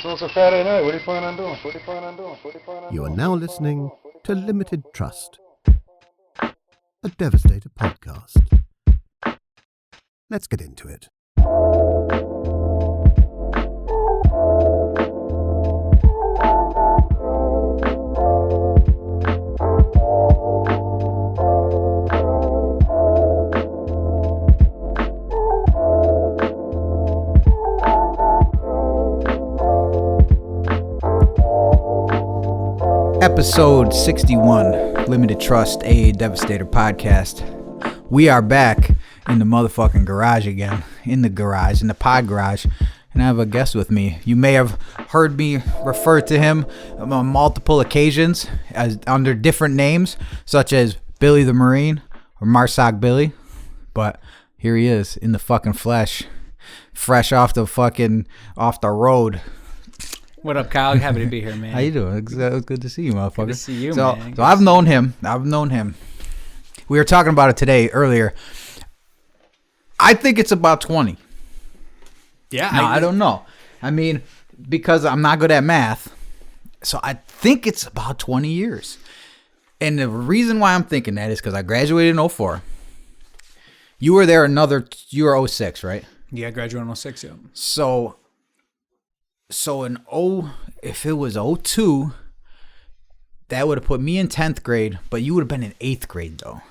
So it's a Saturday night. What are you planning on doing? You are now listening to Limited Trust, a Devastator podcast. Let's get into it. Episode 61, Limited Trust, a Devastator podcast. We are back in the motherfucking garage again. In the pod garage. And I have a guest with me. You may have heard me refer to him on multiple occasions as under different names, such as Billy the Marine or Marsoc Billy. But here he is in the fucking flesh. Fresh off the road. What up, Kyle? Happy to be here, man. How you doing? It was good to see you, motherfucker. Good to see you, so, man. So I've known him. We were talking about it today earlier. I think it's about 20. Yeah. No, I don't know. I mean, because I'm not good at math, so I think it's about 20 years. And the reason why I'm thinking that is because I graduated in 04. You were there you were 06, right? Yeah, I graduated in 06, yeah. So if it was 02, that would have put me in 10th grade, but you would have been in 8th grade, though.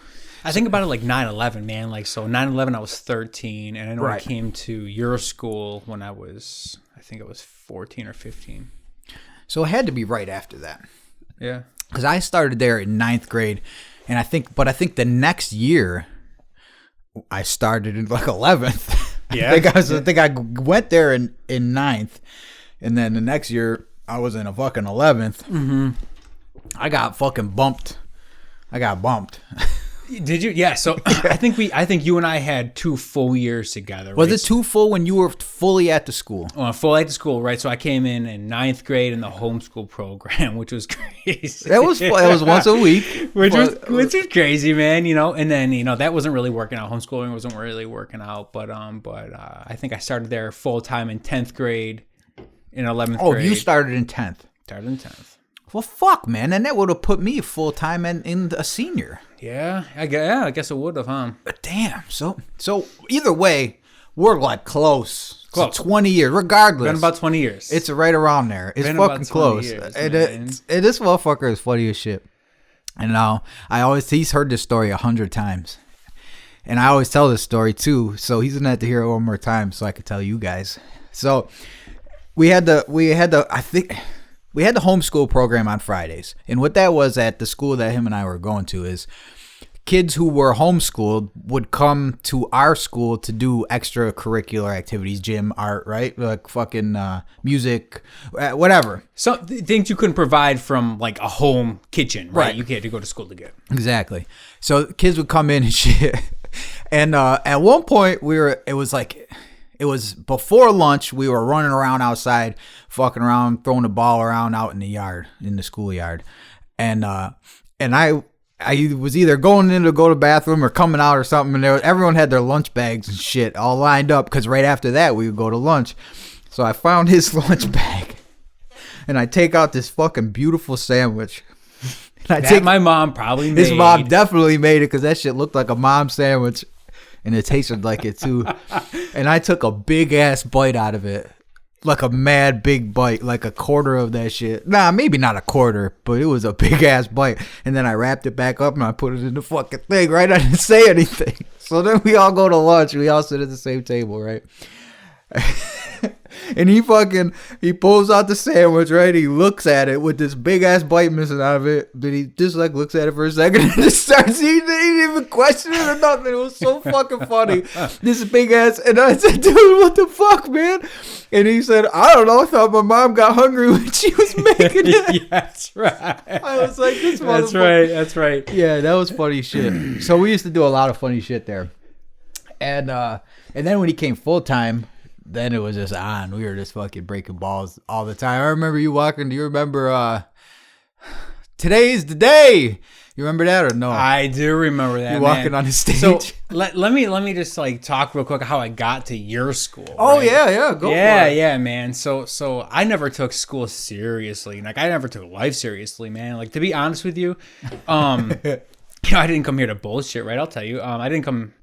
I think about it like 9/11, man. Like, so 9/11, I was 13, and I know Right. I came to your school when I think it was 14 or 15. So it had to be right after that. Yeah. Because I started there in 9th grade, and I think the next year, I started in like 11th. Yeah. I think I went there in 9th. And then the next year, I was in a fucking 11th. Mm-hmm. I got fucking bumped. Did you? Yeah. So I think you and I had 2 full years together. Was right? it 2 full when you were fully at the school? Well, full at the school, right? So I came in 9th grade in the homeschool program, which was crazy. That was once a week, which was crazy, man. You know, and then that wasn't really working out. Homeschooling wasn't really working out, but I think I started there full time in 10th grade. In 11th grade. Oh, you started in 10th. Started in 10th. Well, fuck, man. And that would have put me full-time in a senior. Yeah, I guess it would have, huh? But damn. So either way, we're like close. Close. So 20 years, regardless. Been about 20 years. It's right around there. It's been fucking close. Years, and this motherfucker is funny as shit. And now, he's heard this story 100 times. And I always tell this story, too. So he's going to have to hear it one more time so I can tell you guys. So we had the homeschool program on Fridays. And what that was at the school that him and I were going to is kids who were homeschooled would come to our school to do extracurricular activities, gym, art, right? Like fucking music, whatever. So things you couldn't provide from like a home kitchen, right? You had to go to school to get. Exactly. So kids would come in and shit. And at one point it was before lunch. We were running around outside, fucking around, throwing the ball around out in the yard, in the schoolyard. And I was either going in to go to the bathroom or coming out or something. And everyone had their lunch bags and shit all lined up because right after that we would go to lunch. So I found his lunch bag and I take out this fucking beautiful sandwich. My mom probably made. His mom definitely made it because that shit looked like a mom sandwich. And it tasted like it too. And I took a big ass bite out of it. Like a mad big bite. Like a quarter of that shit. Nah, maybe not a quarter. But it was a big ass bite. And then I wrapped it back up and I put it in the fucking thing, right? I didn't say anything. So then we all go to lunch. We all sit at the same table, right? And he pulls out the sandwich, right? He looks at it with this big ass bite missing out of it. But he just like looks at it for a second and just starts eating it. He didn't even question it or nothing. It was so fucking funny. This big ass. And I said, dude, what the fuck, man? And he said, I don't know. I thought my mom got hungry when she was making it. Yeah, that's right. I was like, this motherfucker. That's right. Yeah, that was funny shit. So we used to do a lot of funny shit there. And then when he came full time, then it was just on. We were just fucking breaking balls all the time. I remember you walking. Do you remember today's the day? You You remember that or no? I do remember that. You man. walking on the stage. So let me just like talk real quick how I got to your school. Oh right? yeah, go for it. Yeah, man. So I never took school seriously. Like I never took life seriously, man. Like to be honest with you, I didn't come here to bullshit, right? I'll tell you. I didn't come.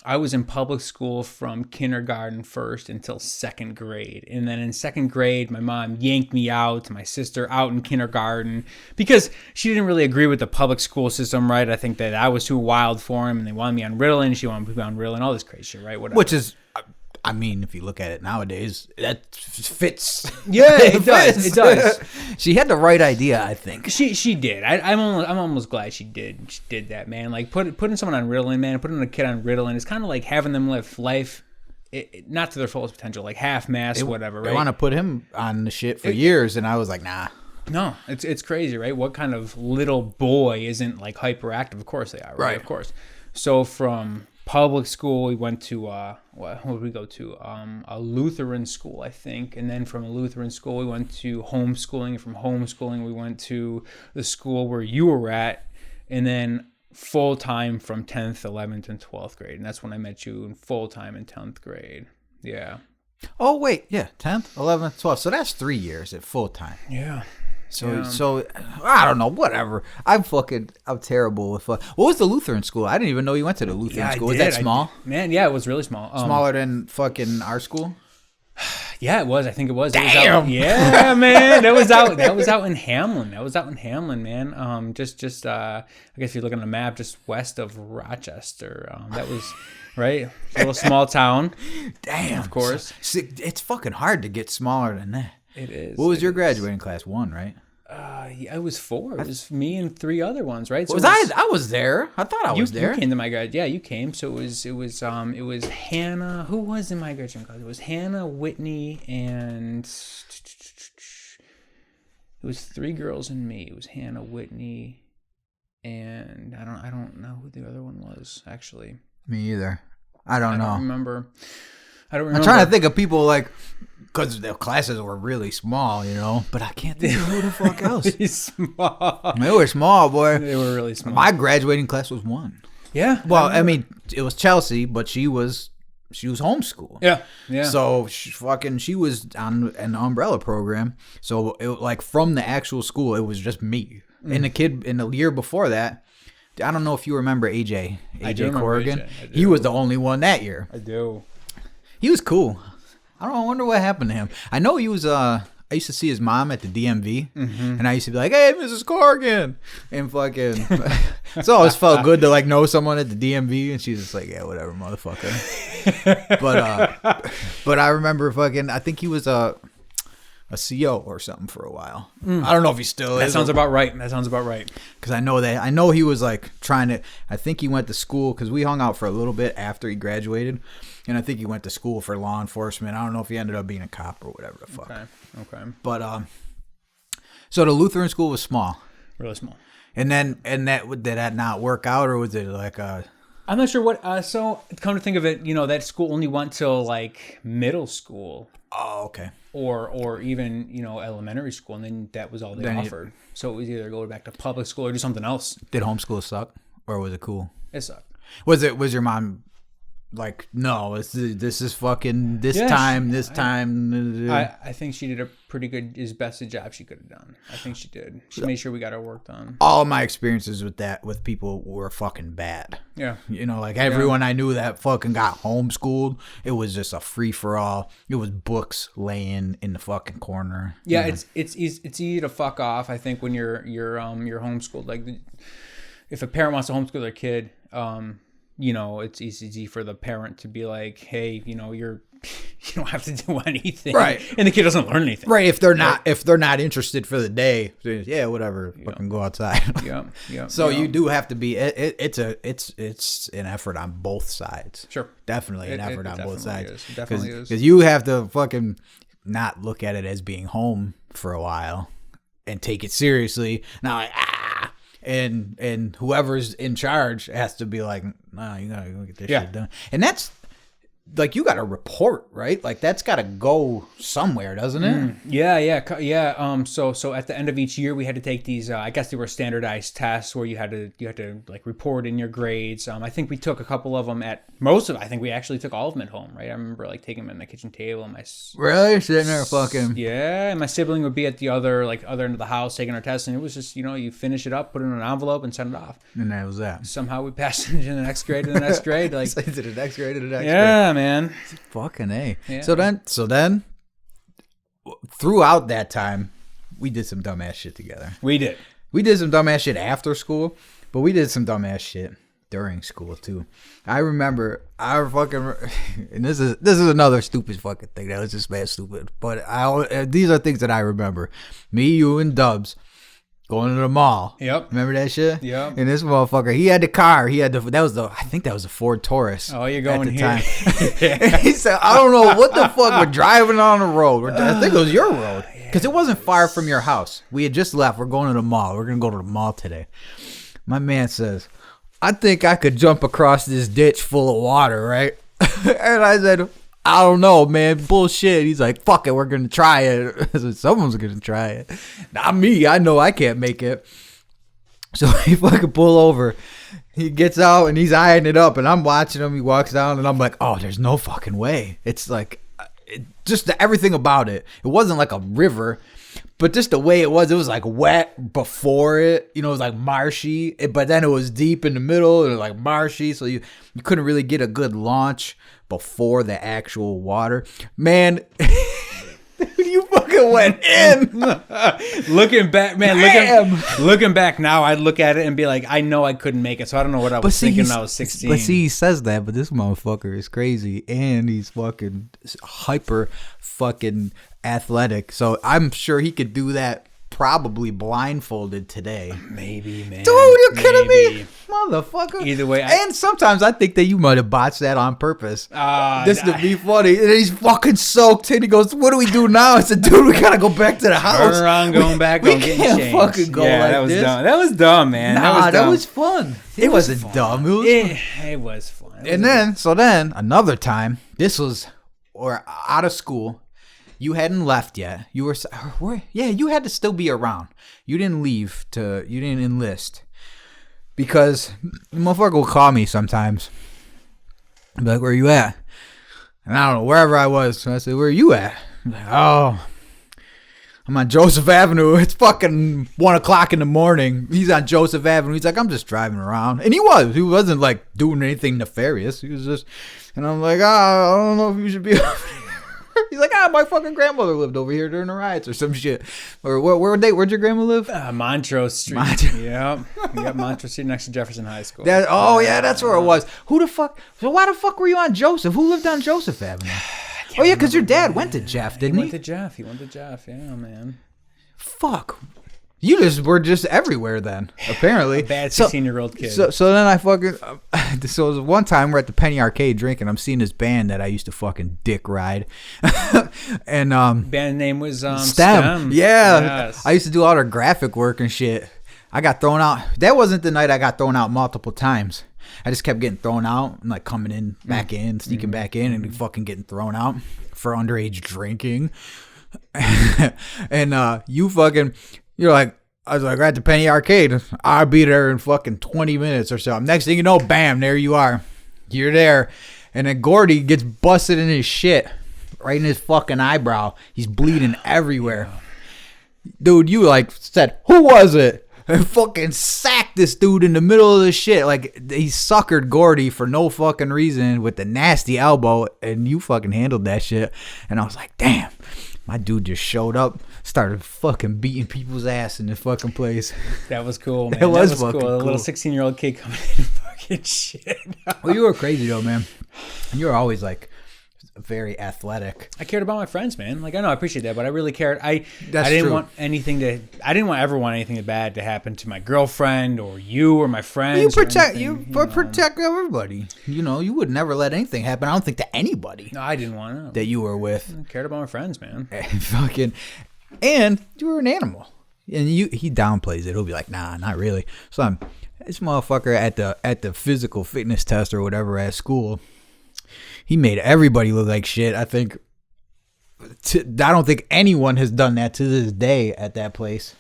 I was in public school from kindergarten first until second grade. And then in second grade, my mom yanked me out, my sister out in kindergarten because she didn't really agree with the public school system, right? I think that I was too wild for him and they wanted me on Ritalin. She wanted me on Ritalin, all this crazy shit, right? Whatever. Which is, I mean, if you look at it nowadays, that fits. Yeah, it does. It does. She had the right idea, I think. She did. I'm almost glad she did. She did that, man. Like putting someone on Ritalin, man. Putting a kid on Ritalin is kind of like having them live life, not to their fullest potential, like half-mass, whatever. Right? They want to put him on the shit for years, and I was like, nah. No, it's crazy, right? What kind of little boy isn't like hyperactive? Of course they are, right? Of course. So from public school, we went to what did we go to? A Lutheran school, I think, and then from a Lutheran school, we went to homeschooling. And from homeschooling, we went to the school where you were at, and then full time from 10th, 11th, and 12th grade, and that's when I met you in full time in 10th grade. Yeah. Oh wait, yeah, 10th, 11th, 12th. So that's 3 years at full time. Yeah. So I don't know, whatever. I'm terrible with what was the Lutheran school? I didn't even know you went to the Lutheran school. Was that small? Man, yeah, it was really small. Smaller than fucking our school? Yeah, it was. I think it was. Damn. Yeah, man. That was out in Hamlin. Man. Just I guess if you look on the map, just west of Rochester. That was right. A little small town. Damn. Of course. It's fucking hard to get smaller than that. It is. What was your graduating class? 1, right? Yeah, it was 4. It was me and 3 other ones, right? So I was there. I thought I was there. You came to my grad. Yeah, you came. So it was Hannah. Who was in my graduating class? It was Hannah, Whitney, and it was 3 girls and me. It was Hannah, Whitney, and I don't know who the other one was actually. Me either. I don't know. I don't remember. I'm trying to think of people like. Because the classes were really small, you know, but I can't think of who the fuck else. Small. They were small, boy. They were really small. My graduating class was 1. Yeah. Well, I mean, it was Chelsea, but she was homeschooled. Yeah. So she was on an umbrella program. So it like from the actual school, it was just me and the kid. In the year before that, I don't know if you remember AJ Corrigan. He was the only one that year. I do. He was cool. I wonder what happened to him. I know he was, I used to see his mom at the DMV, and I used to be like, hey, Mrs. Corrigan, and fucking, it's always felt good to, like, know someone at the DMV, and she's just like, yeah, whatever, motherfucker. But I remember fucking, I think he was a CO or something for a while. I don't know if he still is. That sounds about right. Because I know he was, like, trying to, I think he went to school, because we hung out for a little bit after he graduated. And I think he went to school for law enforcement. I don't know if he ended up being a cop or whatever the fuck. Okay. But so the Lutheran school was small, really small. And then did that not work out, or was it like I'm not sure what. So come to think of it, that school only went till like middle school. Oh, okay. Or even elementary school, and then that was all they offered. So it was either go back to public school or do something else. Did homeschool suck, or was it cool? It sucked. Was your mom? Like, no, this is fucking this time. I think she did a pretty good, as best a job she could have done. I think she did. She made sure we got our work done. All my experiences with people were fucking bad. Yeah. Like everyone I knew that fucking got homeschooled, it was just a free for all. It was books laying in the fucking corner. Yeah, it's easy to fuck off. I think when you're homeschooled, like if a parent wants to homeschool their kid, it's easy for the parent to be like, hey, you don't have to do anything. Right. And the kid doesn't learn anything. Right. If they're not interested for the day, yeah, whatever. Fucking go outside. Yeah. So you do have to be, it's an effort on both sides. Sure. Definitely an effort on both sides. It definitely is. Because you have to fucking not look at it as being home for a while and take it seriously. Now, like, and whoever's in charge has to be like, no, you gotta go get this shit done. And that's like you got to report, right? Like that's got to go somewhere, doesn't it? Yeah. So at the end of each year, we had to take these. I guess they were standardized tests where you had to like report in your grades. I think we took a couple of them I think we actually took all of them at home, right? I remember like taking them at the kitchen table, and Really sitting there fucking. Yeah, and my sibling would be at the other end of the house taking our tests, and it was just you finish it up, put it in an envelope, and send it off. And that was that. Somehow we passed into the next grade, like to the next grade, yeah, man. Fucking A. Yeah. So then, throughout that time, we did some dumbass shit together. We did some dumbass shit after school, but we did some dumbass shit during school too. I remember and this is another stupid fucking thing that was just bad stupid. But these are things that I remember. Me, you, and Dubs going to the mall. Yep. Remember that shit? Yep. And this motherfucker, he had the car. I think that was a Ford Taurus. Oh, you're going at the here. time. He said, I don't know what the fuck, we're driving on the road. I think it was your road. Because it wasn't far from your house. We had just left. We're going to the mall. We're going to go to the mall today. My man says, I think I could jump across this ditch full of water, right? And I said, I don't know, man. Bullshit. He's like, fuck it. We're going to try it. I said, someone's going to try it. Not me. I know I can't make it. So he fucking pull over. He gets out and he's eyeing it up. And I'm watching him. He walks down and I'm like, oh, there's no fucking way. It's like, just everything about it. It wasn't like a river. But just the way it was like wet before it. It was like marshy. But then it was deep in the middle. It was like marshy. So you couldn't really get a good launch before the actual water. Man, you fucking went in. Looking back, man, looking back now, I'd look at it and be like, I know I couldn't make it. So I don't know what I was thinking when I was 16. But see, he says that, but this motherfucker is crazy. And he's fucking hyper fucking athletic. So I'm sure he could do that probably blindfolded today. Maybe, man. Dude, you kidding me? Motherfucker. Either way. And sometimes I think that you might have botched that on purpose. This to be funny. And he's fucking soaked and he goes, what do we do now? I said, dude, we gotta go back to the house. Turn around, going back, we don't get can't changed. fucking go like that was this. Dumb. That was dumb, man. That was fun. It wasn't fun. dumb. It was fun. It was fun. And then another time, we're out of school. You hadn't left yet. You you had to still be around. You didn't you didn't enlist. Because the motherfucker will call me sometimes. I'll be like, where you at? And I don't know, wherever I was. So I said, where are you at? I'm like, oh, I'm on Joseph Avenue. It's fucking 1 o'clock in the morning. He's on Joseph Avenue. He's like, I'm just driving around. And he wasn't like doing anything nefarious. He was just, and I'm like, I don't know if you should be over here. He's like, my fucking grandmother lived over here during the riots or some shit. Or where'd your grandma live? Montrose Street. Yeah. We got Montrose Street next to Jefferson High School. That's where it was. Who the fuck? So why the fuck were you on Joseph? Who lived on Joseph Avenue? Oh, yeah, because your dad went to Jeff, didn't he? He went to Jeff. Yeah, man. Fuck. You were just everywhere then, apparently. A bad 16-year-old kid. So then I fucking... So it was one time we're at the Penny Arcade drinking. I'm seeing this band that I used to fucking dick ride. And band name was STEM. Yeah. Yes. I used to do all their graphic work and shit. I got thrown out. That wasn't the night I got thrown out multiple times. I just kept getting thrown out and like coming in, back in, sneaking back in and fucking getting thrown out for underage drinking. And you're like, I was like, we're at the Penny Arcade. I'll be there in fucking 20 minutes or so. Next thing you know, bam, there you are. You're there. And then Gordy gets busted in his shit. Right in his fucking eyebrow. He's bleeding everywhere. Dude, you like said, who was it? And fucking sacked this dude in the middle of the shit. Like, he suckered Gordy for no fucking reason with the nasty elbow. And you fucking handled that shit. And I was like, damn. My dude just showed up, started fucking beating people's ass in the fucking place. That was cool, man. That was cool. cool. A little 16-year-old kid coming in and fucking shit. Well, you were crazy though, man. You were always like very athletic. I cared about my friends, man. Like, I know I appreciate that, but I really cared. I didn't true. want anything to. I didn't ever want anything bad to happen to my girlfriend or you or my friends. You protect everybody. You would never let anything happen. I don't think to anybody. No, I didn't want to. That you were with. I cared about my friends, man. And you were an animal. And he downplays it. He'll be like, nah, not really. So this motherfucker at the physical fitness test or whatever at school. He made everybody look like shit. I think. I don't think anyone has done that to this day at that place.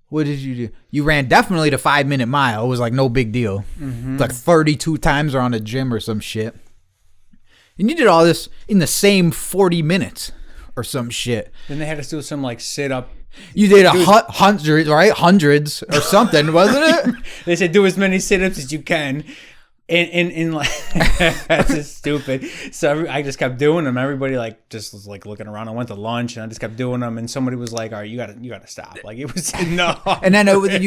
What did you do? You ran definitely the 5-minute mile. It was like no big deal. Mm-hmm. Like 32 times around the gym or some shit. And you did all this in the same 40 minutes or some shit. Then they had us do some like sit up. You did hundreds, right? Hundreds or something, wasn't it? They said do as many sit-ups as you can. In like that's just stupid. So I just kept doing them. Everybody like just was like looking around. I went to lunch and I just kept doing them. And somebody was like, "All right, you gotta stop." Like it was no. And then did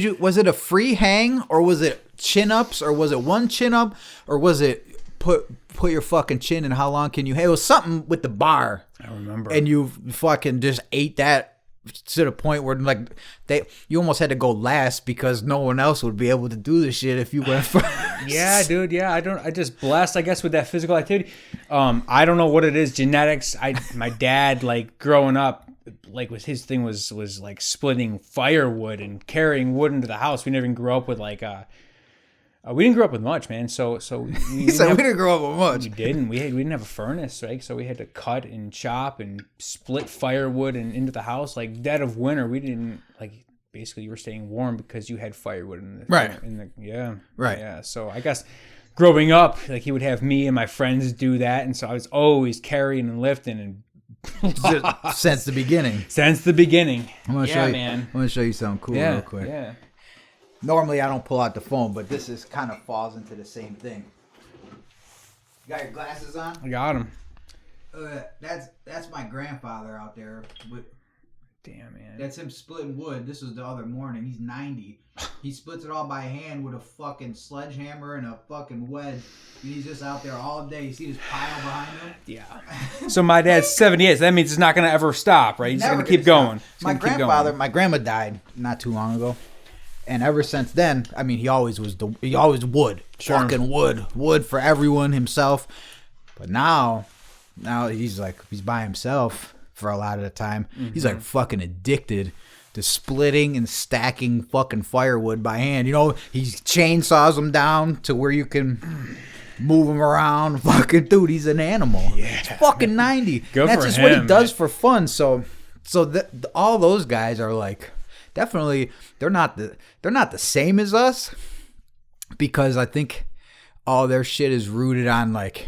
you? Was it a free hang or was it chin ups or was it one chin up or was it put your fucking chin in? How long can you? Hey, it was something with the bar. I remember. And you fucking just ate that. To the point where like you almost had to go last because no one else would be able to do this shit if you went first. Yeah, dude. Yeah, I just blessed, I guess, with that physical activity. I don't know what it is, genetics. My dad, like growing up, like his thing was like splitting firewood and carrying wood into the house. We never even grew up with like we didn't grow up with much, man. So we didn't grow up with much. We didn't. We didn't have a furnace, right? So we had to cut and chop and split firewood and into the house. Like dead of winter, we didn't like. Basically, you were staying warm because you had firewood in the right. Right. Yeah. So I guess growing up, like he would have me and my friends do that, and so I was always carrying and lifting and since the beginning. Since the beginning. I'm gonna show you, man. I'm gonna show you something cool real quick. Yeah. Normally, I don't pull out the phone, but this is kind of falls into the same thing. You got your glasses on? I got them. That's my grandfather out there. Damn, man. That's him splitting wood. This was the other morning. He's 90. He splits it all by hand with a fucking sledgehammer and a fucking wedge. And he's just out there all day. You see this pile behind him? Yeah. So my dad's 78. So that means it's not going to ever stop, right? He's going to keep going. My grandma died not too long ago. And ever since then, I mean, he always wood. Sure. Fucking wood for everyone, himself. But now he's by himself for a lot of the time. Mm-hmm. He's like fucking addicted to splitting and stacking fucking firewood by hand. You know, he chainsaws them down to where you can move them around. Fucking dude, he's an animal. Yeah. He's fucking 90. That's just what he does for fun. So all those guys are like, definitely, they're not the same as us, because I think all their shit is rooted on like,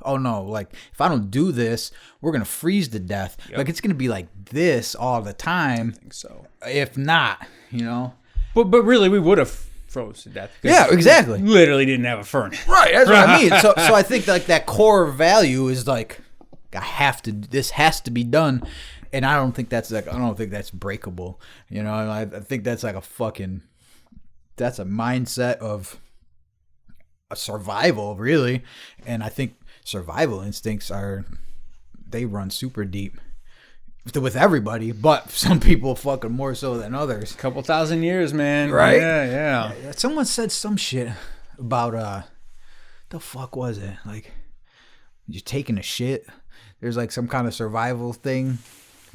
oh no, like if I don't do this, we're gonna freeze to death. Yep. Like it's gonna be like this all the time. I think so. If not, you know. But really, we would have froze to death. Yeah, exactly. We literally didn't have a furnace. Right. That's what I mean. So I think like that core value is like, this has to be done. And I don't think that's breakable. You know, I think that's like that's a mindset of a survival, really. And I think survival instincts they run super deep with everybody, but some people fucking more so than others. A couple thousand years, man. Right? Yeah. Someone said some shit about the fuck was it? Like you're taking a shit. There's like some kind of survival thing.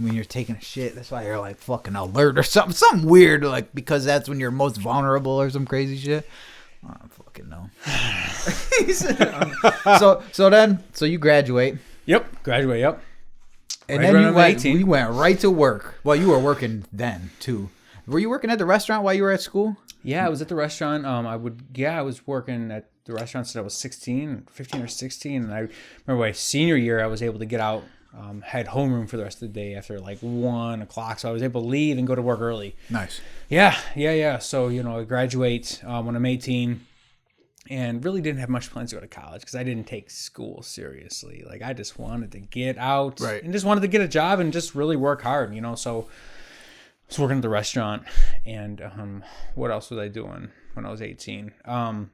When you're taking a shit, that's why you're like fucking alert or something weird, like because that's when you're most vulnerable or some crazy shit. I don't fucking know. So you graduate. Yep, graduate. Yep. And then we went right to work. Well, you were working then too. Were you working at the restaurant while you were at school? Yeah, I was at the restaurant. I was working at the restaurant since I was 15 or 16. And I remember my senior year, I was able to get out. Had homeroom for the rest of the day after like 1 o'clock, so I was able to leave and go to work early. Nice. Yeah. So I graduate when I'm 18, and really didn't have much plans to go to college because I didn't take school seriously. Like I just wanted to get out, right, and just wanted to get a job and just really work hard. So I was working at the restaurant, and what else was I doing when I was 18? It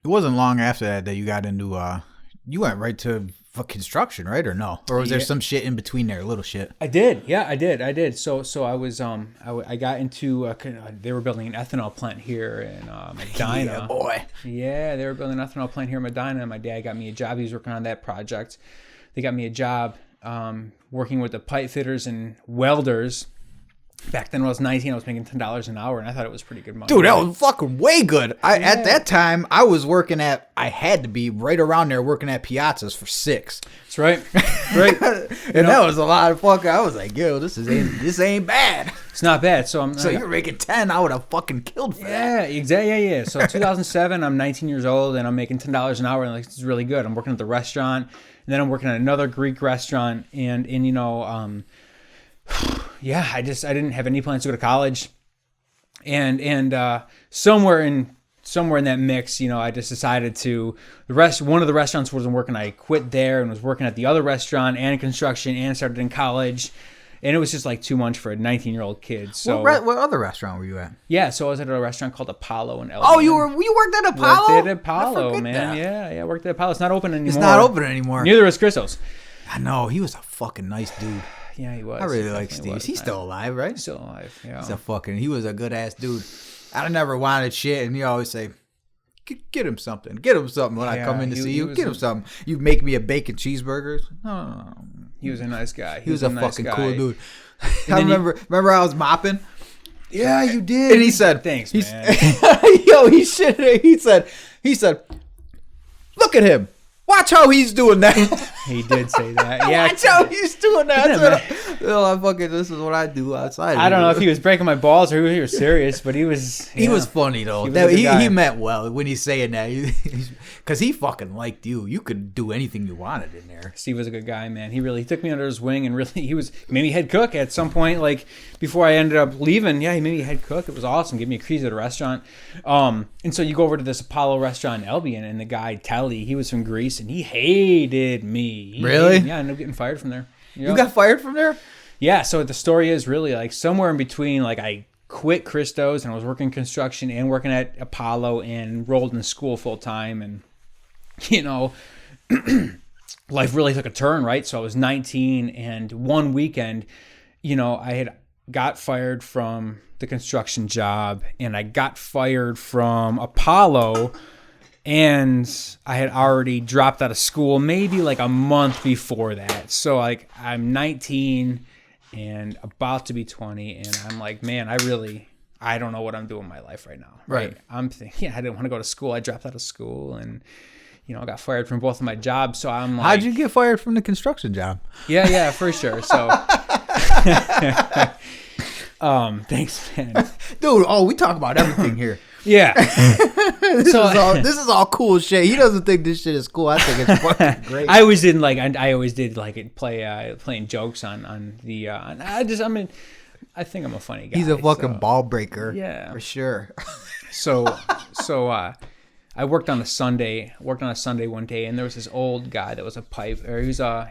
wasn't long after that you got into you went right to construction, right? Or no? Or was there some shit in between there, little shit? I did. Yeah, I did. So I was I got into they were building an ethanol plant here in Medina. Yeah, boy. Yeah, they were building an ethanol plant here in Medina. My dad got me a job. He was working on that project. They got me a job working with the pipe fitters and welders Back then when I was 19, I was making $10 an hour, and I thought it was pretty good money. Dude, that was fucking way good. At that time, I was working I had to be right around there working at Piazzas for $6. That's right. Right. That was a lot of fucking, I was like, yo, this ain't bad. It's not bad. So you're making 10, I would have fucking killed for that. Yeah, exactly. Yeah. So 2007, I'm 19 years old, and I'm making $10 an hour, and like, this is really good. I'm working at the restaurant, and then I'm working at another Greek restaurant, and you know, yeah, I didn't have any plans to go to college, and somewhere in that mix, you know, I just decided to one of the restaurants wasn't working. I quit there and was working at the other restaurant and construction and started in college, and it was just like too much for a 19-year-old kid. So what other restaurant were you at? Yeah, so I was at a restaurant called Apollo in LA. Oh, you worked at Apollo? Worked at Apollo, man. That. Yeah, worked at Apollo. It's not open anymore. It's not open anymore. Neither is Christos. I know, he was a fucking nice dude. Yeah, he was. I really like Steve. He's still alive, right? He's still alive, yeah. He was a good ass dude. I never wanted shit, and you always say, get him something. Get him something when I come in to see you. Get him something. You make me a bacon cheeseburger. No. He was a nice guy. He was a fucking cool dude. I remember I was mopping. Yeah, you did. And he said, thanks, man. Yo, he said, look at him. Watch how he's doing that. He did say that. Yeah. Watch how he's doing that. This is what I do outside. I don't know if he was breaking my balls or he was serious, but he was. He was funny though. He meant well when he's saying that, because he fucking liked you. You could do anything you wanted in there. Steve was a good guy, man. He took me under his wing, and really he made me head cook at some point. Like before I ended up leaving, yeah, he made me head cook. It was awesome. Gave me a keys to the restaurant. And so you go over to this Apollo restaurant in Albion, and the guy Telly, he was from Greece, and he hated me. Really? Yeah, I ended up getting fired from there. Yep. You got fired from there? Yeah, so the story is really like somewhere in between, like I quit Christos and I was working construction and working at Apollo and enrolled in school full time, and you know, life really took a turn, right? So I was 19, and one weekend, you know, I had got fired from the construction job, and I got fired from Apollo, and I had already dropped out of school maybe like a month before that. So like I'm 19 and about to be 20, and I'm like, man, I don't know what I'm doing in my life right now. Right. I'm thinking, I didn't want to go to school. I dropped out of school, and you know, I got fired from both of my jobs. So I'm like, how'd you get fired from the construction job? Yeah, for sure. So thanks, man. Dude, we talk about everything here. Yeah. This is all cool shit. He doesn't think this shit is cool. I think it's fucking great. I always did like playing jokes on the I think I'm a funny guy. He's a fucking ball breaker. Yeah. For sure. So I worked on a Sunday one day, and there was this old guy that was a pipe, or he was a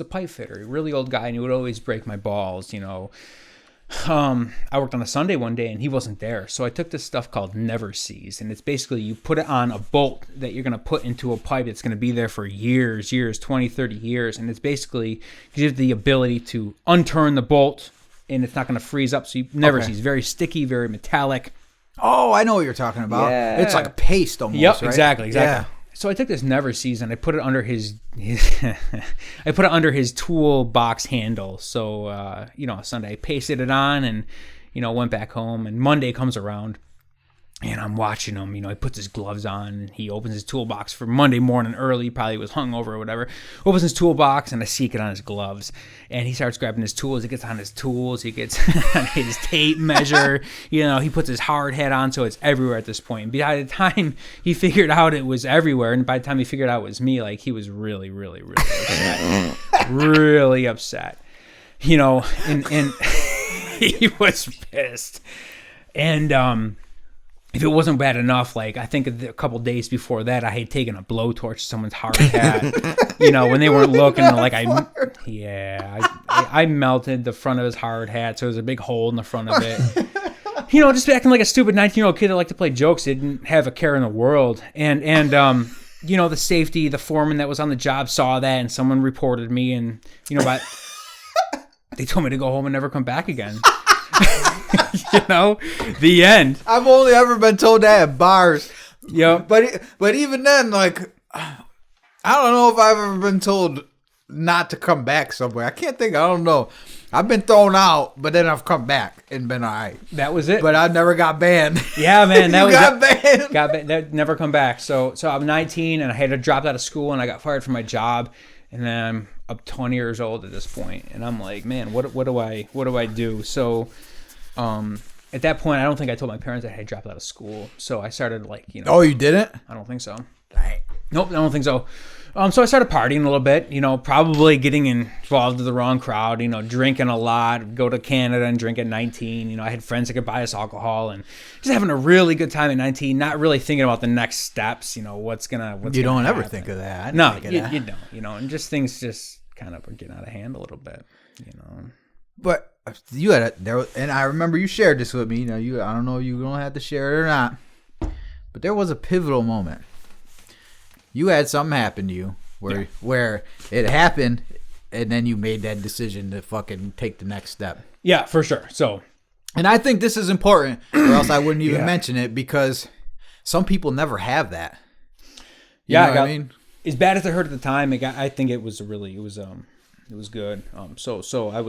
pipe fitter, a really old guy, and he would always break my balls, you know. I worked on a Sunday one day, and he wasn't there, so I took this stuff called Never Seas, and it's basically you put it on a bolt that you're going to put into a pipe that's going to be there for years, 20, 30 years, and it's basically gives you the ability to unturn the bolt, and it's not going to freeze up, so you Never Seas, very sticky, very metallic. Oh, I know what you're talking about. Yeah. It's like a paste almost, Yep, right? exactly. Yeah. So I took this Never Seas and I put it under his I put it under his toolbox handle. So you know, Sunday I pasted it on, and you know, went back home, and Monday comes around, and I'm watching him. You know, he puts his gloves on. He opens his toolbox for Monday morning early. Probably was hungover or whatever. Opens his toolbox, and I see it on his gloves. And he starts grabbing his tools. He gets on his tools. He gets on his tape measure. You know, he puts his hard hat on, so it's everywhere at this point. And by the time he figured out it was everywhere, and by the time he figured out it was me, like, he was really, really, really upset. Really upset. You know, and he was pissed. And if it wasn't bad enough, like, I think a couple days before that, I had taken a blowtorch to someone's hard hat, you know, when they weren't looking. Like, I melted the front of his hard hat, so there was a big hole in the front of it. You know, just acting like a stupid 19-year-old kid that liked to play jokes. They didn't have a care in the world. And you know, the foreman that was on the job saw that, and someone reported me, and, you know, they told me to go home and never come back again. You know, the end. I've only ever been told that at bars. Yeah, but even then, like, I don't know if I've ever been told not to come back somewhere. I can't think. I don't know. I've been thrown out, but then I've come back and been all right. That was it. But I never got banned. Yeah, man. That You was got banned. Got banned. That never come back. So I'm 19 and I had to drop out of school and I got fired from my job. And then I'm up 20 years old at this point, and I'm like, man, what do I do? So, at that point, I don't think I told my parents that I had dropped out of school. So I started Oh, you didn't? I don't think so. Dang. Nope, I don't think so. So I started partying a little bit, probably getting involved with the wrong crowd, drinking a lot, go to Canada and drink at 19. I had friends that could buy us alcohol and just having a really good time at 19, not really thinking about the next steps, what's gonna You don't ever happen. think of that. No, you don't, and just things just kind of are getting out of hand a little bit, But you had and I remember you shared this with me. I don't know if you don't have to share it or not, but there was a pivotal moment. You had something happen to you where it happened, and then you made that decision to fucking take the next step. Yeah, for sure. So, and I think this is important, or else I wouldn't even mention it, because some people never have that. You know what I mean? As bad as it hurt at the time, I think it was good. So I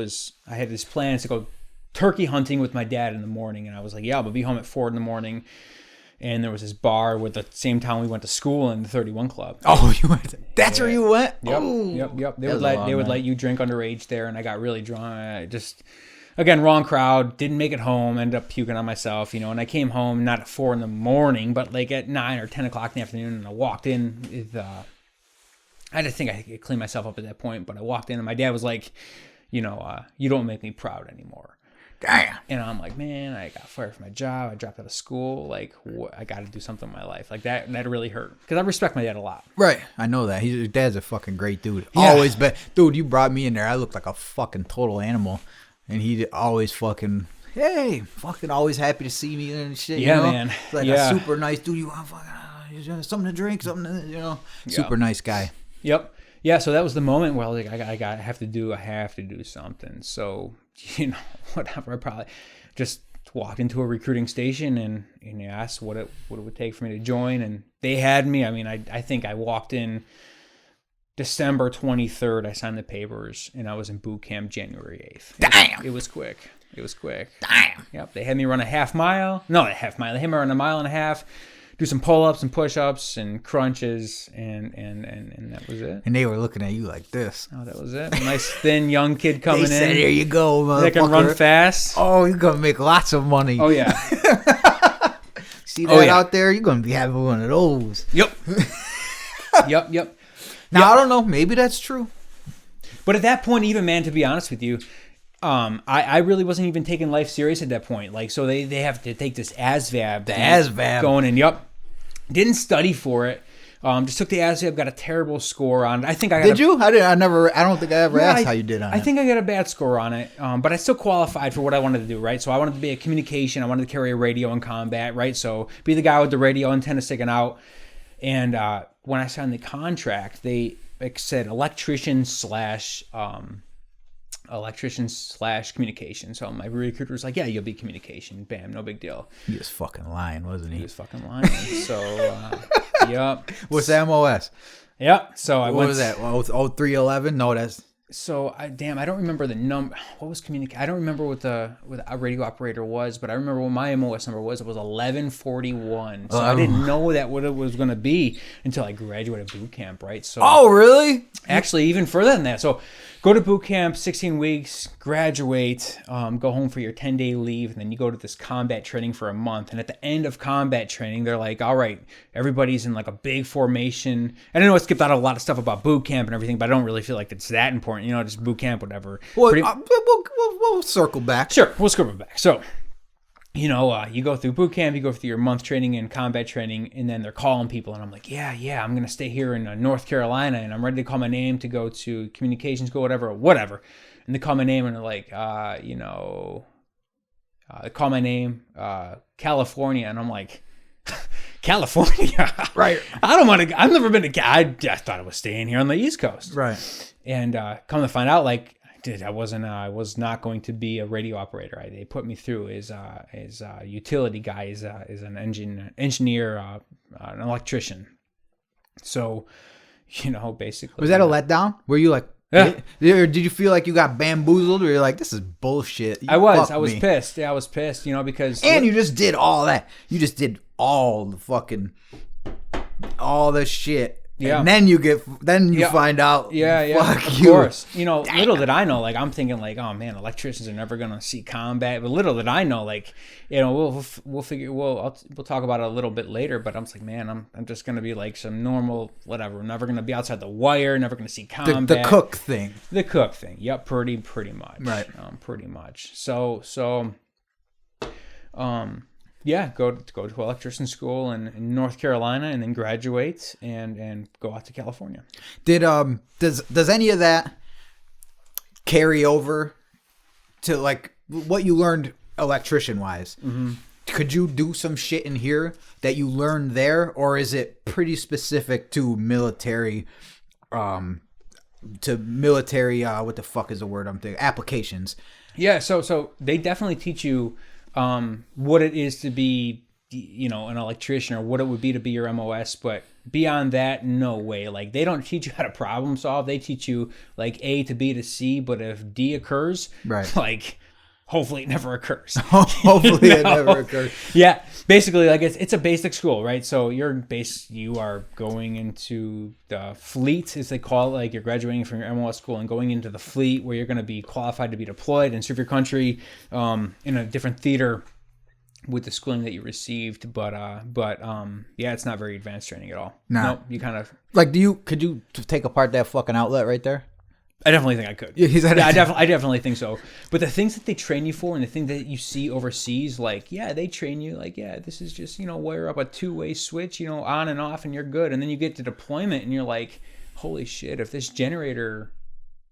had this plan to go turkey hunting with my dad in the morning, and I was like, yeah, I'm gonna be home at 4 a.m. And there was this bar with the same town we went to school in, the 31 Club. Oh, you went? That's where you went? Yep. They would let you drink underage there, and I got really drunk. I just, again, wrong crowd. Didn't make it home. Ended up puking on myself, And I came home not at 4 a.m, but like at 9 or 10 o'clock in the afternoon, and I walked in with. I didn't think I could clean myself up at that point, but I walked in, and my dad was like, you don't make me proud anymore. Damn. And I'm like, man, I got fired from my job. I dropped out of school. Like, I got to do something in my life. Like, that really hurt. Because I respect my dad a lot. Right. I know that. His dad's a fucking great dude. Yeah. Always been. Dude, you brought me in there. I looked like a fucking total animal. And he always fucking, hey, fucking always happy to see me and shit. Yeah, you know? man. Like a super nice dude. You want fucking, something to drink, something to, Super nice guy. Yep. Yeah, so that was the moment where like I have to do something. So, whatever, I probably just walked into a recruiting station and asked what it would take for me to join, and they had me. I mean, I think I walked in December 23rd, I signed the papers, and I was in boot camp January 8th. Damn. It was quick. Damn. Yep. They had me run a half mile. No, a half mile. They had me run a mile and a half. Do some pull-ups and push-ups and crunches, and that was it. And they were looking at you like this. Oh, that was it. A nice thin young kid coming They said, in. here you go, motherfucker. They can run fast. Oh, you're going to make lots of money. Oh, yeah. See that out there? You're going to be having one of those. Yep. Yep. Now, I don't know. Maybe that's true. But at that point, even, man, to be honest with you, I really wasn't even taking life serious at that point. Like, so they have to take this ASVAB. The ASVAB. Going in, didn't study for it. Just took the ASVAB, got a terrible score on it. I think I got Did you? I don't think I ever asked how you did on it. I think I got a bad score on it, but I still qualified for what I wanted to do, right? So I wanted to be a communication. I wanted to carry a radio in combat, right? So be the guy with the radio antenna sticking out. And when I signed the contract, they said electrician slash communication. So my recruiter was like, yeah, you'll be communication. Bam, no big deal. He was fucking lying, wasn't he? He was fucking lying. So, yep. What's the MOS? Yep. So What was that? 0311? No, that's... So I don't remember the number. What was I don't remember what a radio operator was, but I remember what my MOS number was. It was 1141. So I didn't know what it was going to be until I graduated boot camp, right? So Oh, really? Actually, even further than that. So go to boot camp, 16 weeks, graduate, go home for your 10-day leave, and then you go to this combat training for a month. And at the end of combat training, they're like, all right, everybody's in like a big formation. And I know I skipped out a lot of stuff about boot camp and everything, but I don't really feel like it's that important. Just boot camp, whatever. Well, we'll circle back. Sure, we'll circle back. So, you go through boot camp, you go through your month training and combat training, and then they're calling people, and I'm like, yeah, I'm going to stay here in North Carolina, and I'm ready to call my name to go to communications school, whatever. And they call my name, and they're like, they call my name, California, and I'm like, California? Right. I've never been to, I thought I was staying here on the East Coast. Right. And come to find out, like, I was not going to be a radio operator. They put me through as a utility guy, as an engineer, an electrician. So, basically. Was that a letdown? Were you like, Yeah. Did you feel like you got bamboozled, or you're like, this is bullshit? I was me. pissed. Yeah, I was pissed, because... And you just did all that. You just did all the shit. Yeah. And then you find out. Yeah. Fuck of you. course. Little did I know, like, I'm thinking, like, oh man, electricians are never gonna see combat. But little did I know, like, we'll figure. We'll talk about it a little bit later. But I'm just like, man, I'm just gonna be like some normal whatever. I'm never gonna be outside the wire. Never gonna see combat. The cook thing. The cook thing. Yep. Pretty much. Right. Pretty much. So. Yeah, go to electrician school in North Carolina, and then graduate and go out to California. Does any of that carry over to like what you learned electrician wise? Mm-hmm. Could you do some shit in here that you learned there, or is it pretty specific to military? What the fuck is the word I'm thinking? Applications. Yeah, so they definitely teach you what it is to be, an electrician, or what it would be to be your MOS. But beyond that, no way. Like, they don't teach you how to problem solve. They teach you like A to B to C. But if D occurs, right, like, hopefully it never occurs. Hopefully it never occurs. Yeah, basically, like, it's a basic school, right? So you are going into the fleet, as they call it. Like, you're graduating from your MOS school and going into the fleet, where you're going to be qualified to be deployed and serve your country in a different theater with the schooling that you received. But yeah, it's not very advanced training at all. No, you kind of like. Could you take apart that fucking outlet right there? I definitely think I could. Yeah, I definitely think so. But the things that they train you for, and the things that you see overseas, like, yeah, they train you like, yeah, this is just, wire up a two-way switch, on and off, and you're good. And then you get to deployment, and you're like, holy shit, if this generator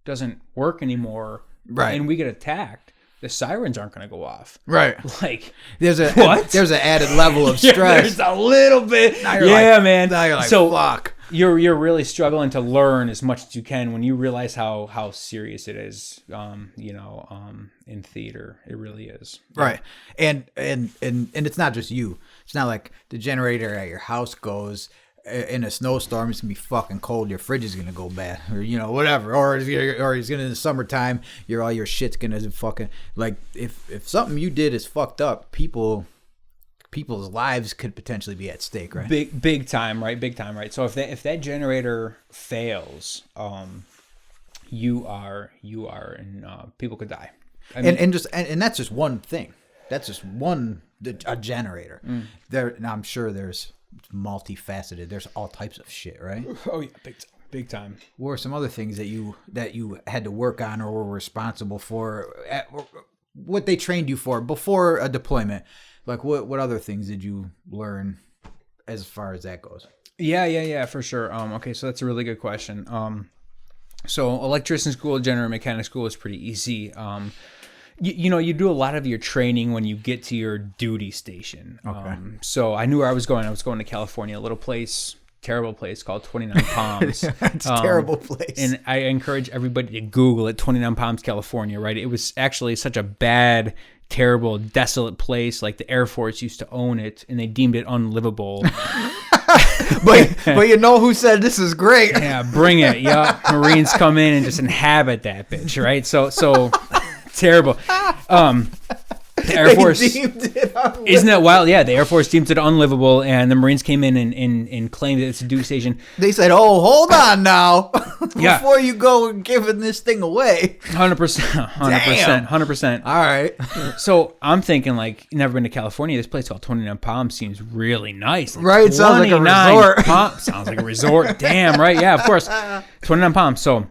doesn't work anymore, right, and we get attacked, the sirens aren't going to go off. Right. Like, there's an added level of stress. Yeah, there's a little bit. Man. Now you're like, so, fuck. You're really struggling to learn as much as you can when you realize how serious it is, in theater. It really is. Right. And it's not just you. It's not like the generator at your house goes in a snowstorm. It's gonna be fucking cold. Your fridge is gonna go bad, or whatever. Or it's gonna in the summertime. All your shit's gonna fucking, like, if something you did is fucked up, people's lives could potentially be at stake, right? Big time, right? So if that generator fails, you are in, people could die. I mean, and that's just one thing. That's just a generator. There, and I'm sure there's multifaceted. There's all types of shit, right? Oh yeah, big time. What were some other things that you had to work on or were responsible for? What they trained you for before a deployment? Like, what other things did you learn as far as that goes? Yeah, for sure. Okay, so that's a really good question. So electrician school, general mechanic school is pretty easy. You do a lot of your training when you get to your duty station. Okay. So I knew where I was going. I was going to California, a little place, terrible place called 29 Palms. It's a terrible place. And I encourage everybody to Google it, 29 Palms, California, right? It was actually such a bad, terrible, desolate place. Like, the Air Force used to own it, and they deemed it unlivable. but you know who said this is great? Yeah, bring it. Yeah, Marines come in and just inhabit that bitch, right? So terrible. The Air Force isn't that wild? Yeah, the Air Force deemed it unlivable, and the Marines came in and claimed that it's a duty station. They said, "Oh, hold on now, before you go and giving this thing away." 100%. All right. So I'm thinking, like, never been to California. This place called 29 Palms seems really nice. Like, right? Sounds like a resort. Sounds like a resort. Damn right. Yeah, of course. 29 Palms. So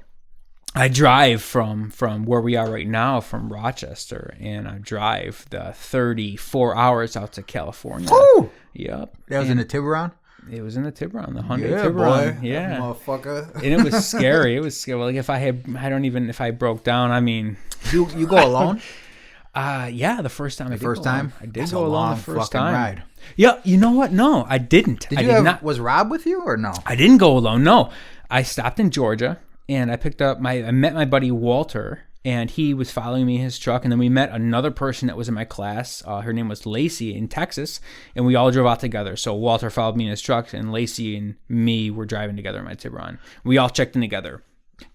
I drive from where we are right now, from Rochester, and I drive the 34 hours out to California. Oh, yep. That was in the Tiburon? It was in the Tiburon, the Hyundai Tiburon. Boy. Yeah, motherfucker. And it was scary. It was scary. Like, if I broke down, I mean, you go alone? Yeah, the first time. I did That's go alone the first time. Ride. Yeah, you know what? No, I didn't. Was Rob with you or no? I didn't go alone. No, I stopped in Georgia. And I met my buddy Walter, and he was following me in his truck. And then we met another person that was in my class. Her name was Lacey, in Texas, and we all drove out together. So Walter followed me in his truck, and Lacey and me were driving together in my Tiburon. We all checked in together.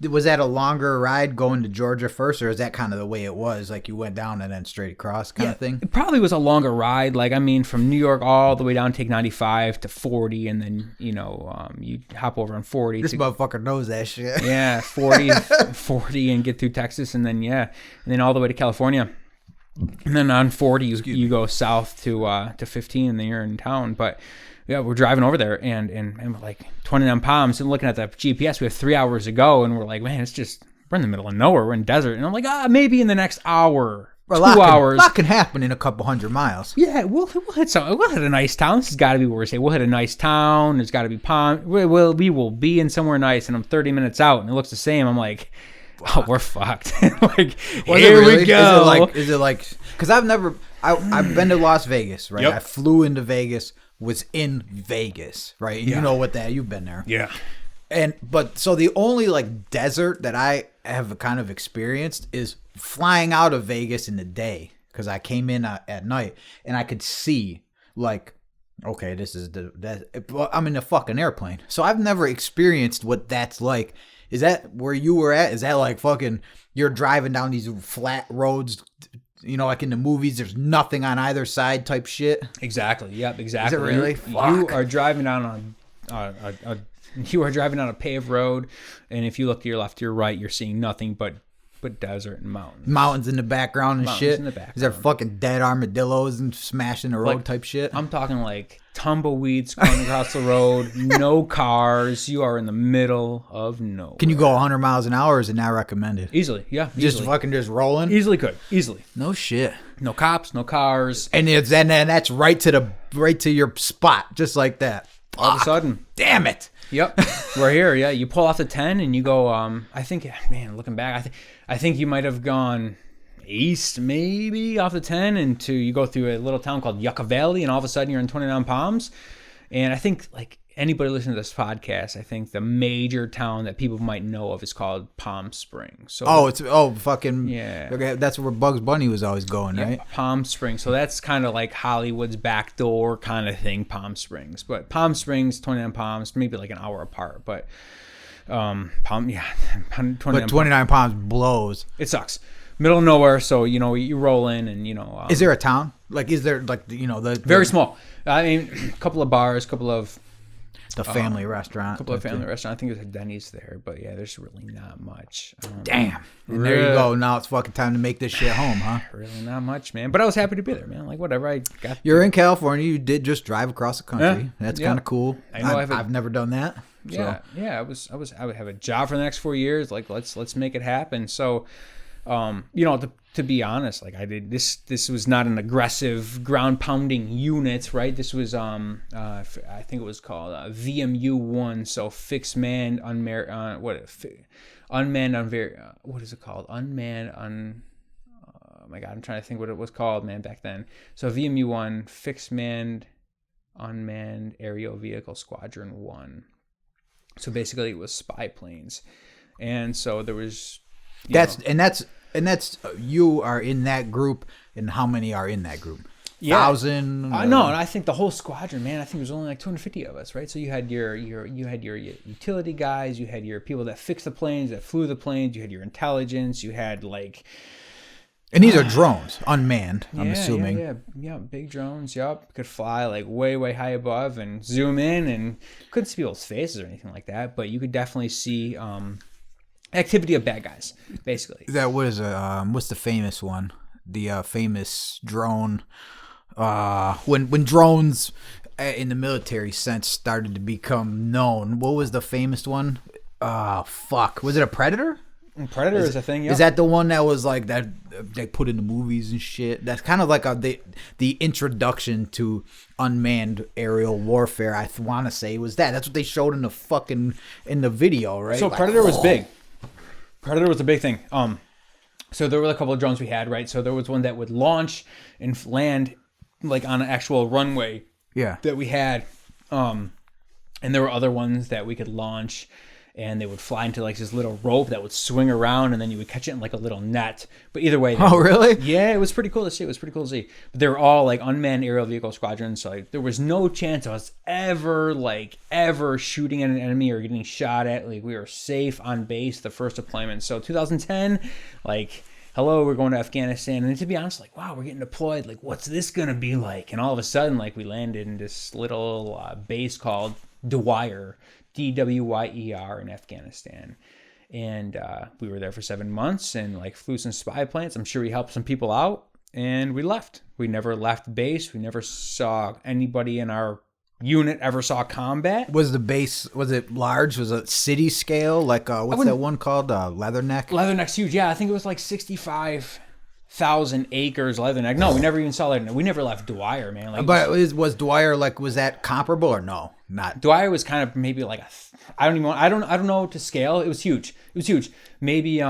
Was that a longer ride going to Georgia first, or is that kind of the way it was? Like you went down and then straight across kind of thing? It probably was a longer ride. Like, I mean, from New York all the way down, take 95 to 40, and then, you hop over on 40. This motherfucker knows that shit. Yeah, 40 and get through Texas, and then all the way to California. And then on 40, you go south to 15, and then you're in town. But yeah, we're driving over there, and we're like 29 Palms, and looking at the GPS, we have 3 hours to go, and we're like, man, we're in the middle of nowhere, we're in desert, and I'm like, maybe in the next hour, 2 hours, a lot can happen in a couple hundred miles. Yeah, we'll hit a nice town. This has got to be where we say we'll hit a nice town. There's got to be palm. We will be in somewhere nice, and I'm 30 minutes out, and it looks the same. I'm like, oh, we're fucked. Like, here we go. Is it like? Because I've been to Las Vegas, right? Yep. I flew into Vegas. Was in Vegas, right? Yeah. You know what you've been there. Yeah. But so the only like desert that I have kind of experienced is flying out of Vegas in the day, because I came in at night and I could see like, okay, this is I'm in a fucking airplane. So I've never experienced what that's like. Is that where you were at? Is that like fucking, you're driving down these flat roads, like in the movies, there's nothing on either side type shit? Exactly. Yep. Exactly. Is it really? You are driving down on a paved road, and if you look to your left, to your right, you're seeing nothing but desert and mountains. Mountains in the background and shit. In the background. Is there fucking dead armadillos and smashing the road type shit? I'm talking like tumbleweeds going across the road, no cars. You are in the middle of nowhere. Can you go 100 miles an hour, or is it not recommended? Easily, yeah. Just rolling? Easily could. Easily. No shit. No cops, no cars. And that's right to your spot, just like that. All of a sudden. Damn it. Yep. We're here, yeah. You pull off the 10 and you go, I think, man, looking back, I think you might have gone east, maybe, off the 10, and you go through a little town called Yucca Valley, and all of a sudden you're in 29 Palms. And I think, like, anybody listening to this podcast, I think the major town that people might know of is called Palm Springs. So fucking yeah. Okay, that's where Bugs Bunny was always going, right? Palm Springs. So that's kind of like Hollywood's backdoor kind of thing, Palm Springs. But Palm Springs, 29 Palms, maybe like an hour apart. But 29 Palms blows. It sucks. Middle of nowhere, so you roll in, and is there a town? Like, is there like the very small? I mean, a couple of bars, couple of the family restaurant, couple of family restaurants. I think there's a Denny's there, but yeah, there's really not much. Damn. And there you go. Now it's fucking time to make this shit home, huh? Really not much, man. But I was happy to be there, man. Like, whatever. I got. You're in California. You did just drive across the country. Yeah. That's kind of cool. I know. I've never done that. Yeah, so. yeah. I would have a job for the next 4 years. Like, let's make it happen. So, to be honest, like I did this was not an aggressive ground pounding unit, right? This was I think it was called VMU-1, so fixed man unmanned what is it called? Oh my god, I'm trying to think what it was called, man, back then. So VMU-1, fixed manned unmanned aerial vehicle squadron 1. So basically it was spy planes. And so there was that's you are in that group, and how many are in that group? 1,000? No, and I think the whole squadron, man, I think it was only like 250 of us, right? So you had your utility guys, you had your people that fixed the planes, that flew the planes, you had your intelligence, you had like. And these are drones, unmanned, I'm assuming. Yeah, big drones, could fly like way, way high above and zoom in, and couldn't see people's faces or anything like that, but you could definitely see activity of bad guys, basically. What's the famous one? The famous drone. When drones in the military sense started to become known, what was the famous one? Was it a Predator? Predator is a thing. Is that the one that was like that they put in the movies and shit? That's kind of like the introduction to unmanned aerial warfare. I want to say was that. That's what they showed in the video, right? So like, Predator was big. Predator was a big thing. So there were a couple of drones we had, right? So there was one that would launch and land like on an actual runway. Yeah. That we had, and there were other ones that we could launch and they would fly into like this little rope that would swing around, and then you would catch it in like a little net. But either way, Oh, really? Yeah, it was pretty cool to see. But they were all like unmanned aerial vehicle squadrons, so like there was no chance of us ever shooting at an enemy or getting shot at. Like we were safe on base the first deployment. So 2010, like, hello, we're going to Afghanistan. And to be honest, like, wow, we're getting deployed. Like, what's this going to be like? And all of a sudden, like, we landed in this little base called Dwyer, Dwyer in Afghanistan. And we were there for 7 months and, like, flew some spy planes. I'm sure we helped some people out. And we left. We never left base. We never saw anybody in our unit ever saw combat. Was the base, was it large? Was it city scale? Like, what's that one called? Leatherneck? Leatherneck's huge. Yeah, I think it was like 65,000 acres, Leatherneck. No, we never even saw Leatherneck. We never left Dwyer, man. Like, but was Dwyer, like, was that comparable or no? Not. Dwyer was kind of maybe like I don't know to scale. It was huge. Maybe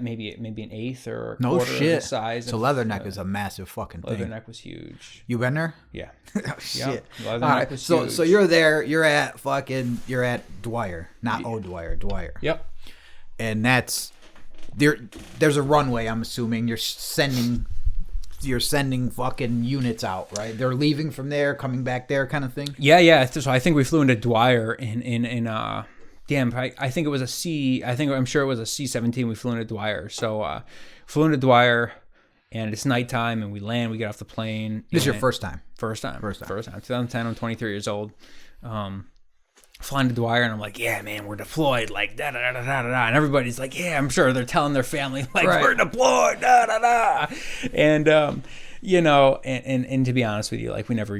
maybe an eighth or a quarter of the size. So Leatherneck is a massive fucking thing. Leatherneck was huge. You been there? Yeah. Oh shit. Yep. Leatherneck was huge. So you're there. You're at Dwyer, not Dwyer. Yep. And that's there. There's a runway. I'm assuming you're sending fucking units out, right? They're leaving from there, coming back there, kind of thing. Yeah. So I think we flew into Dwyer in I think it was I'm sure it was a C-17. We flew into Dwyer. So flew into Dwyer, and it's nighttime, and we land. We get off the plane. This is your first time? First time. 2010. I'm 23 years old. Flying to Dwyer, and I'm like, yeah, man, we're deployed. Like da da da da da. And everybody's like, yeah, I'm sure they're telling their family like we're deployed. Da da da. And and to be honest with you, like we never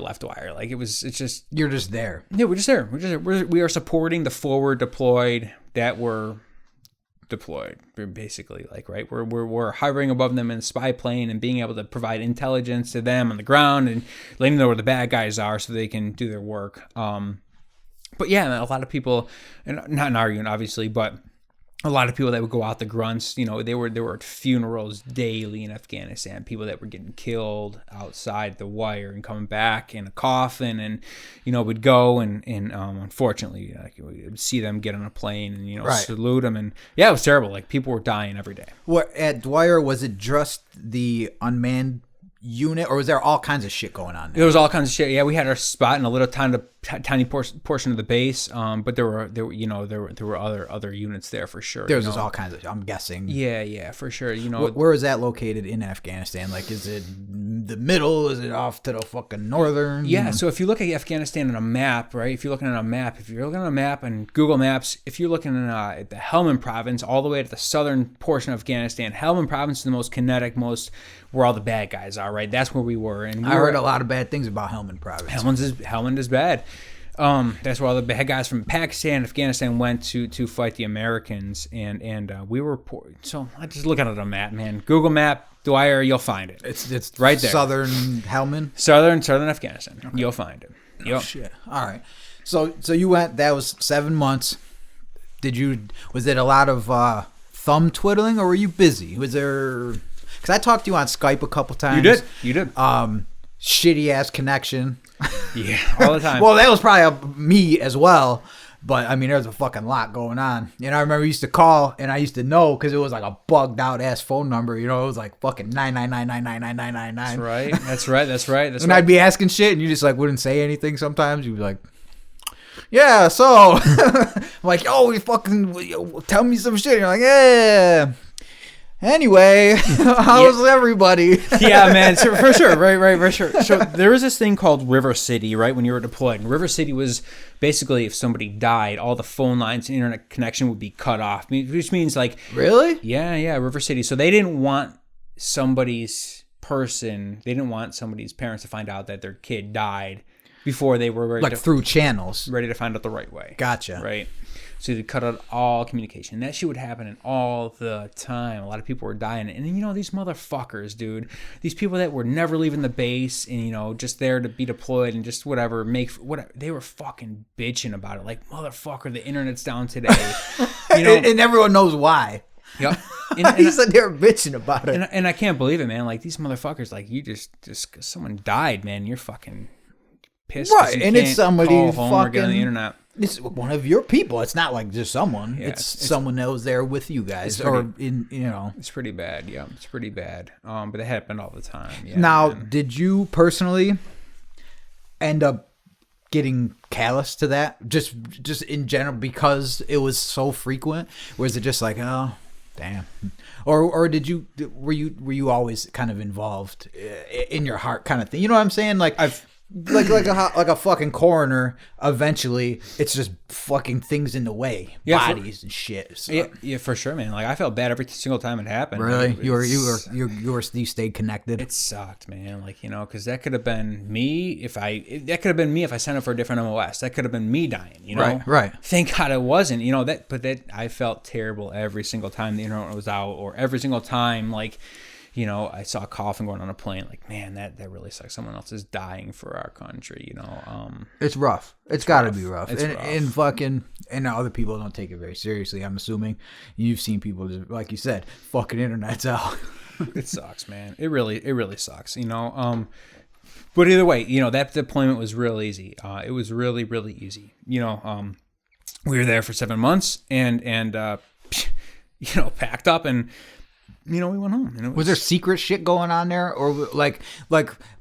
left Dwyer. Like it's just you're just there. Yeah, we're just there. We are supporting the forward deployed that were deployed. We're basically like we're hovering above them in a spy plane and being able to provide intelligence to them on the ground and letting them know where the bad guys are so they can do their work. But yeah, a lot of people, and not in our unit obviously, but a lot of people that would go out the grunts, there were funerals daily in Afghanistan. People that were getting killed outside the wire and coming back in a coffin, and we'd go and unfortunately, we'd see them get on a plane and salute them, and yeah, it was terrible. Like people were dying every day. What at Dwyer, was it just the unmanned unit, or was there all kinds of shit going on there? There was all kinds of shit. Yeah, we had our spot in a little tiny portion of the base, but there were other units there for sure. There was just all kinds of, I'm guessing. Yeah, for sure. Where is that located in Afghanistan? Like, is it the middle? Is it off to the fucking northern? Yeah. So if you look at Afghanistan on a map, right? If you're looking at a map and Google Maps, if you're looking at the Helmand Province all the way to the southern portion of Afghanistan, Helmand Province is the most kinetic, where all the bad guys are, right? That's where we were. And I heard a lot of bad things about Helmand Province. Helmand is bad. That's where all the bad guys from Pakistan and Afghanistan went to fight the Americans, and we were poor. So I just look at it on a map, man. Google Map, Dwyer, you'll find it. It's right there. Southern Helmand? Southern Afghanistan. Okay. You'll find it. Yep. Oh, shit. All right. So you went, that was 7 months. Was it a lot of thumb twiddling, or were you busy? Was there... Because I talked to you on Skype a couple times. You did. Shitty ass connection. Yeah, all the time. Well, that was probably me as well. But I mean, there's a fucking lot going on. And I remember I used to call, and I used to know because it was like a bugged out ass phone number. It was like fucking 999999999. That's right. And I'd be asking shit, and you just like wouldn't say anything. Sometimes you'd be like, "Yeah, so," I'm like, "Oh, you fucking tell me some shit." And you're like, "Yeah." Anyway, how's everybody? Yeah, man, for sure. Right, for sure. So there was this thing called River City, right, when you were deployed. And River City was basically if somebody died, all the phone lines and internet connection would be cut off, which means like... Really? Yeah, River City. So they didn't want somebody's parents to find out that their kid died before they were ready through channels. Ready to find out the right way. Gotcha. Right. So they cut out all communication. That shit would happen all the time. A lot of people were dying. And these motherfuckers, dude, these people that were never leaving the base and, just there to be deployed and just whatever, they were fucking bitching about it. Like, motherfucker, the internet's down today. And everyone knows why. Yep. He said they were bitching about it. And I can't believe it, man. Like, these motherfuckers, like, you just someone died, man. You're fucking pissed 'cause you and can't it's somebody call home or get on the fucking- internet. It's one of your people. It's not like just someone. Yeah, it's someone that was there with you guys, or in It's pretty bad. Yeah, it's pretty bad. But it happened all the time. Yeah, Now, man. did you personally end up getting callous to that, just in general, because it was so frequent? Was it just like, oh, damn, or did you were you always kind of involved in your heart, kind of thing? You know what I'm saying? Like like a fucking coroner. Eventually, it's just fucking things in the way, bodies and shit. So. Yeah, for sure, man. Like I felt bad every single time it happened. Really, Like, you stayed connected. It sucked, man. Like, you know, because that could have been me if I signed up for a different MOS. That could have been me dying. You know, right. Thank God it wasn't. You know that I felt terrible every single time the internet was out, or every single time like. You know, I saw a coffin going on a plane. Like, man, that really sucks. Someone else is dying for our country. You know, it's rough. It's got to be rough. It's and, rough. and fucking and other people don't take it very seriously. I'm assuming you've seen people just, like you said, fucking internet's out. It sucks, man. It really sucks. You know, but either way, you know that deployment was real easy. It was really easy. You know, we were there for 7 months and you know, packed up and. You know, we went home. And it was there secret shit going on there, or like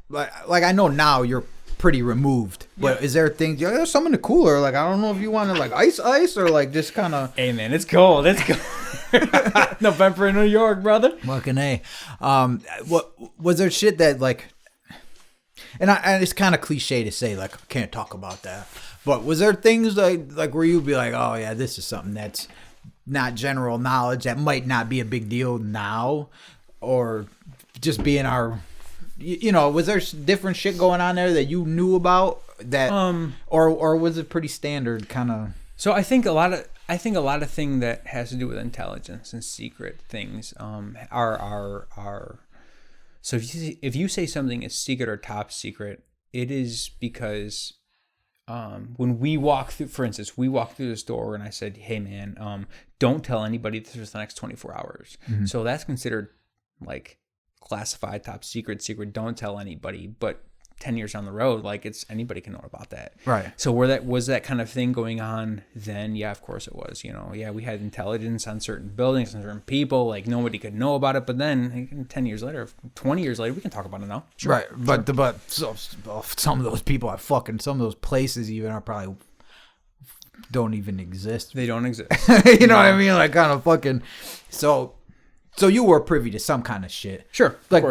I know now you're pretty removed, but is there things? Yeah, there's some in the cooler. Like I don't know if you want to like ice or like just kind of. Hey man, it's cold. It's cold. November in New York, brother. Fucking A. What was there shit that like? And it's kind of cliche to say like I can't talk about that, but was there things like where you'd be like, oh yeah, this is something that's not general knowledge that might not be a big deal now, or just being our, you know, was there different shit going on there that you knew about that, or was it pretty standard kind of? So I think a lot of thing that has to do with intelligence and secret things are so if you say something is secret or top secret, it is because when we walk through, for instance, we walked through the store and I said, hey man, don't tell anybody this is the next 24 hours. Mm-hmm. So that's considered like classified, top secret, don't tell anybody. But 10 years down the road, like anybody can know about that. Right. So was that kind of thing going on then? Yeah, of course it was. You know, yeah, we had intelligence on certain buildings and certain people, like nobody could know about it. But then 10 years later, 20 years later, we can talk about it now. Sure. Right. But so, some of those people are fucking, some of those places even are probably don't even exist. They don't exist. You know what I mean? Like kind of fucking, so you were privy to some kind of shit. Sure. Like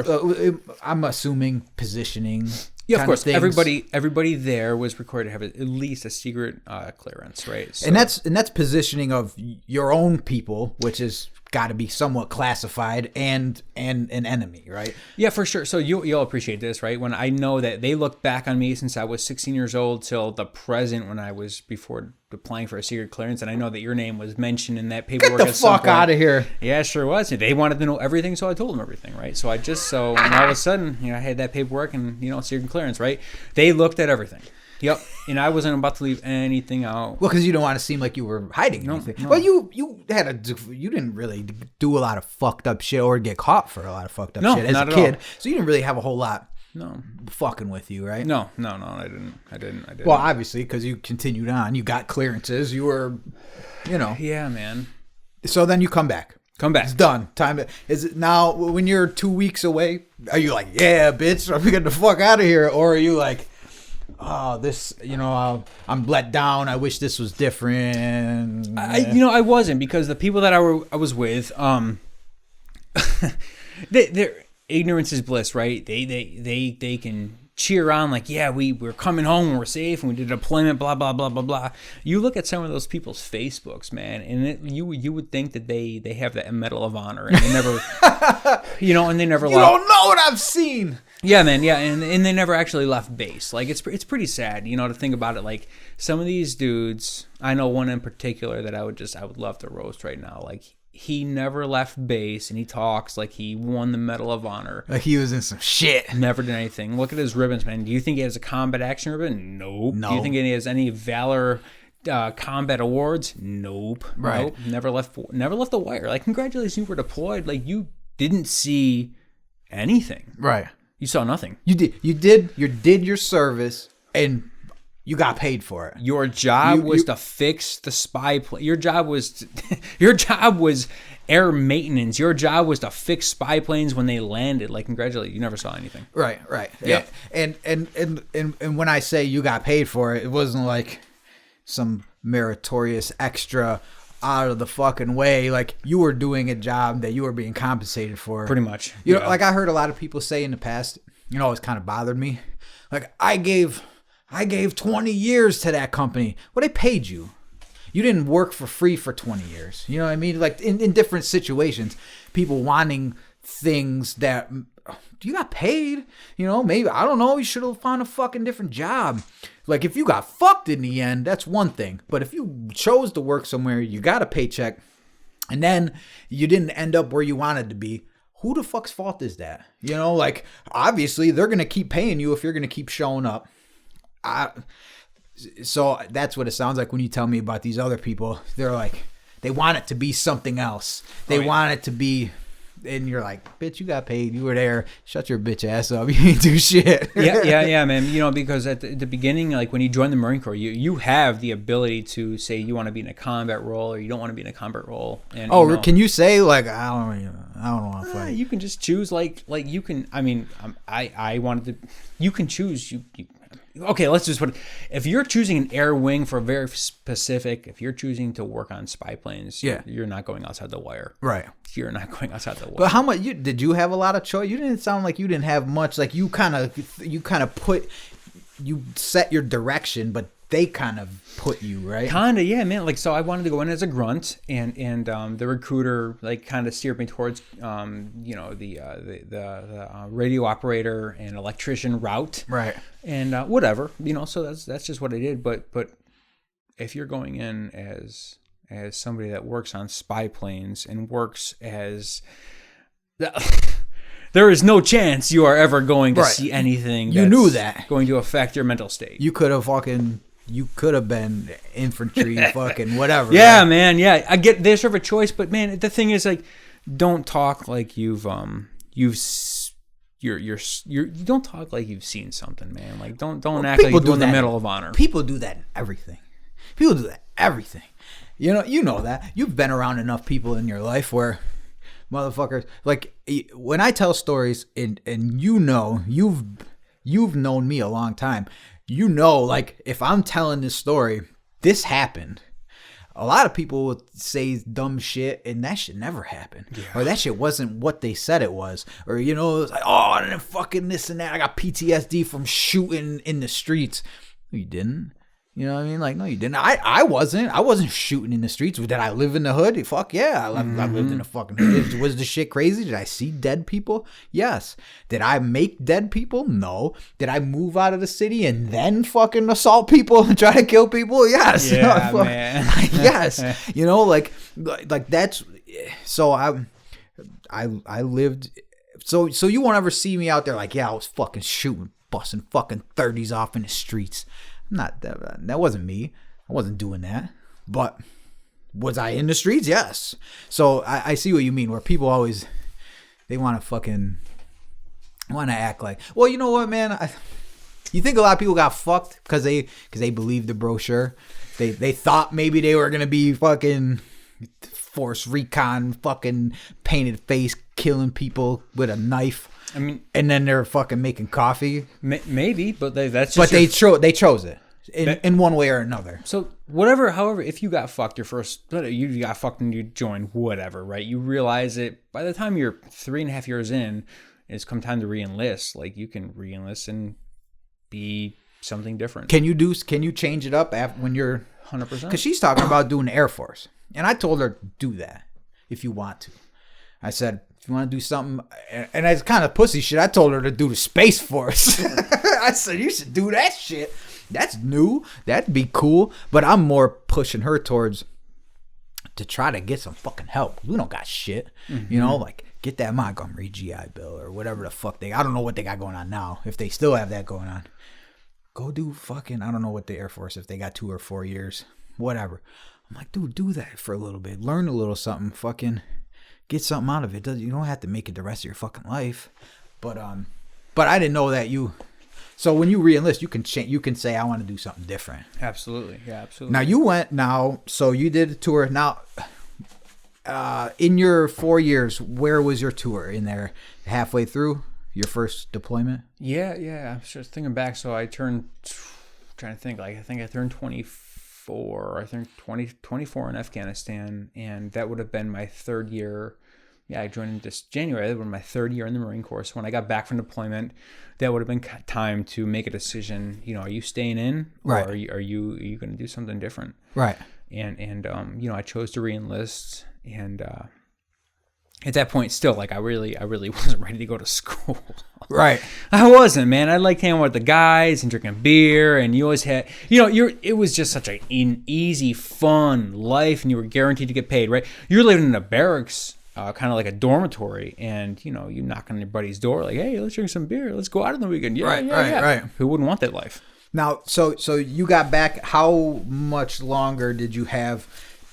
I'm assuming positioning. Yeah, of course. Everybody there was required to have at least a secret clearance, right? So, and that's positioning of your own people, which is got to be somewhat classified, and an enemy, right? Yeah, for sure. So you'll appreciate this, right? When I know that they look back on me since I was 16 years old till the present, when I was before applying for a secret clearance, and I know that your name was mentioned in that paperwork. Get the fuck out of here! Yeah, sure was. They wanted to know everything, so I told them everything, right? So and all of a sudden, you know, I had that paperwork and secret clearance, right? They looked at everything. Yep, and I wasn't about to leave anything out. Well, because you don't want to seem like you were hiding anything. No. Well, you didn't really do a lot of fucked up shit or get caught for a lot of fucked up shit as a kid. So you didn't really have a whole lot. Fucking with you, right? No, I didn't. Well, obviously, because you continued on, you got clearances, you were, Yeah, man. So then you come back. It's done. Time is it now? When you're 2 weeks away, are you like, yeah, bitch, I'm getting the fuck out of here, or are you like, oh, this, I'm let down. I wish this was different. I wasn't, because the people that I was with, their ignorance is bliss, right? They can cheer on like, yeah, we're coming home and we're safe and we did a deployment, blah blah blah blah blah. You look at some of those people's Facebooks, man, and you would think that they have that Medal of Honor, and they never, and they never. You don't know what I've seen. Yeah, man. Yeah, and they never actually left base. Like it's pretty sad, to think about it. Like some of these dudes, I know one in particular that I would love to roast right now. Like he never left base, and he talks like he won the Medal of Honor. Like he was in some shit. Never did anything. Look at his ribbons, man. Do you think he has a combat action ribbon? Nope. No. Do you think he has any valor combat awards? Nope. Right. Nope. Never left the wire. Like congratulations, you were deployed. Like you didn't see anything. Right. You saw nothing. You did your service, and you got paid for it. Your job was to fix the spy plane. Your job was air maintenance. Your job was to fix spy planes when they landed. Like, congratulations, you never saw anything. Right. Yeah. And when I say you got paid for it, it wasn't like some meritorious extra out of the fucking way. Like, you were doing a job that you were being compensated for. Pretty much. You know, like I heard a lot of people say in the past, you know, it's kind of bothered me. Like, I gave 20 years to that company. Well, they paid you. You didn't work for free for 20 years. You know what I mean? Like, in different situations, people wanting things that you got paid. You know, maybe, I don't know, you should have found a fucking different job. Like, if you got fucked in the end, that's one thing. But if you chose to work somewhere, you got a paycheck, and then you didn't end up where you wanted to be, who the fuck's fault is that? You know, like, obviously, they're going to keep paying you if you're going to keep showing up. So that's what it sounds like when you tell me about these other people. They're like, they want it to be something else. They want it to be, and you're like, bitch, you got paid. You were there. Shut your bitch ass up. You ain't do shit. yeah, man. You know, because at the beginning, like when you join the Marine Corps, you have the ability to say you want to be in a combat role or you don't want to be in a combat role. And, can you say like, I don't want to fight? You can just choose like you can. I mean, I wanted to. You can choose. Okay, let's just put it. If you're choosing an air wing for a very specific, if you're choosing to work on spy planes, you're not going outside the wire. Right. You're not going outside the wire. But how much did you have a lot of choice? You didn't sound like you didn't have much. Like you kind of set your direction, but they kind of put you, right? Kinda, yeah, man. Like, so I wanted to go in as a grunt, and the recruiter like kind of steered me towards the radio operator and electrician route, right? And whatever, you know. So that's just what I did. But if you're going in as somebody that works on spy planes and works as there is no chance you are ever going to see anything that's knew that going to affect your mental state. You could have been infantry, fucking whatever. Yeah, right? Man. Yeah, I get they serve a choice, but man, the thing is, like, don't talk like you don't talk like you've seen something, man. Like, don't act like you're doing the Medal of Honor. People do that in everything. You know that. You've been around enough people in your life where motherfuckers, like, when I tell stories and you know, you've known me a long time. You know, like, if I'm telling this story, this happened. A lot of people would say dumb shit, and that shit never happened. Yeah. Or that shit wasn't what they said it was. Or, you know, it was like, oh, and then fucking this and that. I got PTSD from shooting in the streets. No, you didn't. You know what I mean? Like, no, you didn't. I wasn't shooting in the streets. Did I live in the hood? Fuck yeah. I lived in the fucking hood. Was the shit crazy? Did I see dead people? Yes. Did I make dead people? No. Did I move out of the city and then fucking assault people and try to kill people? Yes. Yeah, man. Yes. You know, like that's, so I lived, so you won't ever see me out there like, yeah, I was fucking shooting, busting fucking 30s off in the streets. Not that wasn't me. I wasn't doing that. But was I in the streets? Yes. So I see what you mean, where people always, they want to act like, well, you know what, man? You think a lot of people got fucked because they believed the brochure. They thought maybe they were gonna be fucking force recon, fucking painted face, killing people with a knife. I mean, and then they're fucking making coffee. Maybe, but they chose it in one way or another. So however, if you got fucked you got fucked and you joined, whatever, right? You realize it by the time you're 3.5 years in, it's come time to re-enlist. Like, you can re-enlist and be something different. Can you change it up when you're 100%? Because she's talking about doing the Air Force, and I told her, do that if you want to. I said, if you want to do something, and it's kind of pussy shit, I told her to do the Space Force. I said, you should do that shit. That's new. That'd be cool. But I'm more pushing her towards to try to get some fucking help. We don't got shit. Mm-hmm. You know, like, get that Montgomery GI Bill or whatever the fuck I don't know what they got going on now. If they still have that going on, go do fucking, I don't know what the Air Force, if they got 2 or 4 years, whatever. I'm like, dude, do that for a little bit. Learn a little something. Fucking get something out of it. You don't have to make it the rest of your fucking life. But I didn't know that you So when you re-enlist, you can change. You can say, I want to do something different. Absolutely. Yeah, absolutely. Now you went. So you did a tour. Now, in your 4 years, where was your tour? In there, halfway through your first deployment? Yeah. I'm just thinking back. So I turned. Trying to think. Like I think I turned 24. I think 24 in Afghanistan, and that would have been my third year. Yeah, I joined in this January. That was my third year in the Marine Corps. So when I got back from deployment, that would have been time to make a decision. Are you staying in, or right. are you going to do something different? Right. And I chose to re-enlist, and at that point, still, like I really wasn't ready to go to school. Right. I wasn't, man. I liked hanging with the guys and drinking beer, and you always had, it was just such an easy, fun life, and you were guaranteed to get paid, right? You're living in a barracks. Kind of like a dormitory, and you knock on your buddy's door like, hey, let's drink some beer, let's go out on the weekend. Right. Who wouldn't want that life? Now, so you got back. How much longer did you have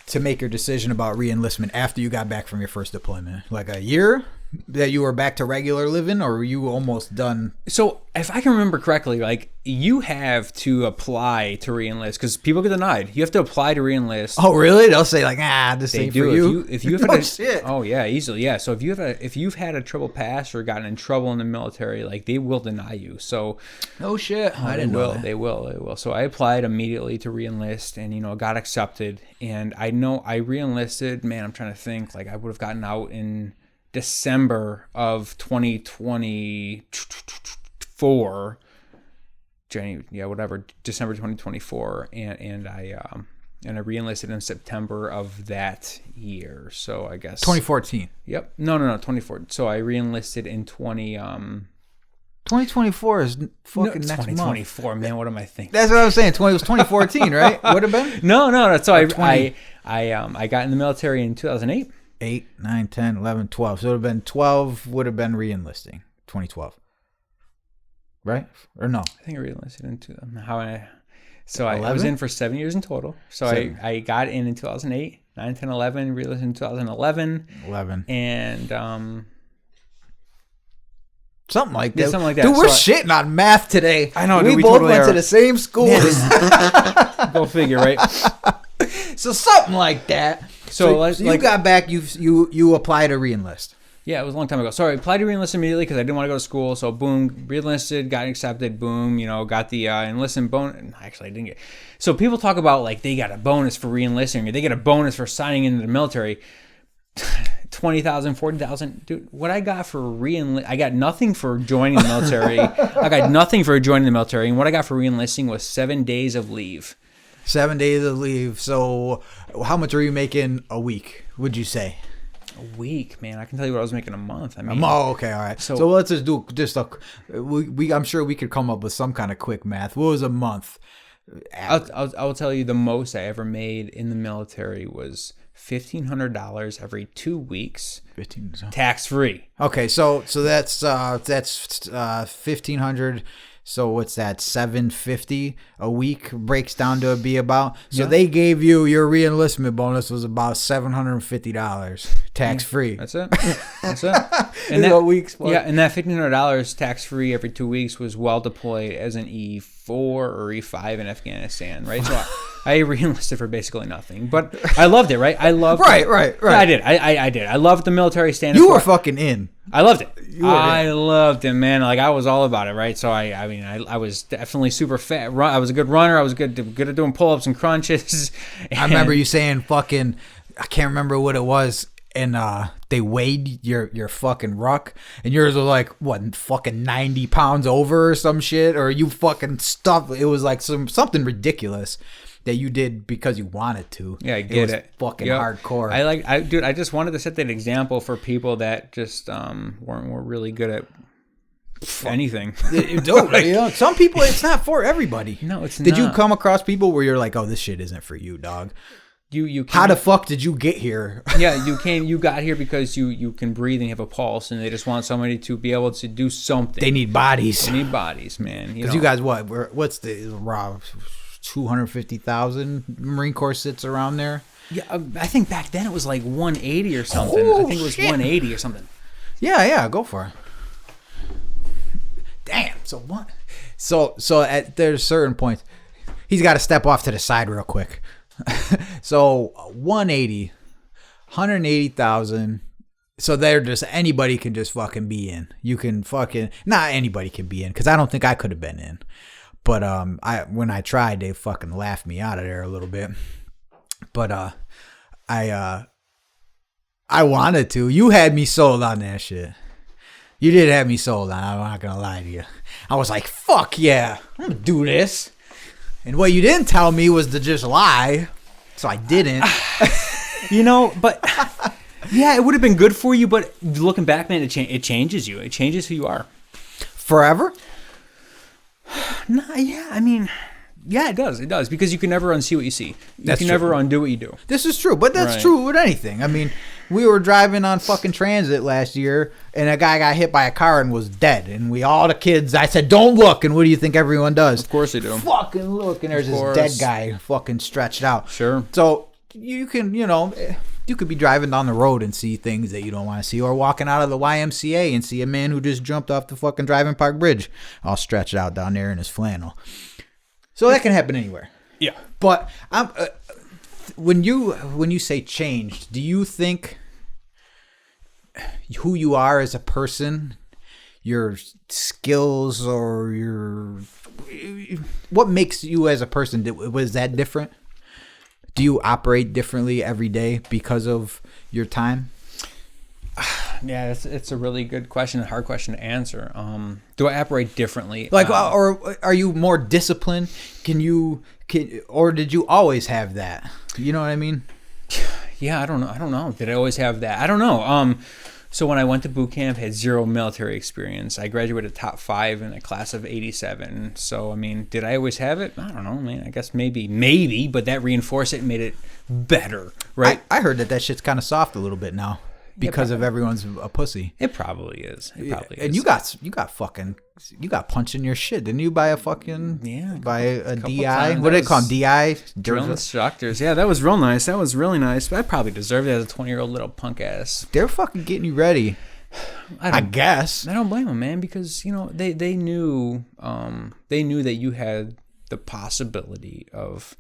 to make your decision about re-enlistment after you got back from your first deployment? Like a year that you were back to regular living, or were you almost done? So if I can remember correctly, like you have to apply to re-enlist because people get denied. You have to apply to re-enlist. Oh, really? They'll say like, this they ain't do. for you. If you have oh, a, shit. Oh yeah, easily. Yeah. So if you've had a triple pass or gotten in trouble in the military, like they will deny you. So oh shit, I didn't know that. They will. So I applied immediately to re-enlist, and got accepted. And I know I re-enlisted. Man, I'm trying to think. Like I would have gotten out in December of 2024, December 2024, and I re-enlisted in September of that year. So I guess 2014. Yep. No, 2014. So I re-enlisted in 2024 is fucking next 2024, month. Man, what am I thinking? That's what I was saying. It was 2014, right? Would have been? No. So I got in the military in 2008. 8, 9, 10, 11, 12. So it would have been 12 would have been re-enlisting. 2012. Right? Or no? I think I re-enlisted in I was in for 7 years in total. So I got in 2008, 9, 10, 11, re-enlisted in 2011. 11. And something like that. Yeah, something like that. Dude, we're shitting on math today. I know. We both totally went to the same school. Go figure, right? So something like that. So you got back. You applied to re-enlist. Yeah, it was a long time ago. So I applied to re-enlist immediately because I didn't want to go to school. So boom, re-enlisted, got accepted. Boom, got the enlistment bonus. Actually, I didn't get. So people talk about like they got a bonus for re-enlisting, or they get a bonus for signing into the military. 20,000, 40,000. Dude, what I got for re-enlist, I got nothing for joining the military. I got nothing for joining the military, and what I got for re-enlisting was 7 days of leave. 7 days of leave. So how much are you making a week, would you say? A week, man. I can tell you what I was making a month. I mean, oh, okay, all right. So let's just do I'm sure we could come up with some kind of quick math. What was a month? I'll tell you the most I ever made in the military was $1,500 every 2 weeks, tax free. Okay, so that's 1,500. So what's that? $750 a week breaks down to be about. So they gave you your re-enlistment bonus was about $750 tax free. That's it. And that week's and that $1,500 tax free every 2 weeks was well deployed as an E4 or E5 in Afghanistan, right? So I re-enlisted for basically nothing, but I loved it, right? I loved right. Yeah, I did. I did. I loved the military standard. You were fucking in. I loved it. I loved it, man. Like I was all about it, right? So I was definitely super fat. I was a good runner. I was good at doing pull-ups and crunches. I remember you saying fucking. I can't remember what it was. And they weighed your fucking ruck, and yours was like what, fucking 90 pounds over or some shit, or you fucking stuff. It was like something ridiculous that you did because you wanted to. Yeah, I get it. Fucking hardcore. I just wanted to set that example for people that just weren't really good at anything. Some people, it's not for everybody. No, it's not. Did you come across people where you're like, oh, this shit isn't for you, dog? How the fuck did you get here? Yeah, you got here because you can breathe and you have a pulse, and they just want somebody to be able to do something. They need bodies. They need bodies, man. Because you guys, what's the raw 250,000 Marine Corps sits around there? Yeah, I think back then it was like 180 or something. I think it was 180 or something. Yeah, go for it. Damn. So what? So there's certain points. He's got to step off to the side real quick. So 180,000. So they're just, anybody can just fucking be in. You can fucking, not anybody can be in, because I don't think I could have been in. But when I tried, they fucking laughed me out of there a little bit. But I wanted to. You had me sold on that shit. You did have me sold on. I'm not gonna lie to you. I was like, fuck yeah, I'm gonna do this. And what you didn't tell me was to just lie, so I didn't. But yeah, it would have been good for you. But looking back, man, it changes you. It changes who you are. Forever? Nah, yeah, I mean, yeah, it does. It does, because you can never unsee what you see. You can never undo what you do. This is true, but that's true with anything. I mean, we were driving on fucking transit last year, and a guy got hit by a car and was dead. And all the kids, I said, don't look. And what do you think everyone does? Of course they do. Fucking look. And there's this dead guy fucking stretched out. Sure. So you can, you could be driving down the road and see things that you don't want to see, or walking out of the YMCA and see a man who just jumped off the fucking Driving Park Bridge all stretched out down there in his flannel. So that can happen anywhere. Yeah. But when you say changed, do you think who you are as a person, your skills, or what makes you as a person, was that different? Do you operate differently every day because of your time? Yeah, it's a really good question, a hard question to answer. Do I operate differently? Or are you more disciplined? Or did you always have that? You know what I mean? Yeah, I don't know. Did I always have that? I don't know. So when I went to boot camp, I had zero military experience. I graduated top 5 in a class of 87. So, I mean, did I always have it? I don't know, man. I guess maybe, but that reinforced it and made it better, right? I heard that shit's kind of soft a little bit now because of everyone's a pussy. It probably is. And you got punched in your shit, didn't you? By a fucking by a DI. What do they call them? DI drill instructors. Yeah, that was real nice. That was really nice. But I probably deserved it as a 20-year-old little punk ass. They're fucking getting you ready. I guess. I don't blame them, man, because they knew that you had the possibility of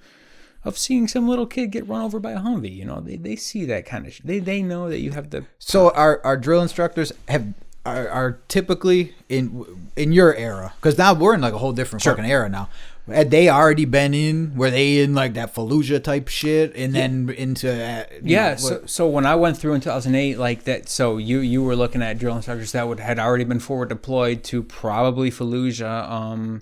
seeing some little kid get run over by a Humvee. They see that kind of shit. They know that you have the. So our drill instructors are typically in your era, because now we're in like a whole different fucking era now. Had they already been in? Were they in like that Fallujah type shit, and then into? So when I went through in 2008, like that. So you were looking at drill instructors that had already been forward deployed to probably Fallujah,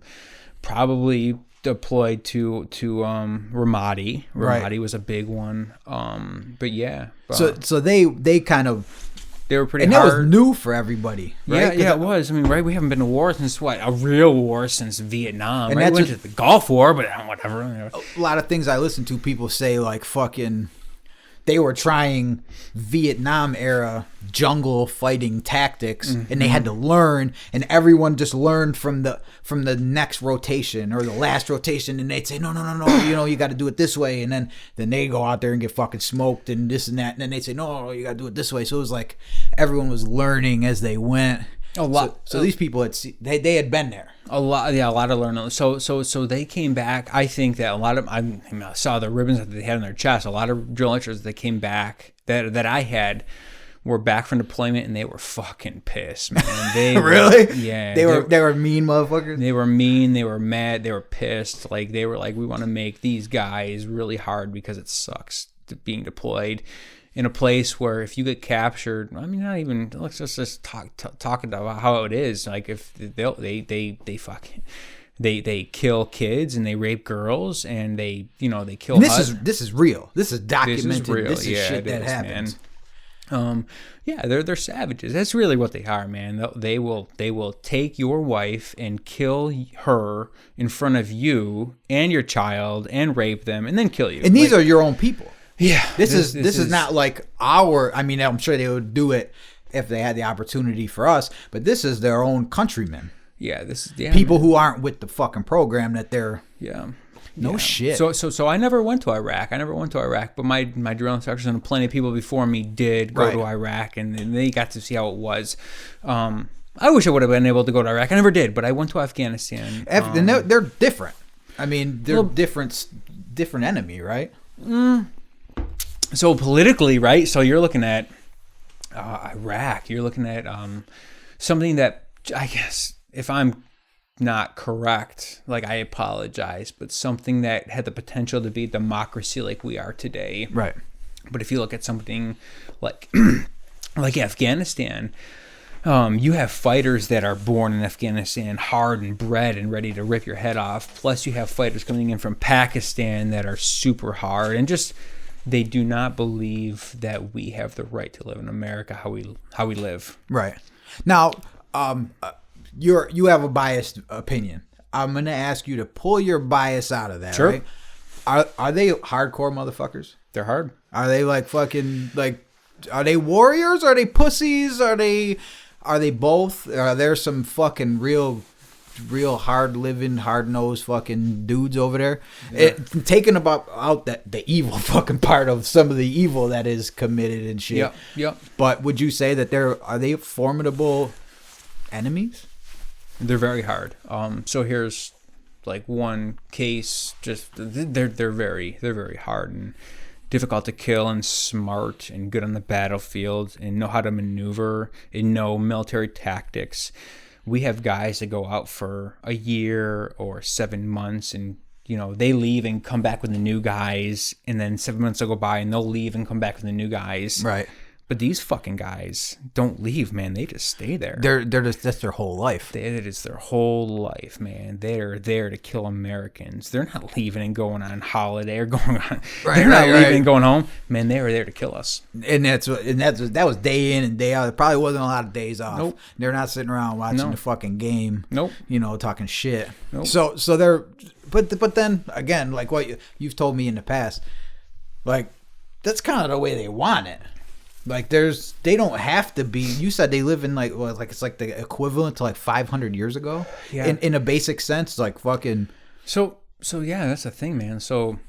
probably deployed to Ramadi. Ramadi was a big one. But yeah. So they kind of. They were pretty and hard. That was new for everybody, right? Yeah, it was. I mean, right? We haven't been to war since a real war since Vietnam. And right? We went to the Gulf War, but whatever. A lot of things I listen to, people say like fucking. They were trying Vietnam era jungle fighting tactics, and they had to learn, and everyone just learned from the next rotation or the last rotation, and they'd say no, you got to do it this way, and then they go out there and get fucking smoked and this and that, and then they'd say no, you got to do it this way. So it was like everyone was learning as they went. A lot. So these people they had been there. A lot of learning. So they came back. I think that a lot of I saw the ribbons that they had on their chest. A lot of drill instructors that came back that I had were back from deployment, and they were fucking pissed, man. They really? Yeah. They were mean motherfuckers. They were mean. They were mad. They were pissed. Like they were like, we want to make these guys really hard because it sucks being deployed in a place where if you get captured, I mean, not even, let's just talk about how it is. Like if they kill kids and they rape girls and they kill. And this is real. This is documented. This is shit that happens. Man. They're savages. That's really what they are, man. They will take your wife and kill her in front of you and your child and rape them and then kill you. And these are your own people. Yeah, this is not like our. I mean, I'm sure they would do it if they had the opportunity for us, but this is their own countrymen. Yeah, people who aren't with the fucking program that they're. No shit. So I never went to Iraq. But my drill instructors and plenty of people before me did go to Iraq, and they got to see how it was. I wish I would have been able to go to Iraq. I never did, but I went to Afghanistan. And they're different. I mean, they're different enemy, right? So politically, right? So you're looking at Iraq. You're looking at something that, I guess, if I'm not correct, like, I apologize, but something that had the potential to be democracy like we are today. Right. But if you look at something like like Afghanistan, you have fighters that are born in Afghanistan, hard and bred and ready to rip your head off. Plus you have fighters coming in from Pakistan that are super hard and just, they do not believe that we have the right to live in America how we live. Right. Now, you have a biased opinion. I'm gonna ask you to pull your bias out of that. Sure. Right? Are they hardcore motherfuckers? They're hard. Are they like fucking like? Are they warriors? Are they pussies? Are they both? Are there some fucking real hard living, hard nosed fucking dudes over there? Yeah. Taking out the evil fucking part of some of the evil that is committed and shit. Yep. But would you say that are they formidable enemies? They're very hard. So here's like one case. Just they're very hard and difficult to kill, and smart and good on the battlefield and know how to maneuver and know military tactics. We have guys that go out for a year or 7 months, and they leave and come back with the new guys, and then 7 months will go by and they'll leave and come back with the new guys. Right. But these fucking guys don't leave, man. They just stay there. They're just, that's their whole life. It is their whole life, man. They're there to kill Americans. They're not leaving and going on holiday or going on. Right, they're not leaving right. and going home, man. They were there to kill us. And that was day in and day out. There probably wasn't a lot of days off. Nope. They're not sitting around watching the fucking game. Nope. Talking shit. Nope. So they're, but then again, like what you've told me in the past, like that's kind of the way they want it. Like they don't have to be. You said they live in it's like the equivalent to like 500 years ago. Yeah. In a basic sense, like fucking. So yeah, that's the thing, man. So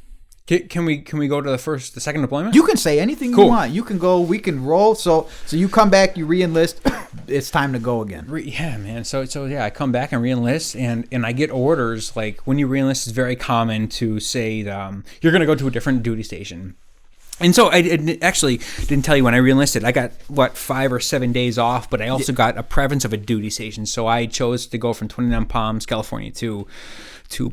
can we go to the second deployment? You can say anything Cool. you want. You can go. We can roll. So you come back. You re-enlist. It's time to go again. Yeah, man. So yeah, I come back and re-enlist, and I get orders. Like when you re-enlist, it's very common to say you're going to go to a different duty station. And so I actually didn't tell you when I re-enlisted. I got 5 or 7 days off, but I also got a preference of a duty station. So I chose to go from 29 Palms, California, to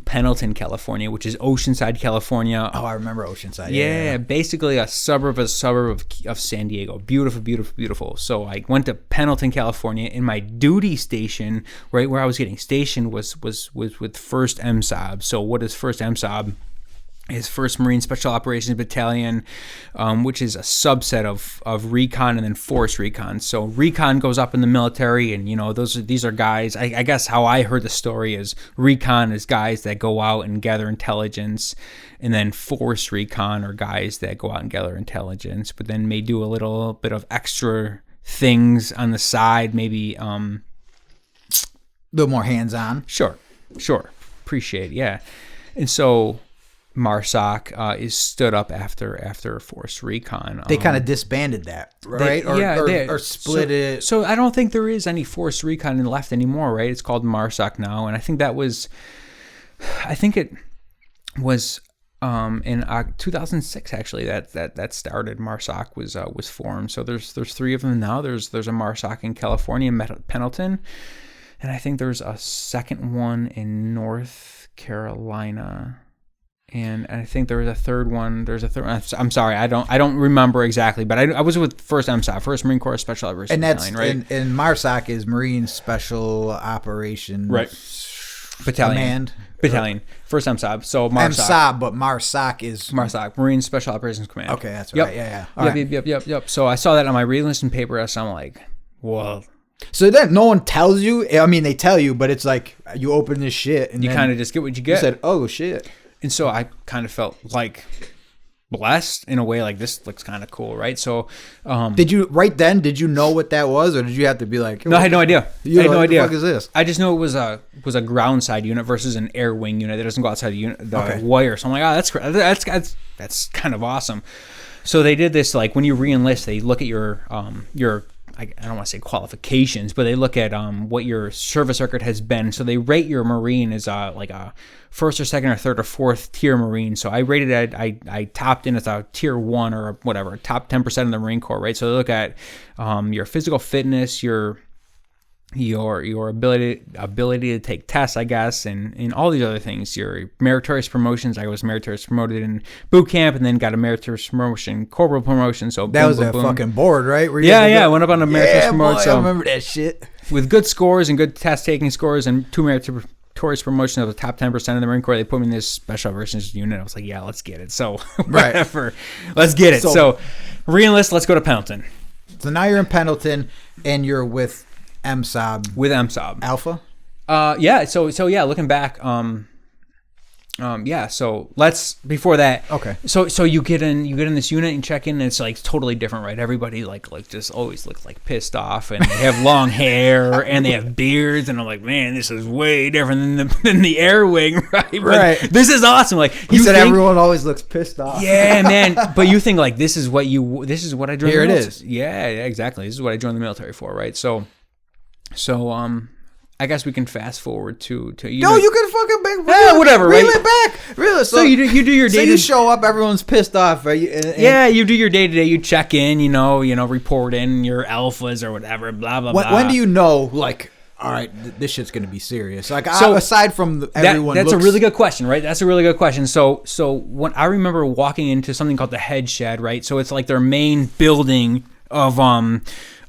Pendleton, California, which is Oceanside, California. Oh, I remember Oceanside. Yeah, basically a suburb of San Diego. Beautiful, beautiful, beautiful. So I went to Pendleton, California, and my duty station, right where I was getting stationed, was with 1st MSOB. So what is 1st MSOB? Is 1st Marine Special Operations Battalion, which is a subset of recon and then force recon. So recon goes up in the military, and these are guys. I guess how I heard the story is recon is guys that go out and gather intelligence, and then force recon are guys that go out and gather intelligence, but then may do a little bit of extra things on the side, maybe a little more hands-on. Sure, appreciate it, yeah. And so MARSOC is stood up after Force Recon. They kind of disbanded that, right? Or split it. So I don't think there is any Force Recon left anymore, right? It's called MARSOC now, and I think it was in 2006 actually that started. MARSOC was formed. So there's 3 of them now. There's a MARSOC in California, Pendleton, and I think there's a second one in North Carolina. And I think there was a third one. I'm sorry, I don't remember exactly, but I was with 1st MSOP, 1st Marine Corps Special Operations Battalion, right? And MARSOC is Marine Special Operations Battalion. 1st MSOP. So MSOP, but MARSOC is MARSOC, Marine Special Operations Command. Okay, that's right. Yeah. Yep. So I saw that on my re-enlistment paper, so I'm like, whoa. So then no one tells you. I mean, they tell you, but it's like you open this shit and you kind of just get what you get. You said, "Oh shit." And so I kind of felt like blessed in a way, like this looks kind of cool, right? So did you know what that was, or did you have to be like, no, I had no idea. I had no idea. What the fuck is this? I just know it was a ground side unit versus an air wing unit that doesn't go outside the wire. So I'm like, that's kind of awesome. So they did this, like when you re-enlist, they look at your I don't want to say qualifications, but they look at what your service record has been. So they rate your Marine as like a first or second or third or fourth tier Marine. So I rated it, I topped in as a tier 1 or whatever, top 10% of the Marine Corps, right? So they look at your physical fitness, your ability to take tests, I guess, and all these other things. Your meritorious promotions. I was meritorious promoted in boot camp, and then got a meritorious promotion, corporal promotion. So that boom, was boom, that boom. fucking board, right? Where you Yeah, had to yeah. go- I went up on a meritorious promotion. Boy, So I remember that shit. with good scores and good test taking scores and 2 meritorious promotions of the top 10% of the Marine Corps, they put me in this special operations unit. I was like, yeah, let's get it. So Right. whatever, let's get it. So re-enlist. Let's go to Pendleton So now you're in Pendleton, and you're with MSOB with MSOB. Alpha. Yeah. So yeah. Looking back, yeah. So let's before that. Okay. So you get in this unit and check in, and it's like totally different, right? Everybody like just always looks like pissed off, and they have long hair and they have beards, and I'm like, man, this is way different than the air wing, right? But Right. this is awesome. Like You said everyone always looks pissed off. Yeah, man. But you think like this is what I joined. Here the it military. is. Yeah, exactly. This is what I joined the military for, right? So I guess we can fast forward to you. No, you can fucking back. Yeah, whatever, Reel right? it back. Really? So you do your So day. you show up, everyone's pissed off, right? Yeah, you do your day to day. You check in, report in your alphas or whatever. Blah blah blah. When do you know, like, all right, this shit's gonna be serious? Like, So, aside from everyone, that's looks, a really good question, right? That's a really good question. So when I remember walking into something called the head shed, right? So it's like their main building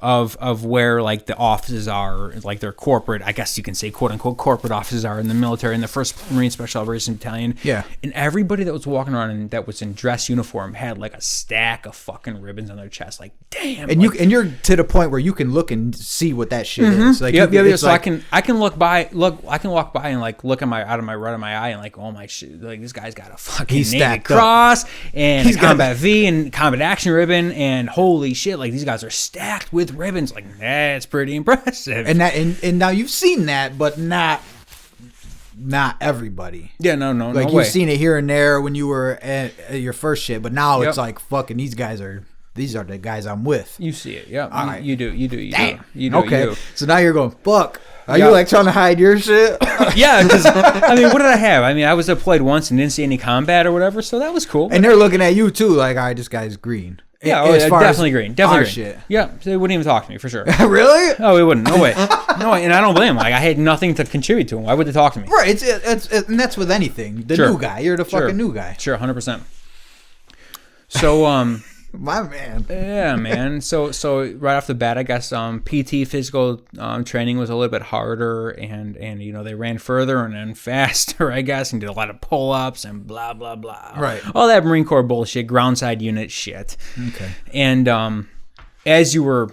of where like the offices are, like their corporate, I guess you can say, quote unquote, corporate offices are in the military, in the 1st Marine Special Operations Battalion. Yeah. And everybody that was walking around and that was in dress uniform had like a stack of fucking ribbons on their chest. Like, damn. And you're to the point where you can look and see what that shit is. Like, Yep. it's So like, I can walk by and like look out of my right of my eye and like, oh my shit, like this guy's got a fucking He's Navy stacked up. Cross and He's a got- combat V and combat action ribbon, and holy shit, like these guys are stacked with ribbons. Like, that's pretty impressive. and now you've seen that, but not everybody. Yeah, no Like, no you've way. seen it here and there when you were at your first shit, but now it's Yep. like, fucking, these are the guys I'm with. You see it, yeah. All right. You do. Damn. You do. Okay. So now you're going, fuck. Are Yeah. you like trying to hide your shit? Yeah, because I mean, what did I have? I mean, I was deployed once and didn't see any combat or whatever, so that was cool. And they're looking at you too, like, all right, this guy's green. Yeah, As far as definitely green. Definitely our green. shit. Yeah, so they wouldn't even talk to me for sure. Really? Oh, we wouldn't. No way. No way. And I don't blame them. Like, I had nothing to contribute to them. Why would they talk to me? Right. It's and that's with anything. The Sure. new guy. You're the Sure. fucking new guy. Sure, 100%. So, My man. yeah, man. So right off the bat, I guess PT physical training was a little bit harder, and they ran further and then faster, I guess, and did a lot of pull-ups and blah blah blah. Right. All that Marine Corps bullshit, groundside unit shit. Okay. And as you were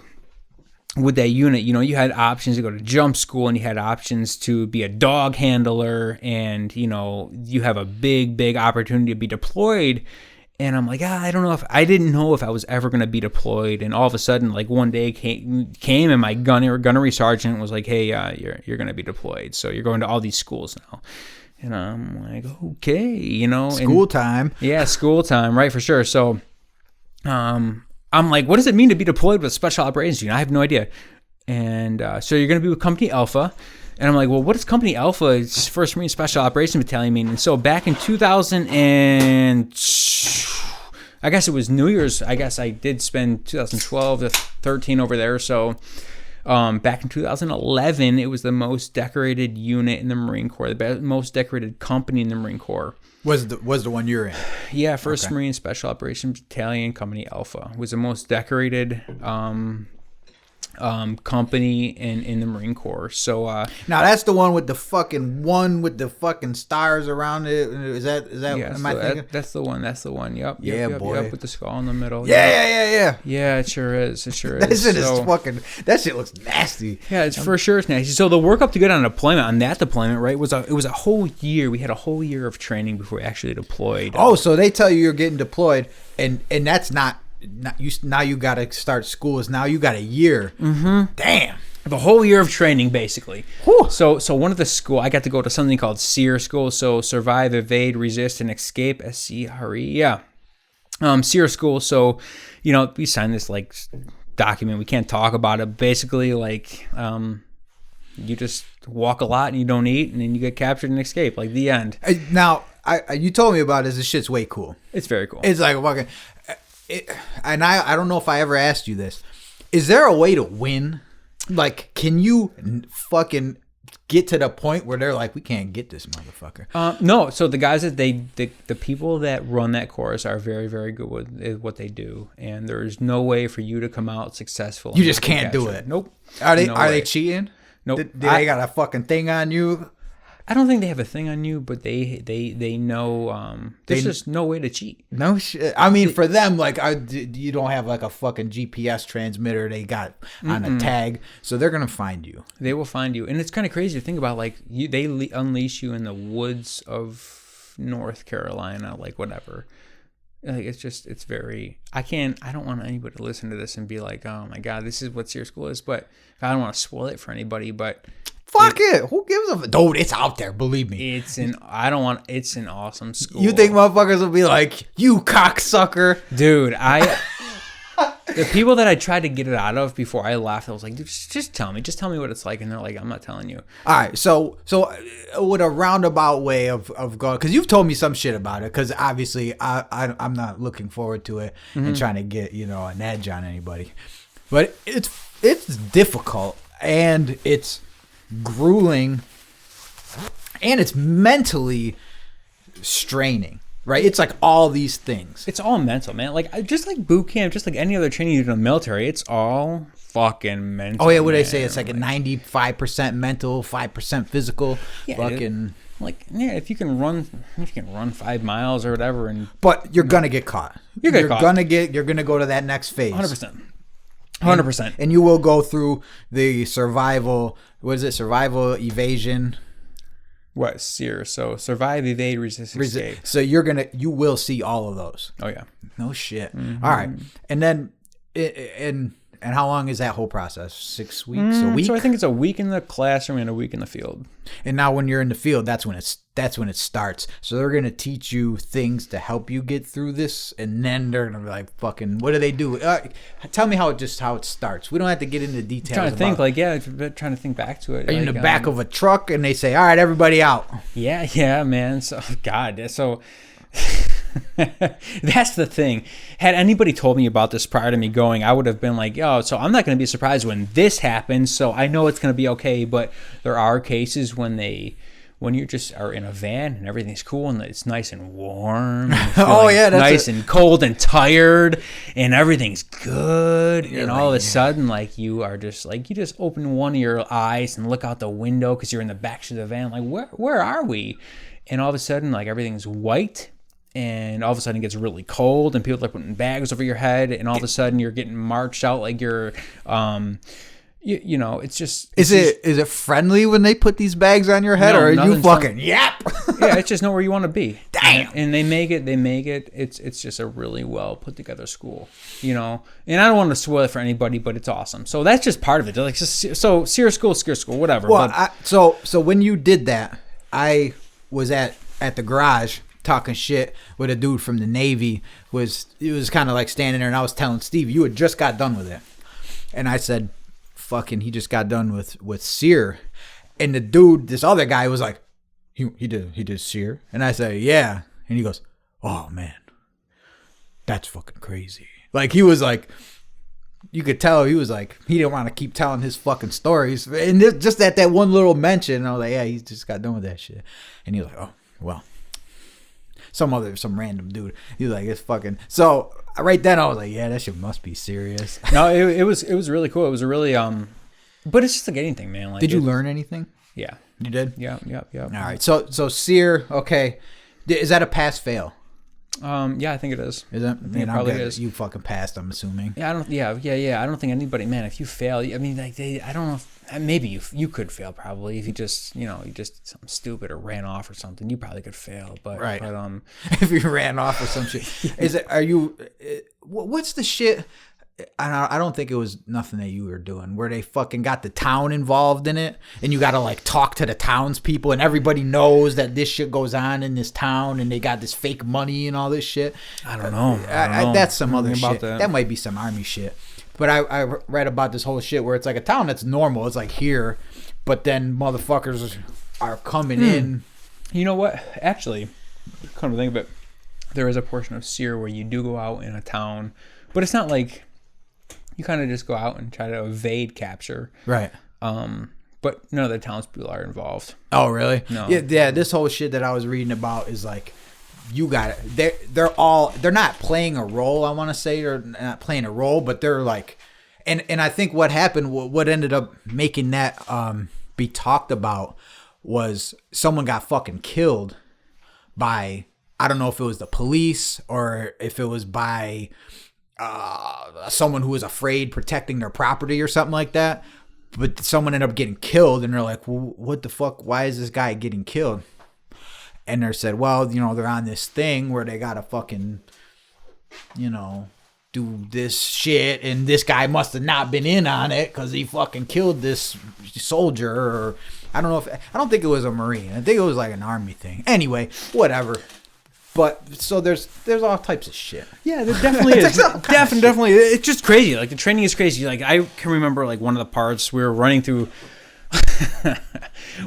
with that unit, you had options to go to jump school, and you had options to be a dog handler, and you have a big opportunity to be deployed. And I'm like, I didn't know if I was ever going to be deployed. And all of a sudden, like one day came and my gunnery sergeant was like, hey, you're going to be deployed. So you're going to all these schools now. And I'm like, okay, School time. Yeah, school time, right, for sure. So I'm like, what does it mean to be deployed with Special Operations Unit? I have no idea. And so you're going to be with Company Alpha. And I'm like, well, what does Company Alpha, 1st Marine Special Operations Battalion, mean? And so back in 2000 and I guess it was New Year's. I guess I did spend 2012 to 13 over there. So back in 2011, it was the most decorated unit in the Marine Corps, the most decorated company in the Marine Corps. Was the one you're in? Yeah, 1st Marine Special Operations Battalion, Company Alpha was the most decorated company in the Marine Corps. So Now that's the one with the fucking stars around it. Is that yeah, am I so thinking? that's the one. Yep. Yeah, yep, boy. Yep, with the skull in the middle. Yeah. Yeah, it sure is. It sure That is. shit is So- fucking. That shit looks nasty. Yeah, it's for sure it's nasty. So the work up to get on that deployment, right, it was a whole year. We had a whole year of training before we actually deployed. Oh, so they tell you you're getting deployed, and that's not you. Now you got to start schools. Now you got a year. Mm-hmm. Damn. The whole year of training, basically. Whew. So one of the school, I got to go to something called SEER school. So Survive, Evade, Resist, and Escape. SCRE. Yeah. SEER school. So, we signed this like document. We can't talk about it. Basically, like, you just walk a lot and you don't eat, and then you get captured and escape. Like, the end. Now, you told me about this shit's way cool. It's very cool. It's like fucking... And I don't know if I ever asked you this. Is there a way to win? Like, can you fucking get to the point where they're like, we can't get this motherfucker? No. So the guys that the people that run that course are very, very good with what they do, and there's no way for you to come out successful. You just can't do it. Nope. Are they cheating? Nope. Do they got a fucking thing on you? I don't think they have a thing on you, but they know there's just no way to cheat. No shit. I mean, for them, like, you don't have like a fucking GPS transmitter they got on a tag, so they're gonna find you. They will find you, and it's kind of crazy to think about. Like, they unleash you in the woods of North Carolina, like whatever. Like, it's very. I don't want anybody to listen to this and be like, oh my god, this is what SEER school is. But I don't want to spoil it for anybody, but. Fuck it. Who gives a... Dude, it's out there. Believe me. It's an awesome school. You think motherfuckers will be like, you cocksucker? Dude, the people that I tried to get it out of before I left, I was like, dude, just tell me. Just tell me what it's like. And they're like, I'm not telling you. All right. So with a roundabout way of going... Because you've told me some shit about it. Because obviously, I'm not looking forward to it and trying to get, an edge on anybody. But it's difficult. And it's... grueling, and it's mentally straining, right? It's like all these things. It's all mental, man. Like, just like boot camp, just like any other training you do in the military, it's all fucking mental. Oh yeah, what do they say? It's like a 95% mental, 5% physical. Yeah, fucking. Like, yeah, if you can run 5 miles or whatever, but you're gonna get caught. You're gonna go to that next phase. 100%. And you will go through the survival. What is it? Survival, evasion. What? SEER. So survive, evade, resist, escape. So you will see all of those. Oh yeah. No shit. All right. And then, and how long is that whole process? 6 weeks? A week? So I think it's a week in the classroom and a week in the field. And now when you're in the field, that's when it starts. So they're gonna teach you things to help you get through this, and then they're gonna be like, "Fucking, what do they do?" Tell me how it starts. We don't have to get into details. Trying to think back to it. Are you in the back of a truck and they say, "All right, everybody out"? Yeah, man. So so. That's the thing. Had anybody told me about this prior to me going, I would have been like, yo, so I'm not going to be surprised when this happens, so I know it's going to be okay. But there are cases when you just are in a van and everything's cool and it's nice and warm. And that's nice and cold and tired and everything's good. And all of a sudden, like, you just open one of your eyes and look out the window because you're in the back of the van. Like, where are we? And all of a sudden, like, everything's white. And all of a sudden it gets really cold and people are putting bags over your head. And all of a sudden you're getting marched out like you're, it's just... Is it friendly when they put these bags on your head? No, or are you fucking, yep? Yeah, it's just not where you want to be. Damn. And they make it, it's just a really well put together school, And I don't want to spoil it for anybody, but it's awesome. So that's just part of it. Like, so SEER school, whatever. Well, so when you did that, I was at the garage talking shit with a dude from the Navy. It was kind of like standing there, and I was telling Steve, you had just got done with it, and I said, fucking, he just got done with SEER, and the dude, this other guy, was like, he did SEER, and I said, yeah, and he goes, oh man, that's fucking crazy. Like, he was like, you could tell he was like, he didn't want to keep telling his fucking stories, and just at that one little mention, I was like, yeah, he just got done with that shit, and he was like, oh well. Some random dude. He was like, it's fucking. So right then I was like, yeah, that shit must be serious. No, it was really cool. It was a really but it's just like anything, man. Like, did you learn anything? Yeah, you did. Yeah. All right. So SEER, okay. Is that a pass fail? Yeah, I think it is. Is it? It probably is. You fucking passed, I'm assuming. Yeah, I don't think anybody, man, if you fail, I mean, like, I don't know if, maybe you could fail probably if you just, you did something stupid or ran off or something, you probably could fail, but, right. If you ran off or some shit. What's the shit? I don't think it was nothing that you were doing where they fucking got the town involved in it and you got to like talk to the townspeople and everybody knows that this shit goes on in this town and they got this fake money and all this shit. I don't know. That's some other shit. That might be some army shit. But I read about this whole shit where it's like a town that's normal. It's like here, but then motherfuckers are coming in. You know what? Actually, come to think of it, there is a portion of Sear where you do go out in a town, but it's not like you kind of just go out and try to evade capture. Right. But none of the townspeople are involved. Oh, really? No. Yeah. This whole shit that I was reading about is like, you got it. They're not playing a role. I want to say they're not playing a role, but they're like, and I think what happened, what ended up making that be talked about was someone got fucking killed by, I don't know if it was the police or if it was by someone who was afraid protecting their property or something like that. But someone ended up getting killed, and they're like, well, what the fuck? Why is this guy getting killed? And they said, well, you know, they're on this thing where they got to fucking, you know, do this shit. And this guy must have not been in on it because he fucking killed this soldier. Or I don't know I don't think it was a Marine. I think it was like an army thing. Anyway, whatever. But so there's all types of shit. Yeah, there definitely is. Definitely. It's just crazy. Like the training is crazy. Like I can remember like one of the parts we were running through.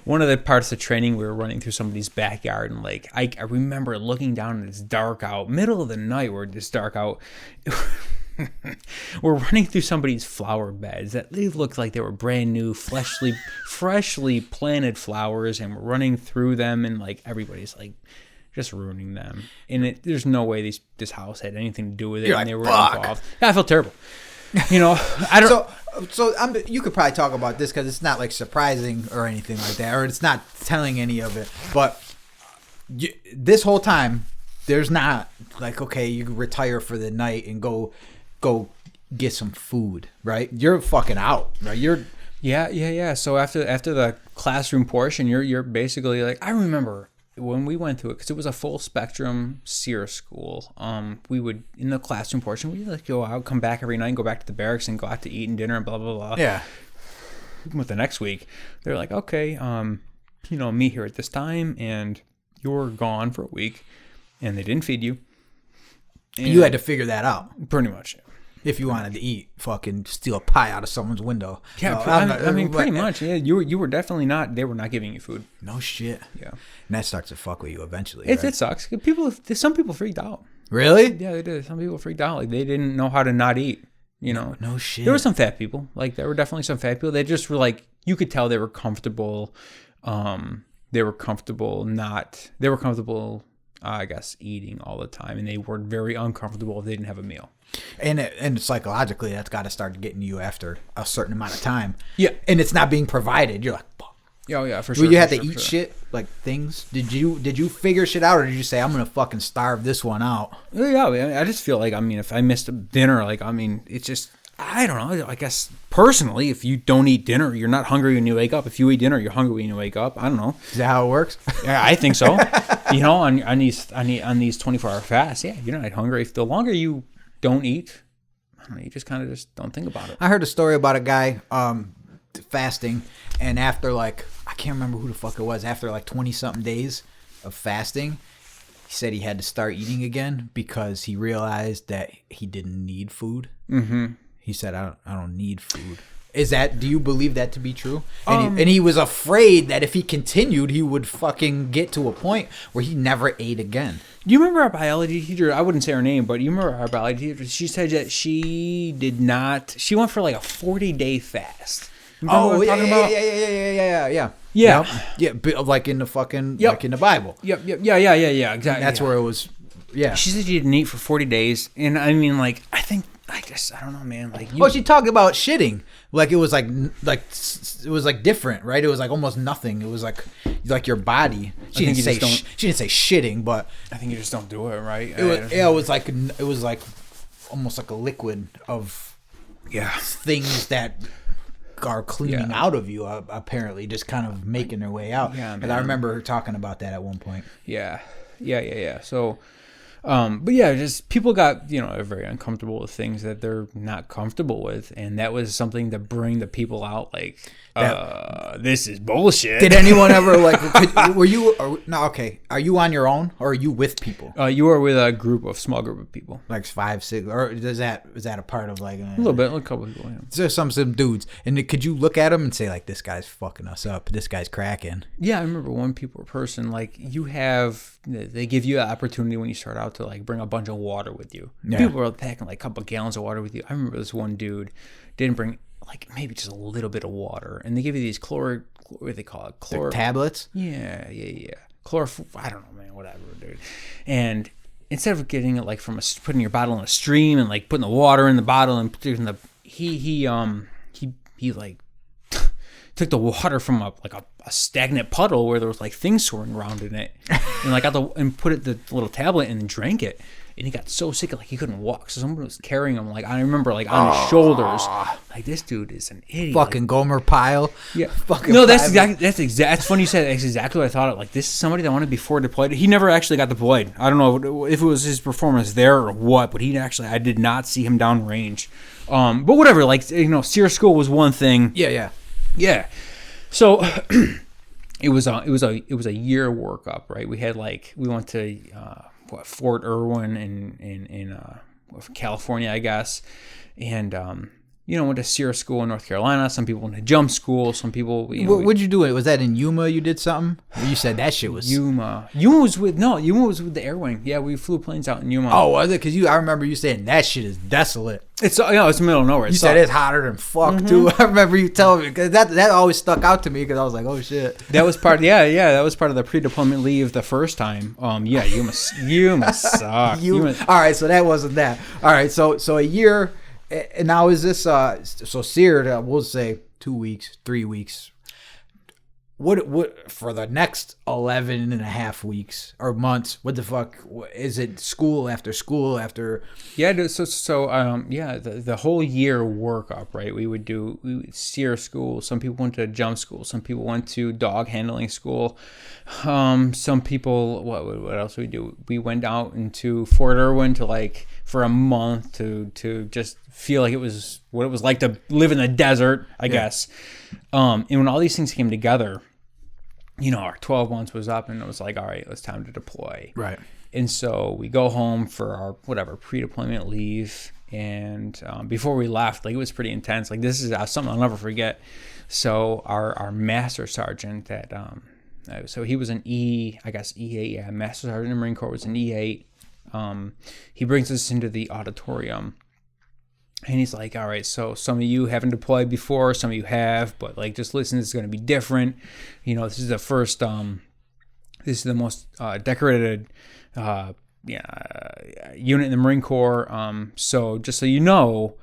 One of the parts of training we were running through somebody's backyard, and like I remember looking down and it's dark out, middle of the night where it's dark out. We're running through somebody's flower beds that they looked like they were brand new, freshly planted flowers, and we're running through them, and like everybody's like just ruining them. And there's no way this house had anything to do with it. You're and like, they were fuck. involved. Yeah, I felt terrible. You know, I don't. So you could probably talk about this because it's not like surprising or anything like that, or it's not telling any of it. But this whole time, there's not like, okay, you can retire for the night and go get some food, right? You're fucking out, right? Yeah. So after the classroom portion, you're basically like, I remember when we went through it, because it was a full spectrum SEER school. We would, in the classroom portion, we'd like go out, come back every night, and go back to the barracks and go out to eat and dinner and blah blah blah. Yeah. With the next week, they're like, okay, you know, meet here at this time, and you're gone for a week, and they didn't feed you. And You had to figure that out. pretty much. If you wanted to eat, fucking steal a pie out of someone's window. Yeah, No, I mean, pretty much. Yeah, you were definitely not. They were not giving you food. No shit. Yeah, And that starts to fuck with you eventually. it right? sucks. Some people freaked out. Really? Yeah, they did. Some people freaked out. Like they didn't know how to not eat. You know, No shit. there were some fat people. Like there were definitely some fat people. They just were like, you could tell they were comfortable. They were comfortable I guess, eating all the time, and they were very uncomfortable if they didn't have a meal. And psychologically, that's got to start getting you after a certain amount of time. Yeah. And it's not being provided. You're like, fuck. Oh yeah, for sure. Well, you had for to sure, eat for sure. shit, like things. Did you figure shit out, or did you say, I'm gonna fucking starve this one out? Yeah, I just feel like, I mean, if I missed a dinner, like, I mean, it's just, I don't know. I guess personally, if you don't eat dinner, you're not hungry when you wake up. If you eat dinner, you're hungry when you wake up. I don't know. Is that how it works? Yeah, I think so. You know, on these 24-hour fasts, yeah, you're not hungry. If the longer you don't eat, I don't know, you just kind of just don't think about it. I heard a story about a guy fasting, and after like, I can't remember who the fuck it was, after like 20 something days of fasting, he said he had to start eating again because he realized that he didn't need food. Mm-hmm. He said, I don't need food. Do you believe that to be true? And he was afraid that if he continued, he would fucking get to a point where he never ate again. Do you remember our biology teacher? I wouldn't say her name, but you remember our biology teacher? She said that she went for like a 40-day fast. Remember what I'm talking about? Yeah, like in the fucking, like in the Bible. Yeah, exactly. That's where it was, yeah. She said she didn't eat for 40 days. And I mean, like, I don't know, man. Like, She talked about shitting. Like it was it was like different, right? It was like almost nothing. It was like your body. She didn't say shitting, but I think you just don't do it, right? it was like almost like a liquid of things that are cleaning out of you, apparently, just kind of making their way out. Yeah, and I remember her talking about that at one point. Yeah. So, But yeah, just people got, very uncomfortable with things that they're not comfortable with. And that was something to bring the people out like, this is bullshit. Did anyone ever were you, are you on your own or are you with people? You are with a small group of people. Like 5, 6, or is that a part of like a little bit, like a couple of people. Yeah. There's some dudes, and could you look at them and say like, this guy's fucking us up, this guy's cracking? Yeah, I remember one person like they give you an opportunity when you start out to like bring a bunch of water with you. Yeah. People were packing like a couple gallons of water with you. I remember this one dude didn't bring like maybe just a little bit of water, and they give you these what do they call it? Tablets? Yeah. I don't know, man, whatever, dude. And instead of getting it like putting your bottle in a stream and like putting the water in the bottle and putting he like took the water from a stagnant puddle where there was like things swirling around in it, and like and put it the little tablet and then drank it. And he got so sick, like he couldn't walk. So someone was carrying him, like I remember, like on his shoulders. Like this dude is an idiot. Fucking Gomer Pyle. Yeah. No, that's funny you said. That's exactly what I thought. Like this is somebody that wanted before deployed. He never actually got deployed. I don't know if it was his performance there or what, but I did not see him downrange. But whatever. Like SEER school was one thing. Yeah. So it was a year workup, right? We went to Fort Irwin in California, I guess, and went to SEER school in North Carolina. Some people went to jump school. Some people. What'd you do? Was that in Yuma? You did something? You said that shit was Yuma. Yuma was with the Air Wing. Yeah, we flew planes out in Yuma. Oh, was it? Because I remember you saying that shit is desolate. It's it's the middle of nowhere. You said it's hotter than fuck too. I remember you telling me because that always stuck out to me because I was like, oh shit. That was part. That was part of the pre-deployment leave the first time. Yuma sucked. All right, so that wasn't that. All right, so a year. And now is this so SEER? We'll say 2 weeks, 3 weeks. What for the next 11 and a half weeks or months? What the fuck is it? School after school after? Yeah, the whole year workup, right? We would SEER school. Some people went to jump school. Some people went to dog handling school. Some people, what else did we do? We went out into Fort Irwin for a month to just feel like it was what it was like to live in the desert, I guess. And when all these things came together, our 12 months was up and it was like, all right, it's time to deploy. Right. And so we go home for our pre-deployment leave. And before we left, it was pretty intense. This is something I'll never forget. So our master sergeant so he was an E8, yeah, master sergeant in the Marine Corps was an E8. He brings us into the auditorium. And he's like, all right, so some of you haven't deployed before, some of you have, but just listen, this is going to be different. This is the first, this is the most decorated unit in the Marine Corps. So just so you know,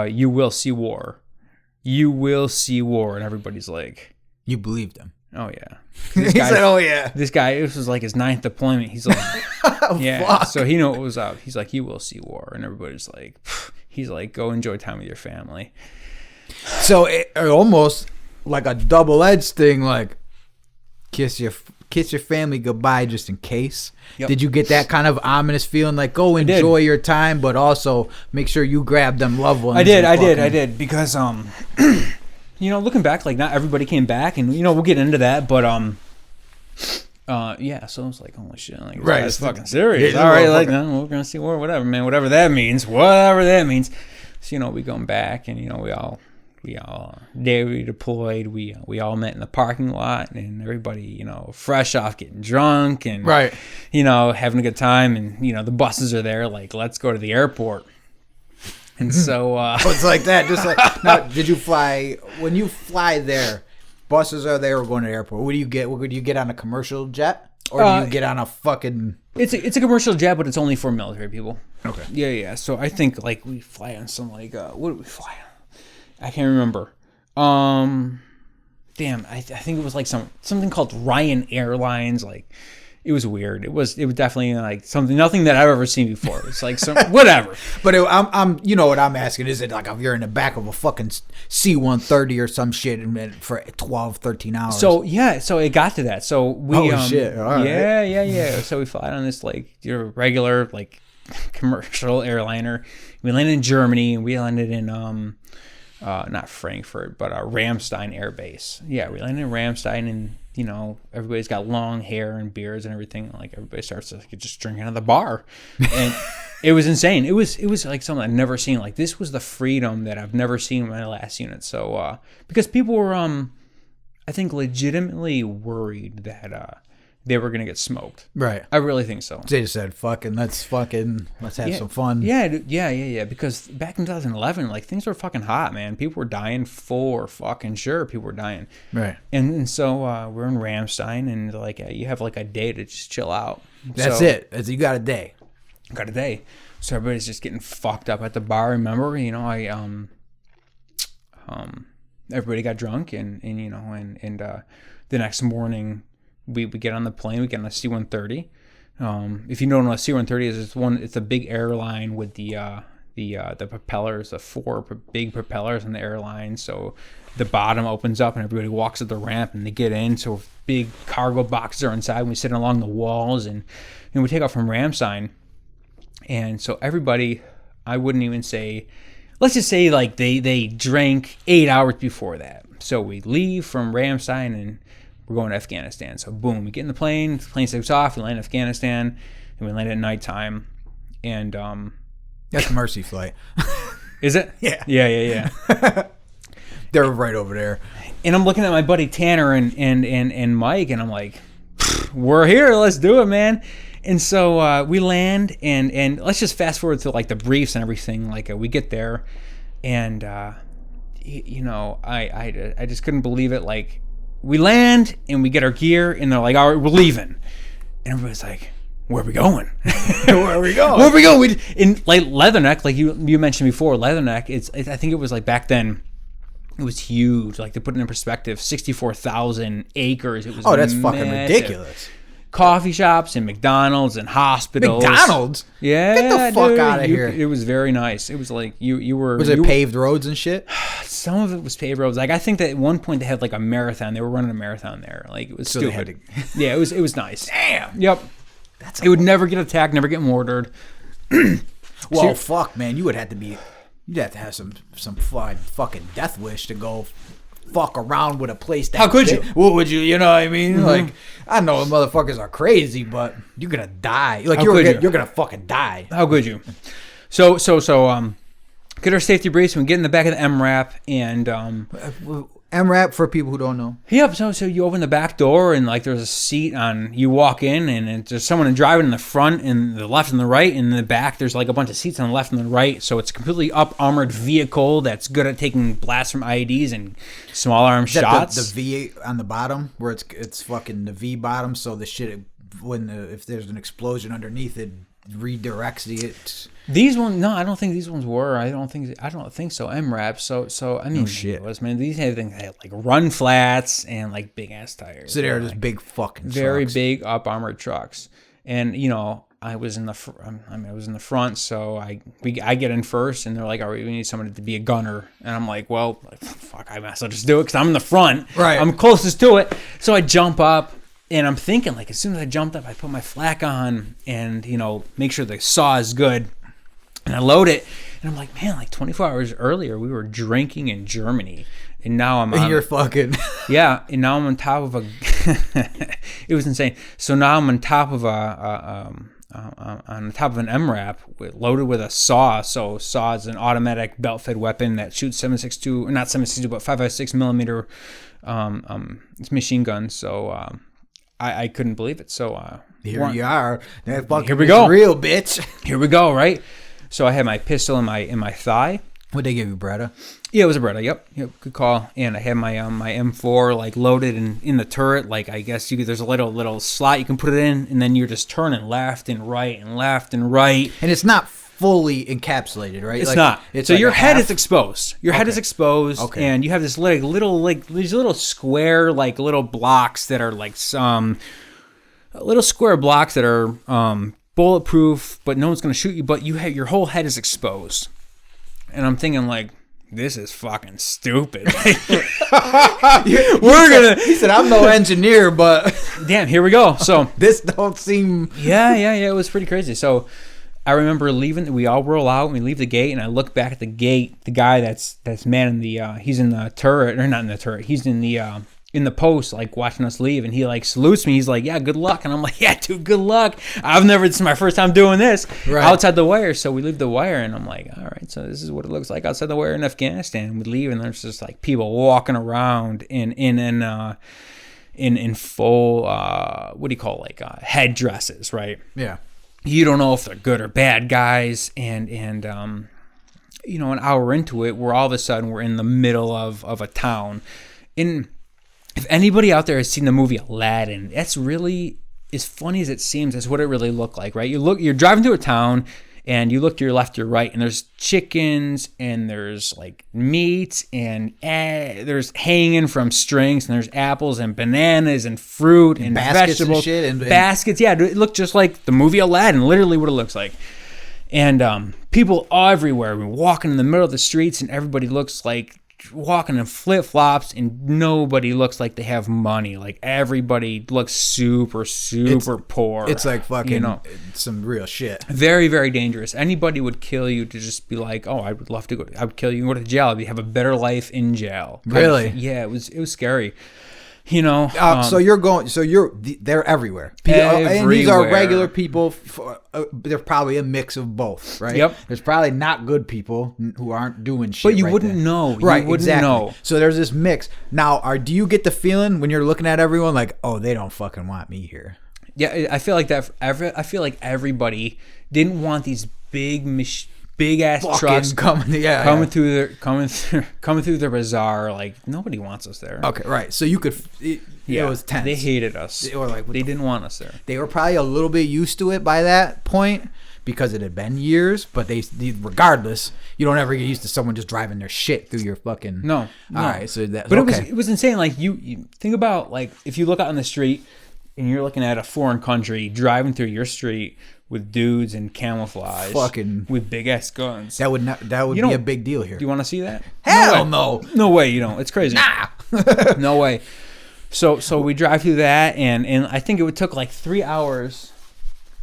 you will see war. You will see war. And everybody's like... You believed him. Oh, yeah. He said, oh, yeah. This guy, this was like his 9th deployment. He's like... yeah, fuck. So he knew what was up. He's like, you will see war. And everybody's like... He's like, go enjoy time with your family. So it almost like a double-edged thing, like kiss your family goodbye just in case. Yep. Did you get that kind of ominous feeling, like go enjoy your time, but also make sure you grab them loved ones? I did because looking back, not everybody came back, and we'll get into that, but yeah, so it's like, holy shit, right, it's fucking serious. All right, no, we're gonna see war, whatever, man, whatever that means. So we going back, and we all day we deployed, we all met in the parking lot, and everybody fresh off getting drunk and right, having a good time, and the buses are there, like, let's go to the airport. And so it's like that. Just like now, did you fly when you fly there? Buses are there or going to the airport. What do you get? Would you get on a commercial jet or do you get on a fucking? It's a commercial jet, but it's only for military people. Okay. Yeah. So I think we fly on some what do we fly on? I can't remember. Damn, I think it was something called Ryan Airlines. It was weird. It was definitely like nothing that I've ever seen before. It's like some whatever. But I'm you know what I'm asking? Is it like if you're in the back of a fucking C-130 or some shit for 12, 13 hours? So yeah, so it got to that. So we shit! All right. Yeah. So we fly on this like your regular like commercial airliner. We landed in Germany, and we landed in not Frankfurt, but Ramstein Air Base. Yeah, we landed in Ramstein, and you know, everybody's got long hair and beards and everything. Like everybody starts to just drink out of the bar, and it was insane. It was like something I've never seen. Like this was the freedom that I've never seen in my last unit. So because people were I think legitimately worried that they were gonna get smoked. Right. I really think so. They just said, let's have some fun. Yeah. Because back in 2011, like things were fucking hot, man. People were dying for fucking sure. People were dying. Right. And so we're in Ramstein, and like you have like a day to just chill out. That's it. You got a day. Got a day. So everybody's just getting fucked up at the bar. Remember, you know, everybody got drunk, and you know, and the next morning. We get on the plane. We get on a C-130. If you don't know what a C-130 is, it's a big airline with the propellers, the four big propellers on the airline. So the bottom opens up and everybody walks up the ramp and they get in. So big cargo boxes are inside. And we sit along the walls and we take off from Ramstein. And so everybody, I wouldn't even say, let's just say like they drank 8 hours before that. So we leave from Ramstein and we're going to Afghanistan. So boom, we get in the plane takes off, we land in Afghanistan, and we land at nighttime. And that's Mercy flight. Is it? Yeah. Yeah. They're right over there. And I'm looking at my buddy Tanner and Mike, and I'm like, we're here, let's do it, man. And so we land, and let's just fast forward to like the briefs and everything. Like we get there, and you know, I just couldn't believe it. Like, we land and we get our gear and they're like, all right, we're leaving. And everybody's like, where are we going? Where are we going? Where are we going? In like Leatherneck, like you mentioned before, Leatherneck, I think it was like back then, it was huge. Like to put it in perspective, 64,000 acres. It was that's fucking ridiculous. Coffee shops and McDonald's and hospitals. McDonald's? Yeah. Get the fuck out of here. It was very nice. It was like you were. Was it paved roads and shit? Some of it was paved roads. Like I think that at one point they had like a marathon. They were running a marathon there. Like it was so stupid. Yeah, it was nice. Damn. Yep. It would never get attacked, never get mortared. Well, fuck, man. You'd have to have some fucking death wish to go fuck around with a place that. How could you? What would you? You know what I mean? Mm-hmm. Like, I know motherfuckers are crazy, but you're gonna die. Like you're gonna fucking die. How could you? So get our safety briefs and we get in the back of the MRAP and MRAP for people who don't know. Yep. So you open the back door and like there's a seat on. You walk in and there's someone driving in the front and the left and the right, and in the back there's like a bunch of seats on the left and the right. So it's a completely up armored vehicle that's good at taking blasts from IEDs and small arm shots. The V on the bottom where it's fucking the V bottom. So the shit if there's an explosion underneath it redirects it. These ones, no, I don't think these ones were. I don't think so. MRAP. So I mean, oh, shit. Man, these things had like run flats and like big ass tires. So they're just big fucking very trucks. Big up armored trucks. And you know, I was in the front, so I get in first, and they're like, "All right, we need someone to be a gunner." And I'm like, "Well, fuck, I might as well just do it because I'm in the front. Right, I'm closest to it." So I jump up. And I'm thinking, like, as soon as I jumped up, I put my flak on and, you know, make sure the saw is good. And I load it. And I'm like, man, like 24 hours earlier, we were drinking in Germany. And now I'm on... You're fucking... Yeah. And now I'm on top of a... It was insane. So now I'm on top of on top of an MRAP loaded with a saw. So saw is an automatic belt-fed weapon that shoots 7.62, or not 7.62, but 5.56 millimeter. It's machine gun. So... I couldn't believe it. So here you are. That fucking here we go. Real bitch. Here we go. Right. So I had my pistol in my thigh. What'd they give you, Beretta? Yeah, it was a Beretta. Yep. Good call. And I had my my M4 like loaded in the turret. Like I guess there's a little slot you can put it in, and then you're just turning left and right and left and right. And it's not fully encapsulated, right? It's like, not. It's so like your head is exposed. Your head Okay. is exposed, Okay. and you have this these little square like little blocks that are like some little square blocks that are bulletproof, but no one's gonna shoot you. But your whole head is exposed, and I'm thinking like, this is fucking stupid. He said, I'm no engineer, but damn, here we go. So this don't seem. Yeah. It was pretty crazy. So I remember leaving. We all roll out and we leave the gate, and I look back at the gate. The guy that's manning the he's in the turret, or not in the turret. He's in the post, like watching us leave, and he like salutes me. He's like, "Yeah, good luck," and I'm like, "Yeah, dude, good luck. This is my first time doing this outside the wire." So we leave the wire, and I'm like, "All right, so this is what it looks like outside the wire in Afghanistan." We leave, and there's just like people walking around in full what do you call it, like headdresses, right? Yeah. You don't know if they're good or bad guys, and an hour into it, we're all of a sudden we're in the middle of a town. If anybody out there has seen the movie Aladdin, that's really, as funny as it seems, that's what it really looked like, right? You're driving through a town, and you look to your left, your right, and there's chickens, and there's like meat, and there's hanging from strings, and there's apples and bananas and fruit and baskets vegetables, and shit, and baskets. Yeah, it looked just like the movie Aladdin, literally what it looks like. And people everywhere. We're walking in the middle of the streets, and everybody looks like walking in flip-flops, and nobody looks like they have money. Like everybody looks super poor. It's like fucking some real shit. Very, very dangerous. Anybody would kill you to just be like, oh, I would love to go. I would kill you and go to jail. I'd have a better life in jail. Really? Yeah, it was scary. So they're everywhere. And these are regular people. They're probably a mix of both, right? Yep. There's probably not good people who aren't doing shit. But you right wouldn't then. know. Right, you wouldn't exactly. know. So there's this mix. Now, do you get the feeling when you're looking at everyone like, oh, they don't fucking want me here? Yeah, I feel like that. I feel like everybody didn't want these big ass fucking trucks coming through their bazaar. Like nobody wants us there. Okay, right. So you could. It was tense. They hated us. They were like, they didn't want us there. They were probably a little bit used to it by that point because it had been years. But regardless, you don't ever get used to someone just driving their shit through your fucking. No. All right. So that. But okay. it was insane. Like you think about like if you look out on the street and you're looking at a foreign country driving through your street with dudes in camouflage, fucking with big ass guns. That would be a big deal here. Do you want to see that? Hell no. No way. You don't. It's crazy. Nah. No way. So we drive through that, and I think it took like 3 hours.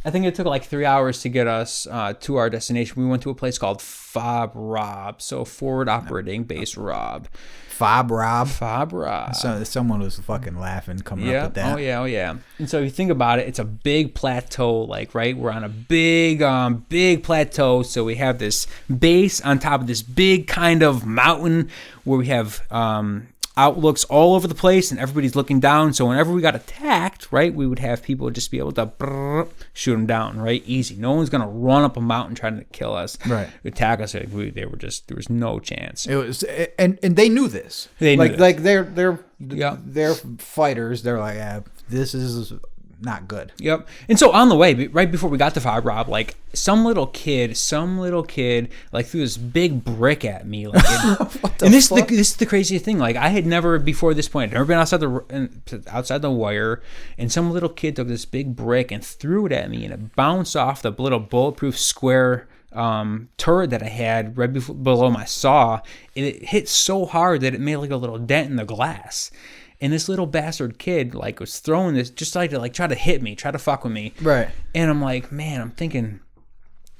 I think it took like 3 hours to get us to our destination. We went to a place called FOB Rob, so Forward Operating Base Rob. FOB Rob. FOB Rob. So someone was fucking laughing coming up with that. Oh yeah. And so if you think about it, it's a big plateau, like right. We're on a big plateau. So we have this base on top of this big kind of mountain where we have outlooks all over the place, and everybody's looking down. So whenever we got attacked, right, we would have people just be able to shoot them down, right, easy. No one's gonna run up a mountain trying to kill us, right, attack us. There was no chance. It was, and they knew this. They knew like they're fighters. They're like, this is not good. Yep. And so on the way, right before we got to FOB Rob, like some little kid like threw this big brick at me, like, this is the craziest thing. Like I had never before this point, I'd never been outside the wire, and some little kid took this big brick and threw it at me, and it bounced off the little bulletproof square turret that I had right below my saw, and it hit so hard that it made like a little dent in the glass. And this little bastard kid like was throwing this just like to like try to hit me, try to fuck with me. Right. And I'm like, man, I'm thinking,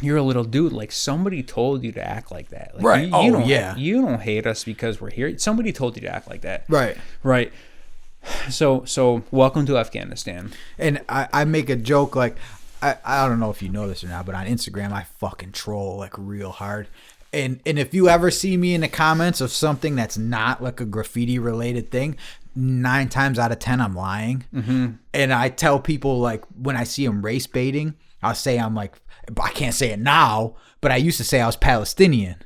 you're a little dude. Like somebody told you to act like that. Like, right. You don't hate us because we're here. Somebody told you to act like that. Right. Right. So welcome to Afghanistan. And I make a joke like, I don't know if you know this or not, but on Instagram I fucking troll like real hard. And if you ever see me in the comments of something that's not like a graffiti related thing, 9 times out of 10 I'm lying. Mm-hmm. And I tell people like when I see them race baiting, I'll say I'm like, I can't say it now, but I used to say I was Palestinian.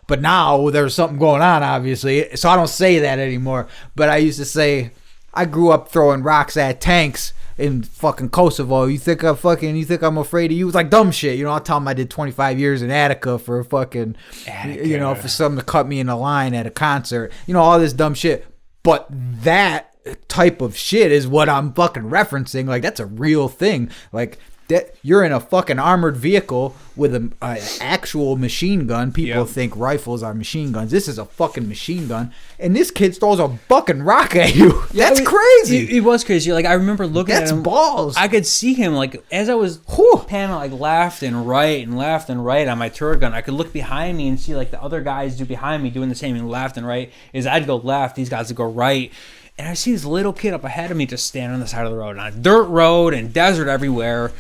But now there's something going on, obviously, so I don't say that anymore. But I used to say I grew up throwing rocks at tanks in fucking Kosovo. You think I'm afraid of you? It's like dumb shit. I'll tell them I did 25 years in Attica for fucking, for someone to cut me in the line at a concert. All this dumb shit. But that type of shit is what I'm fucking referencing. Like, that's a real thing. Like, that you're in a fucking armored vehicle with an actual machine gun. People think rifles are machine guns. This is a fucking machine gun, and this kid throws a fucking rock at you. That's crazy. It was crazy. Like, I remember looking at him. That's balls. I could see him, like, as I was panning like left and right on my turret gun. I could look behind me and see like the other guys do behind me doing the same, and left and right. As I'd go left, these guys would go right. And I see this little kid up ahead of me just standing on the side of the road, on a dirt road and desert everywhere.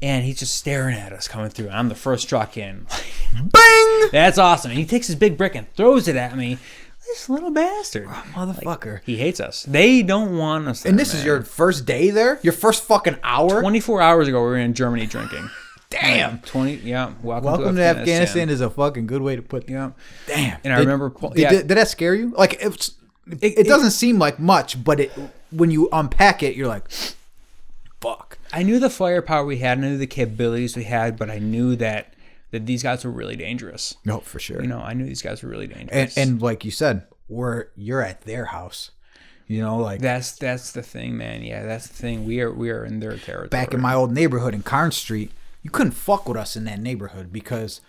And he's just staring at us coming through. I'm the first truck in. Bang! That's awesome. And he takes his big brick and throws it at me. This little bastard. Motherfucker. Like, he hates us. They don't want us there, And this is your first day there? Your first fucking hour? 24 hours ago, we were in Germany drinking. Damn. 20. Yeah. Welcome to Afghanistan is a fucking good way to put it. Yeah. Damn. And I remember... Did that scare you? Like, it doesn't seem like much, but when you unpack it, you're like, fuck. I knew the firepower we had. I knew the capabilities we had, but I knew that these guys were really dangerous. No, for sure. You know, I knew these guys were really dangerous. And like you said, you're at their house. You know, like that's the thing, man. Yeah, that's the thing. We are in their territory. Back in my old neighborhood in Carn Street, you couldn't fuck with us in that neighborhood because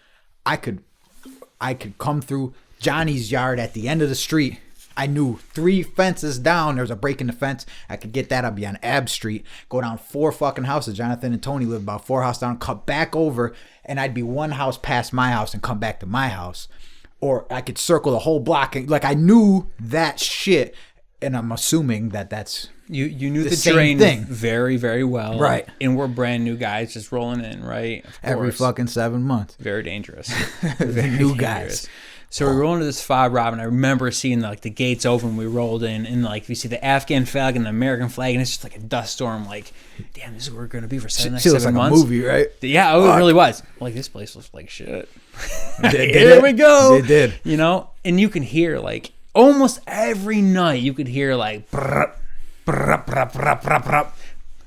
I could come through Johnny's yard at the end of the street. I knew 3 fences down, there was a break in the fence. I could get that. I'd be on Ab Street, go down 4 fucking houses. Jonathan and Tony lived about 4 houses down, cut back over, and I'd be 1 house past my house and come back to my house. Or I could circle the whole block. Like, I knew that shit, and I'm assuming that's you knew the same terrain thing very, very well. Right. And we're brand new guys just rolling in, right? Of every course. fucking 7 months. Very dangerous. Very new guys. So we roll into this fob, Rob, and I remember seeing like the gates open. We rolled in, and like we see the Afghan flag and the American flag, and it's just like a dust storm. Like, damn, this is where we're gonna be for She 7 looks like months. a movie, right? Yeah, it really was. Like, this place looks like shit. Here we go. It did. You know, and you can hear like almost every night. You could hear like brrr, brrr, brrr, brrr, brrr, brrr,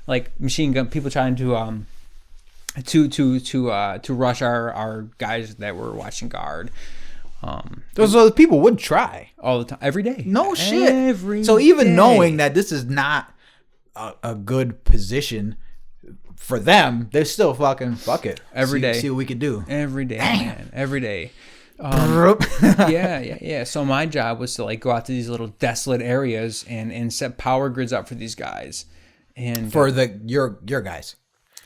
like machine gun people trying to rush our guys that were watching guard. Those other people would try all the time, every day. No shit. Every so even day. knowing that this is not a good position for them, they're still fucking fuck it every day. See what we could do every day. Damn. Man, every day. Yeah. So my job was to like go out to these little desolate areas and set power grids up for these guys, and for your guys,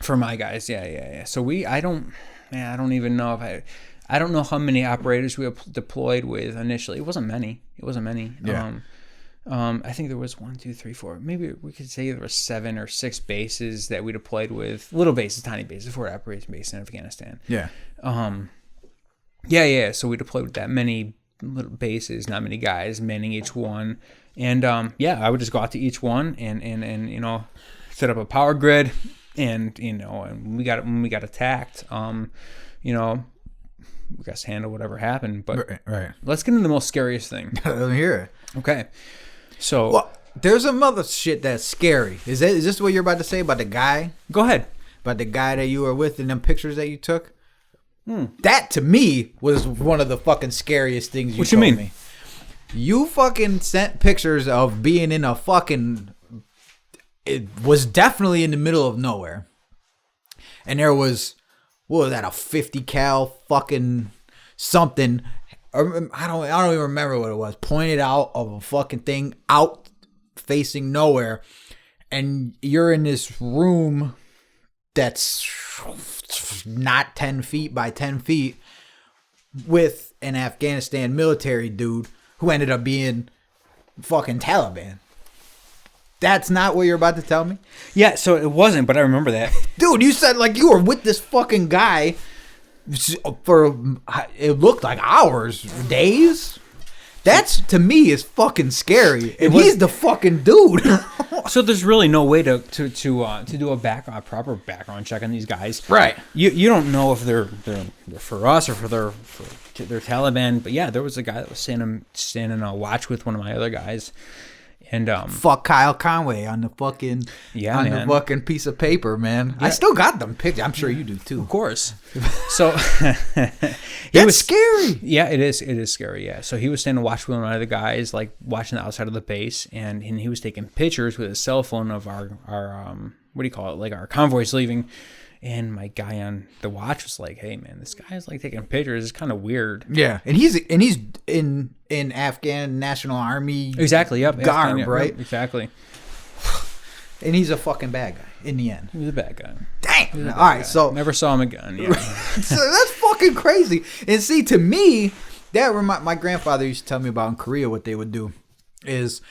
for my guys. Yeah. So I don't even know if I don't know how many operators we deployed with initially. It wasn't many. Yeah. I think there was 1, 2, 3, 4. Maybe we could say there were 7 or 6 bases that we deployed with. Little bases, tiny bases, for operation base in Afghanistan. Yeah. Yeah. So we deployed with that many little bases, not many guys manning each one. And I would just go out to each one and you know, set up a power grid, and you know, and when we got attacked, you know, we got to handle whatever happened. But right. Let's get into the most scariest thing. Let me hear it. Okay. So well, there's some other shit that's scary. Is this what you're about to say about the guy? Go ahead. About the guy that you were with in them pictures that you took? That to me was one of the fucking scariest things What told you mean? me. You fucking sent pictures of being in a fucking... It was definitely in the middle of nowhere. And there was... What was that? A 50 cal fucking something. I don't even remember what it was. Pointed out of a fucking thing out facing nowhere. And you're in this room that's not 10 feet by 10 feet with an Afghanistan military dude who ended up being fucking Taliban. That's not what you're about to tell me? Yeah, so it wasn't, but I remember that. Dude, you said like you were with this fucking guy for, it looked like hours, days. That's, to me, is fucking scary. And he's the fucking dude. So there's really no way to do a proper background check on these guys. Right. You don't know if they're for us or for their Taliban. But yeah, there was a guy that was standing on watch with one of my other guys. And fuck Kyle Conway on the fucking the fucking piece of paper, man. Yeah. I still got them pictures. I'm sure you do too. Of course. So That's scary. Yeah, it is. It is scary. Yeah. So he was standing watch with one of the guys, like watching the outside of the base, and he was taking pictures with his cell phone of our what do you call it? Like our convoys leaving. And my guy on the watch was like, "Hey, man, this guy's like taking pictures. It's kind of weird." Yeah, and he's in Afghan National Army. Exactly. Yep. Garb, Afghan, right? Yep, exactly. And he's a fucking bad guy in the end. He was a bad guy. Damn. All right, so never saw him again. Yeah. So that's fucking crazy. And see, to me, that my grandfather used to tell me about in Korea. What they would do is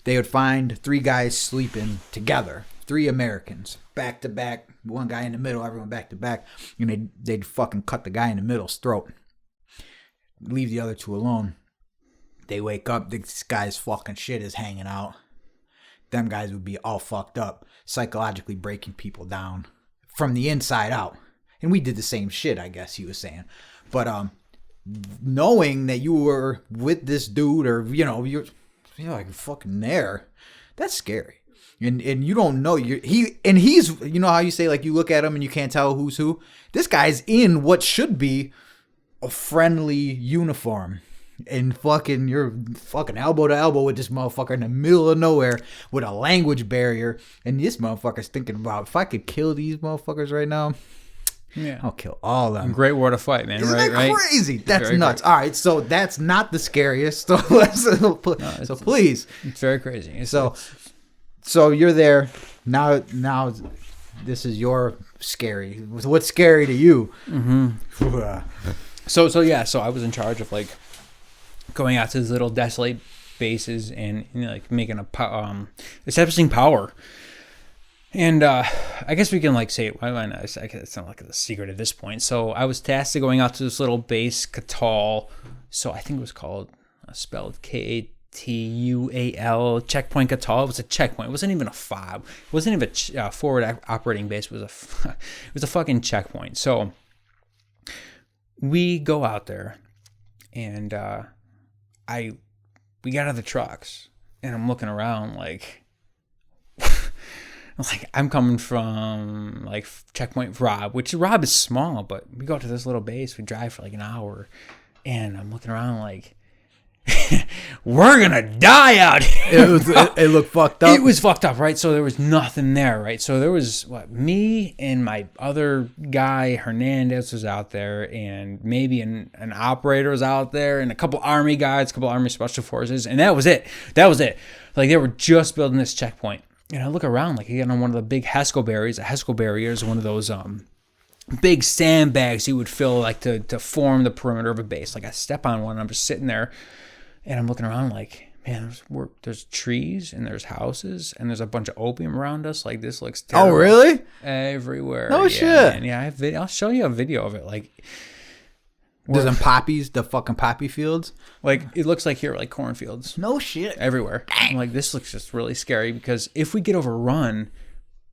they would find 3 guys sleeping together, 3 Americans back to back. One guy in the middle, everyone back to back, and they'd fucking cut the guy in the middle's throat. Leave the other 2 alone. They wake up, this guy's fucking shit is hanging out. Them guys would be all fucked up, psychologically breaking people down from the inside out. And we did the same shit, I guess he was saying. But knowing that you were with this dude, or you're like fucking there, that's scary. And you don't know he's how you say, like, you look at him and you can't tell who's who. This guy's in what should be a friendly uniform, and you're fucking elbow to elbow with this motherfucker in the middle of nowhere with a language barrier, and this motherfucker's thinking about, if I could kill these motherfuckers right now, yeah, I'll kill all of them. Great war to fight, man. Isn't right? that crazy? That's very nuts. crazy. All right, so that's not the scariest. So please. It's very crazy. So you're there now. This is your scary. What's scary to you? Mm-hmm. So I was in charge of like going out to these little desolate bases and like making establishing power. And I guess we can like say why not? It's not like a secret at this point. So I was tasked to going out to this little base, Katal. So I think it was called spelled K-A-T-U-A-L, checkpoint Katal. It was a checkpoint. It wasn't even a fob. It wasn't even a forward operating base. It was a fucking checkpoint. So we go out there, and we got out of the trucks, and I'm looking around like I'm coming from like checkpoint Rob, which Rob is small, but we go to this little base. We drive for like an hour, and I'm looking around like, we're gonna die out here. It looked fucked up. It was fucked up, right? So there was nothing there, right? So there was me and my other guy Hernandez was out there, and maybe an operator was out there, and a couple Army guys, a couple Army Special Forces, and that was it. Like, they were just building this checkpoint, and I look around like again on one of the big HESCO barriers. A HESCO barrier is one of those big sandbags you would fill like to form the perimeter of a base. Like, I step on one, and I'm just sitting there. And I'm looking around like, man, there's trees and there's houses and there's a bunch of opium around us. Like, this looks terrible. Oh, really? Everywhere. No shit. Man. Yeah, I have I'll show you a video of it. Like, there's some poppies, the fucking poppy fields. Like, it looks like here, like cornfields. No shit. Everywhere. I'm like, this looks just really scary because if we get overrun,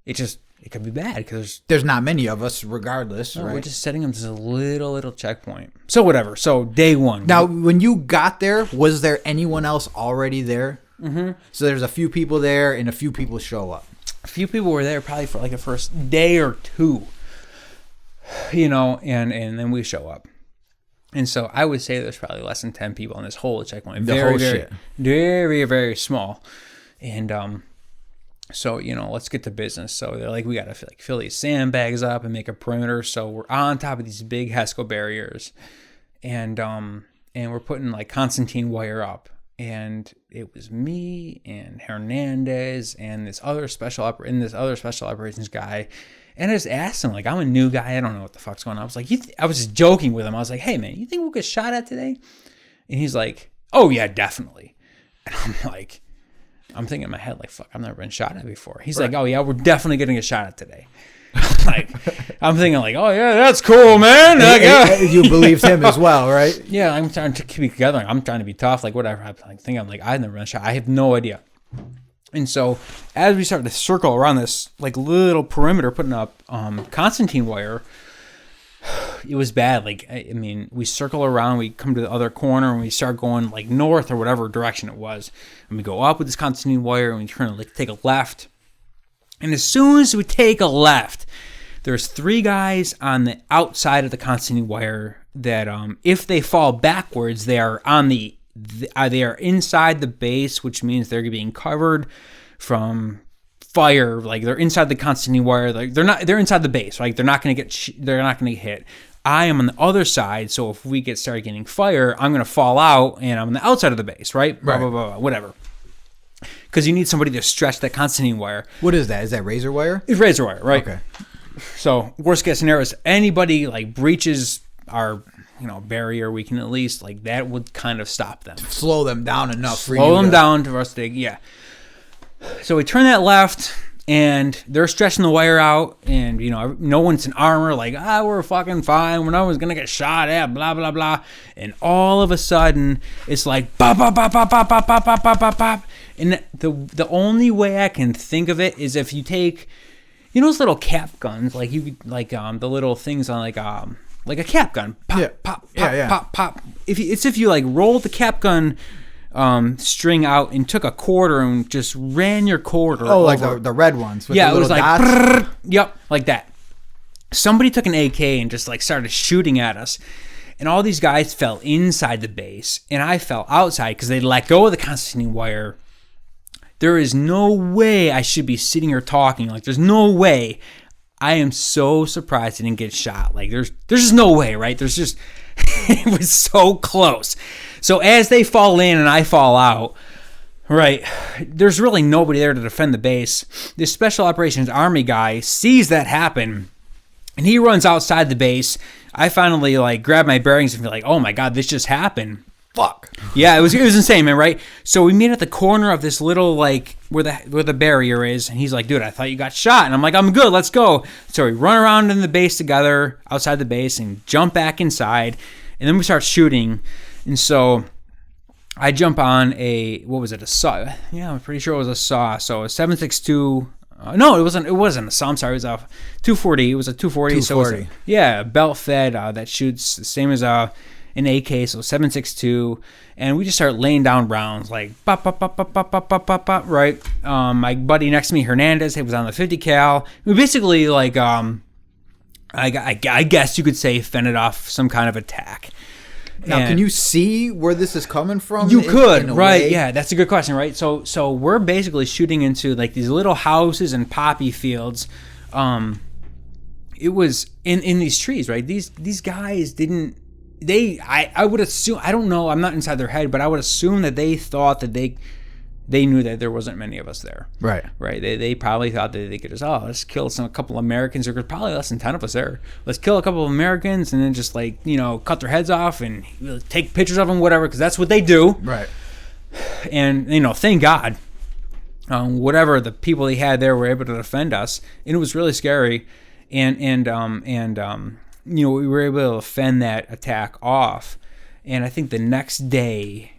it could be bad because there's not many of us regardless, right? We're just setting them as a little checkpoint. So whatever. So day one. Now, when you got there, was there anyone else already there? Mm-hmm. So there's a few people there and a few people show up. A few people were there probably for like the first day or two, and then we show up. And so I would say there's probably less than 10 people on this whole checkpoint. Very, very, very small. And, so, let's get to business. So they're like, we got to fill these sandbags up and make a perimeter. So we're on top of these big HESCO barriers, and we're putting like Constantine wire up. And it was me and Hernandez and this other special operations guy. And I just asked him, like, I'm a new guy. I don't know what the fuck's going on. I was like, I was just joking with him. I was like, hey man, you think we'll get shot at today? And he's like, oh yeah, definitely. And I'm like, I'm thinking in my head, like, fuck, I've never been shot at before. He's like, oh, yeah, we're definitely getting a shot at today. I'm thinking, like, oh, yeah, that's cool, man. You believed him as well, right? Yeah, I'm trying to keep it together. I'm trying to be tough, like, whatever. I'm like, I've never been shot. I have no idea. And so as we started to circle around this, like, little perimeter, putting up Constantine wire, it was bad. Like, I mean, we circle around, we come to the other corner, and we start going like north or whatever direction it was. And we go up with this concertina wire, and we turn to like take a left. And as soon as we take a left, there's 3 guys on the outside of the concertina wire that, if they fall backwards, they are they are inside the base, which means they're being covered from fire. Like, they're inside the concertina wire. Like, they're inside the base. Like, they're not going to get hit. I am on the other side, so if we start getting fire, I'm going to fall out, and I'm on the outside of the base, right? Blah, blah, blah, blah, whatever. Because you need somebody to stretch that concertina wire. What is that? Is that razor wire? It's razor wire, right? Okay. So worst case scenario is anybody like breaches our barrier, we can at least like that would kind of stop them. Slow them down enough. Slow them down to us to, yeah. So we turn that left, and they're stretching the wire out, and no one's in armor, like, we're fucking fine, no one's gonna get shot at, blah blah blah. And all of a sudden it's like bop bop bop bop bop bop bop bop bop bop. And the only way I can think of it is if you take those little cap guns, like the little things on like a cap gun, pop, yeah. pop, pop, pop, pop. If you like rolled the cap gun string out and took a quarter and just ran your quarter. Oh, over. like the red ones. With Yeah, the it was like, dots. Yep, like that. Somebody took an AK and just like started shooting at us. And all these guys fell inside the base, and I fell outside because they let go of the concertina wire. There is no way I should be sitting here talking. Like, there's no way. I am so surprised I didn't get shot. Like, there's just no way, right? There's just, it was so close. So as they fall in and I fall out, right, there's really nobody there to defend the base. This Special Operations Army guy sees that happen, and he runs outside the base. I finally, like, grab my bearings and feel like, oh my God, this just happened. Fuck. Yeah, it was insane, man, right? So we meet at the corner of this little, like, where the barrier is, and he's like, dude, I thought you got shot. And I'm like, I'm good, let's go. So we run around in the base together, outside the base, and jump back inside, and then we start shooting. And so I jump on a saw. Yeah, I'm pretty sure it was a saw. So a 7.62. No, it wasn't a saw. I'm sorry, it was a 240. It was a 240. 240. So it was a belt fed that shoots the same as an AK, so 7.62, and we just start laying down rounds like pop, pop, pop, pop, pop, pop, pop, pop, pop, right? My buddy next to me, Hernandez, he was on the 50 cal. We basically like I guess you could say fended off some kind of attack. Now, can you see where this is coming from? You could, right? Way? Yeah, that's a good question, right? So we're basically shooting into like these little houses and poppy fields. It was in these trees, right? These guys didn't. I would assume, I don't know, I'm not inside their head, but I would assume that they thought that they knew that there wasn't many of us there. Right. They probably thought that they could just, let's kill a couple Americans. There was probably less than 10 of us there. Let's kill a couple of Americans and then just like, cut their heads off and take pictures of them, whatever, because that's what they do. Right. And, thank God, whatever the people they had there were able to defend us. And it was really scary. And we were able to fend that attack off. And I think the next day,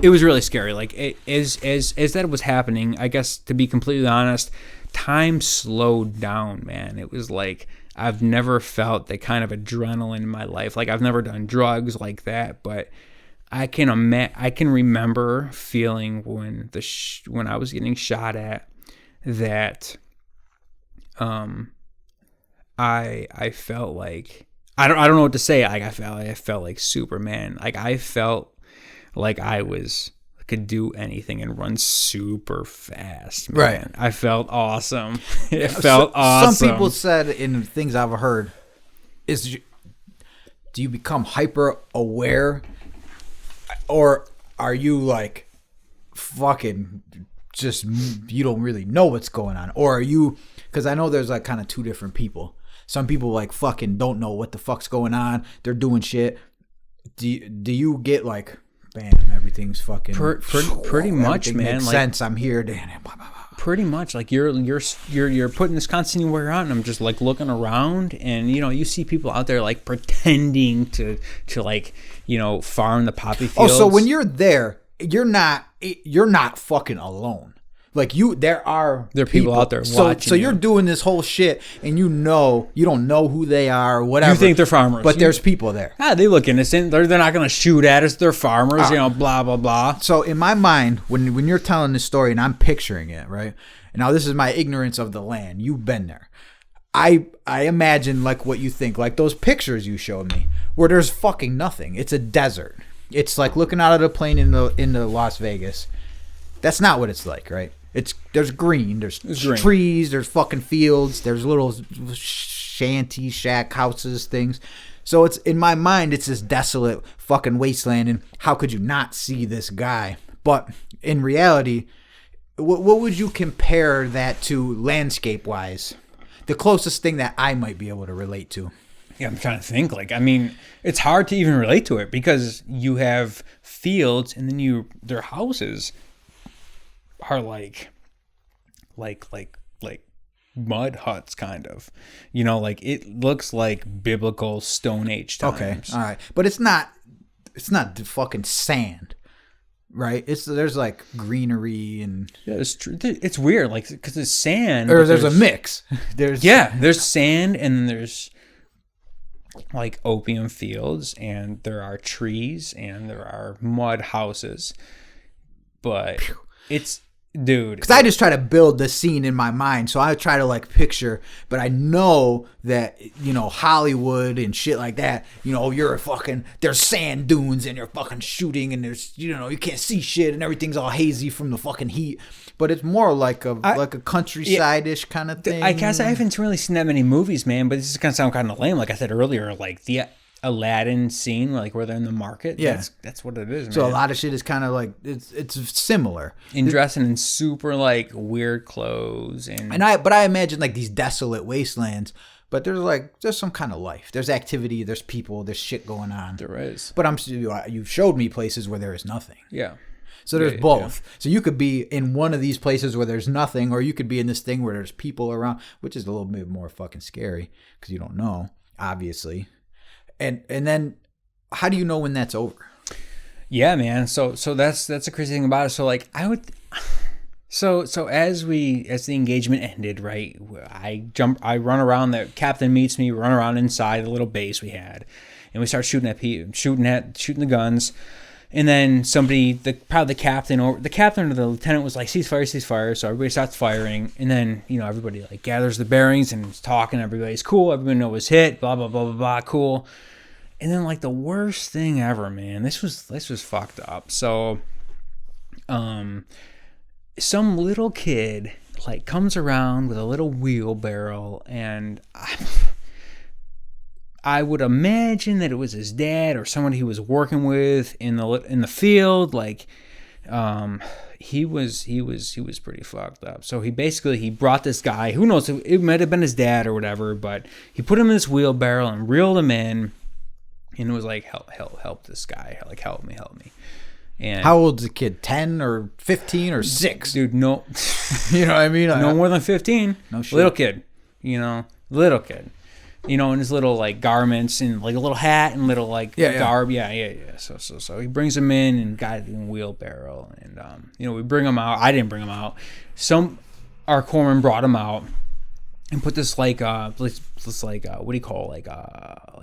it was really scary. Like, as that was happening, I guess, to be completely honest, time slowed down, man. It was like, I've never felt that kind of adrenaline in my life. Like, I've never done drugs like that, but I can remember feeling when I was getting shot at that, I felt like I don't know what to say. Like, I felt like Superman. Like, I felt like I could do anything and run super fast, man. Right. I felt awesome. It felt awesome. Some people said, in things I've heard, do you become hyper aware, or are you like fucking just, you don't really know what's going on? Or are you, because I know there's like kind of two different people. Some people like fucking don't know what the fuck's going on. They're doing shit. Do you get like, bam, everything's fucking pretty much, man. Makes sense. I'm here. Damn. Pretty much, like you're putting this constantly where you're on, and I'm just like looking around, and you see people out there like pretending to like farm the poppy fields. Oh, so when you're there, you're not fucking alone. Like there are people out there watching. So you're doing this whole shit, and you don't know who they are, or whatever. You think they're farmers, but there's people there. They look innocent. They're not going to shoot at us. They're farmers, blah blah blah. So in my mind, when you're telling this story, and I'm picturing it, right? And now this is my ignorance of the land. You've been there. I imagine like what you think, like those pictures you showed me, where there's fucking nothing. It's a desert. It's like looking out of the plane into Las Vegas. That's not what it's like, right? There's green, there's trees, there's fucking fields, there's little shanty shack houses, things. So it's in my mind, it's this desolate fucking wasteland, and how could you not see this guy? But in reality, what would you compare that to landscape wise? The closest thing that I might be able to relate to. Yeah, I'm trying to think. Like, I mean, it's hard to even relate to it because you have fields, and then their houses are like mud huts, kind of. Like it looks like biblical Stone Age times. Okay, all right, but it's not the fucking sand, right? There's like greenery and it's weird, like because it's sand. Or there's a mix. There's sand, and then there's like opium fields, and there are trees, and there are mud houses, but it's. Dude, because I just try to build the scene in my mind, so I try to like picture, but I know that Hollywood and shit like that, there's sand dunes and you're fucking shooting, and there's you can't see shit, and everything's all hazy from the fucking heat, but it's more like a countryside-ish kind of thing. I guess I haven't really seen that many movies, man, but this is gonna sound kind of lame, like I said earlier, like the Aladdin scene, like where they're in the market. Yeah, that's what it is, man. So a lot of shit is kind of like it's similar. In dressing in super like weird clothes but I imagine like these desolate wastelands, but there's some kind of life. There's activity, there's people, there's shit going on. There is. But you've showed me places where there is nothing. Yeah. So there's both. Yeah. So you could be in one of these places where there's nothing, or you could be in this thing where there's people around, which is a little bit more fucking scary because you don't know, obviously. And then how do you know when that's over? Yeah, man. So that's the crazy thing about it. So like so as the engagement ended, right? I run around, the captain meets me, run around inside the little base we had, and we start shooting the guns. And then the captain or the lieutenant was like, cease fire. So everybody starts firing. And then, everybody like gathers the bearings and is talking. Everybody's cool. Everybody knows was hit, blah, blah, blah, blah, blah, cool. And then like the worst thing ever, man, this was fucked up. So, some little kid like comes around with a little wheelbarrow, and I would imagine that it was his dad or someone he was working with in the field. Like, he was pretty fucked up. So he brought this guy. Who knows? It might have been his dad or whatever. But he put him in this wheelbarrow and reeled him in, and it was like, help this guy. Like, help me. And how old's the kid? 10 or 15 or 6? Dude, no. You know what I mean? No more than 15. No shit. Little kid. Little kid. In his little like garments and like a little hat and little like garb. Yeah. So he brings him in and got it in a wheelbarrow, and we bring him out. I didn't bring him out. Our corpsman brought him out and put this like what do you call it?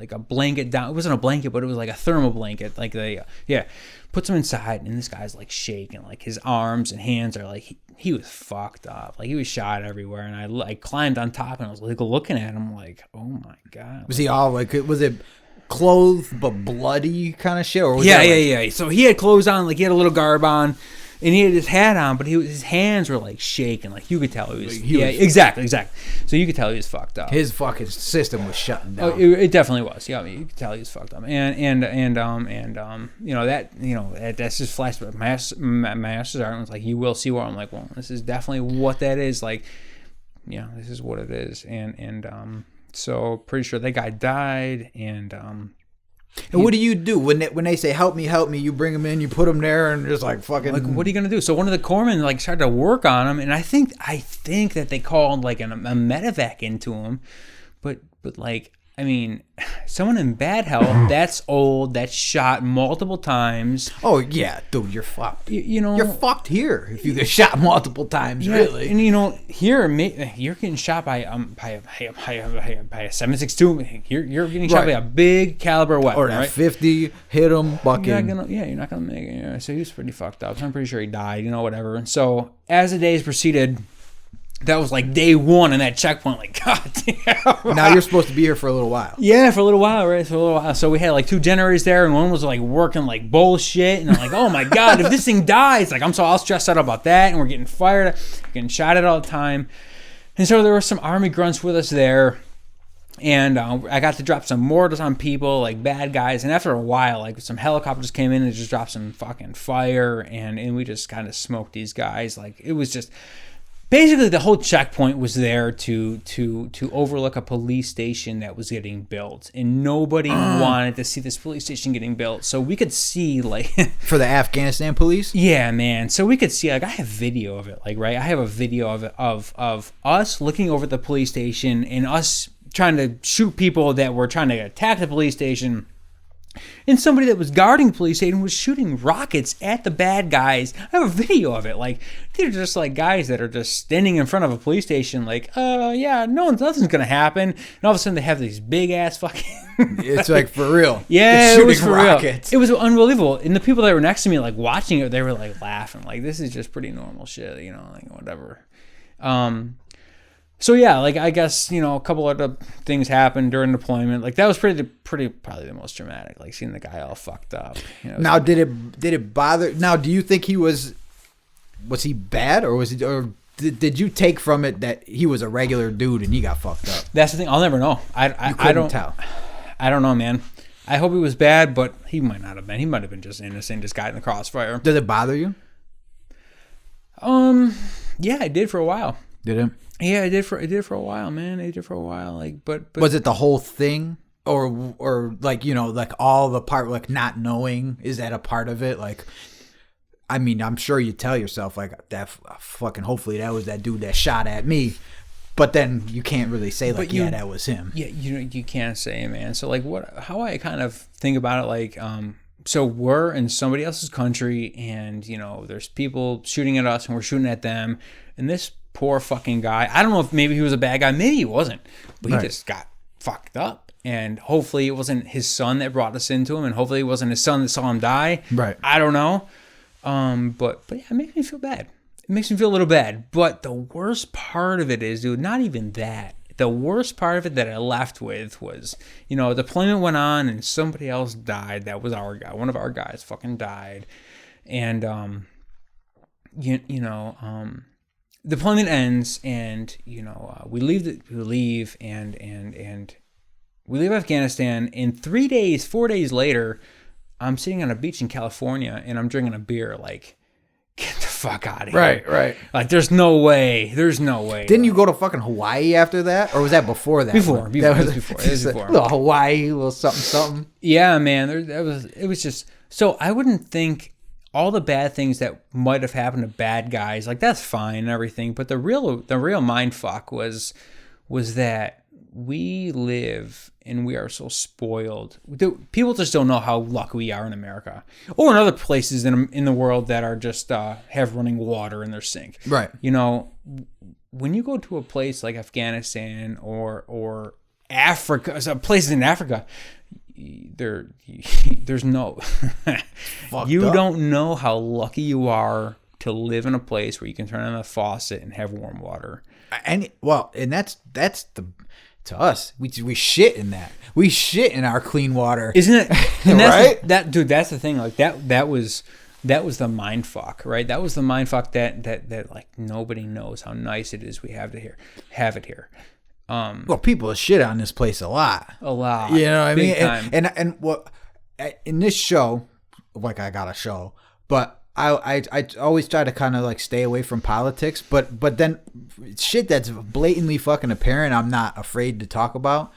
like a blanket down. It wasn't a blanket, but it was like a thermal blanket. Like puts him inside, and this guy's like shaking, like his arms and hands are like he was fucked up, like he was shot everywhere. And I climbed on top, and I was like looking at him like, oh my god. Was he all like, was it clothed but bloody kind of shit? Or was yeah. So he had clothes on, like he had a little garb on, and he had his hat on, but his hands were like shaking, like you could tell he was. Exactly. So you could tell he was fucked up. His fucking system was shutting down. Oh, it definitely was. Yeah, you could tell he was fucked up. And that's just flashed. But my master's art was like, you will see where I'm like, well, this is definitely what that is. Like, this is what it is. And so pretty sure that guy died. And what do you do when they say help me? You bring them in, you put them there, and just like fucking. Like, what are you gonna do? So one of the corpsmen like started to work on him, and I think that they called like a medevac into him, but like I mean, someone in bad health, that's old, that's shot multiple times. Oh, yeah, dude, you're fucked. You know, you're fucked here if you get shot multiple times, yeah, really. And, you know, here, you're getting shot by a 7.62. You're getting shot by a big caliber weapon, or that right? 50, hit him, bucking. You're not gonna make it. Yeah. So he was pretty fucked up. So I'm pretty sure he died, you know, whatever. And so as the days proceeded, that was like day one in that checkpoint. Like, God damn. Now you're supposed to be here for a little while. Yeah, for a little while, right? For a little while. So we had like 2 generators there, and one was like working like bullshit. And I'm like, oh my God, if this thing dies, like I'm so all stressed out about that. And we're getting fired, getting shot at all the time. And so there were some army grunts with us there. And I got to drop some mortars on people, like bad guys. And after a while, like some helicopters came in and just dropped some fucking fire. And we just kind of smoked these guys. Like it was just... Basically, the whole checkpoint was there to overlook a police station that was getting built, and nobody wanted to see this police station getting built. So we could see, like, for the Afghanistan police. Yeah, man. So we could see, like, I have video of it, like, right. I have a video of it of us looking over the police station and us trying to shoot people that were trying to attack the police station. And somebody that was guarding the police station was shooting rockets at the bad guys. I have a video of it. Like, they're just like guys that are just standing in front of a police station like, yeah, nothing's going to happen. And all of a sudden they have these big ass fucking... It's like for real. Yeah, it was for rockets. Real. It was unbelievable. And the people that were next to me, like watching it, they were like laughing. Like, this is just pretty normal shit, you know, like whatever. So yeah, like I guess, you know, a couple other things happened during deployment. Like that was pretty probably the most dramatic. Like seeing the guy all fucked up. You know, now, did it bother? Now, do you think he was he bad, or did you take from it that he was a regular dude and he got fucked up? That's the thing. I'll never know. I don't tell. I don't know, man. I hope he was bad, but he might not have been. He might have been just innocent, just got in the crossfire. Did it bother you? Yeah, it did for a while. Did it? Yeah, it did for a while, man. It did for a while. Like, but was it the whole thing, or like, you know, like all the part, like not knowing, is that a part of it? Like, I mean, I'm sure you tell yourself like that. Fucking, hopefully that was that dude that shot at me. But then you can't really say like, yeah, that was him. Yeah, you can't say, man. So like, how I kind of think about it, like, so we're in somebody else's country, and you know, there's people shooting at us, and we're shooting at them, and this poor fucking guy. I don't know if maybe he was a bad guy. Maybe he wasn't. But he just got fucked up. And hopefully it wasn't his son that brought us into him. And hopefully it wasn't his son that saw him die. Right. I don't know. But yeah, it makes me feel bad. It makes me feel a little bad. But the worst part of it is, dude, not even that. The worst part of it that I left with was, you know, deployment went on and somebody else died. That was our guy. One of our guys fucking died. And, deployment ends, and you know we leave Afghanistan. And 4 days later, I'm sitting on a beach in California, and I'm drinking a beer. Like, get the fuck out of here! Right. Like, there's no way. Didn't you go to fucking Hawaii after that, or was that before that? Before. It was before. A little Hawaii, a little something. Yeah, man. It was just so I wouldn't think. All the bad things that might have happened to bad guys, like that's fine and everything, but the real mind fuck was that we live and we are so spoiled. People just don't know how lucky we are in America or in other places in the world that are just have running water in their sink. Right. You know, when you go to a place like Afghanistan or Africa, places in Africa. There's no you don't know how lucky you are to live in a place where you can turn on a faucet and have warm water. And that's the to us, we shit in that. We shit in our clean water, isn't it? And that's right? Dude, that's the thing. Like that was the mind fuck, right? That was the mind fuck that like nobody knows how nice it is we have it here. Well, people shit on this place a lot. You know what I mean? Time. And what in this show, like I got a show, but I always try to kind of like stay away from politics, but then shit that's blatantly fucking apparent, I'm not afraid to talk about.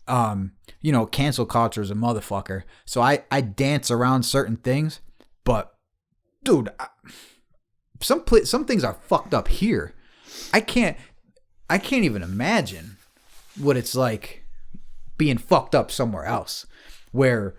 You know, cancel culture is a motherfucker. So I dance around certain things, but dude, some things are fucked up here. I can't even imagine what it's like being fucked up somewhere else where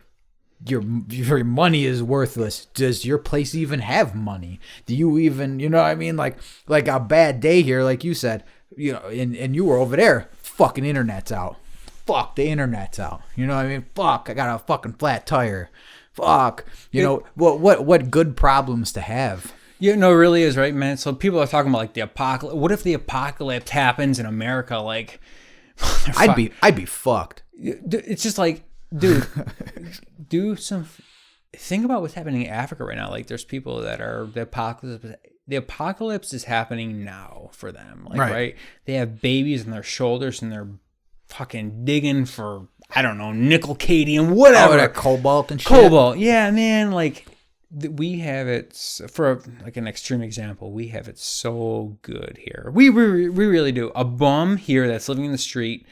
your money is worthless. Does your place even have money? Do you even, you know what I mean? Like a bad day here, like you said, you know, and you were over there, fucking internet's out. Fuck, the internet's out. You know what I mean? Fuck, I got a fucking flat tire. Fuck. You know, what good problems to have. Yeah, no, it really is, right, man? So people are talking about like the apocalypse. What if the apocalypse happens in America? Like, I'd be fucked. It's just like, dude, think about what's happening in Africa right now. Like, there's people that are the apocalypse is happening now for them. Like, right? They have babies on their shoulders and they're fucking digging for, I don't know, nickel, cadmium, whatever. Oh, that cobalt and shit. Cobalt, yeah, man. Like, we have it, for like an extreme example, we have it so good here. We really do. A bum here that's living in the street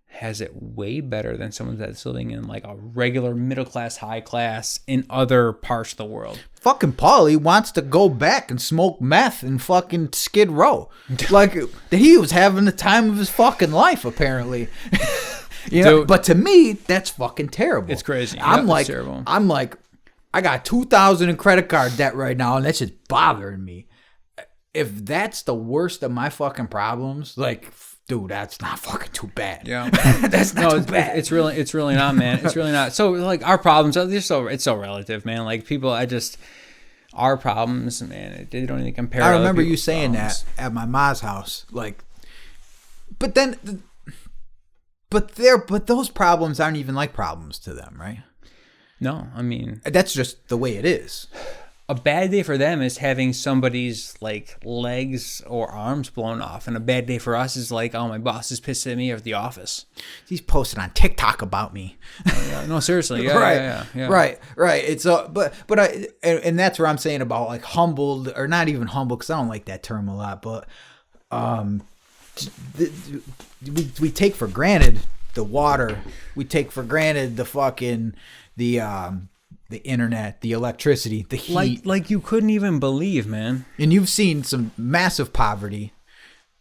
has it way better than someone that's living in like a regular middle class, high class in other parts of the world. Fucking Paulie wants to go back and smoke meth in fucking Skid Row. Like, he was having the time of his fucking life, apparently. You know? But to me, that's fucking terrible. It's crazy. I'm terrible. I got $2,000 in credit card debt right now, and that's just bothering me. If that's the worst of my fucking problems, like, dude, that's not fucking too bad. Yeah, that's not too bad. It's really not, man. It's really not. So like our problems, it's so relative, man. Like people, our problems, man, they don't even compare. I remember you saying that at my ma's house, like, but those problems aren't even like problems to them, right? No, I mean, that's just the way it is. A bad day for them is having somebody's like legs or arms blown off, and a bad day for us is like, oh, my boss is pissed at me at the office. He's posting on TikTok about me. Yeah, no, seriously, yeah, right, yeah. Right. It's and that's where I'm saying about like humbled, or not even humbled, because I don't like that term a lot, but we take for granted the water, we take for granted the fucking the internet, the electricity, the heat. Like you couldn't even believe, man. And you've seen some massive poverty.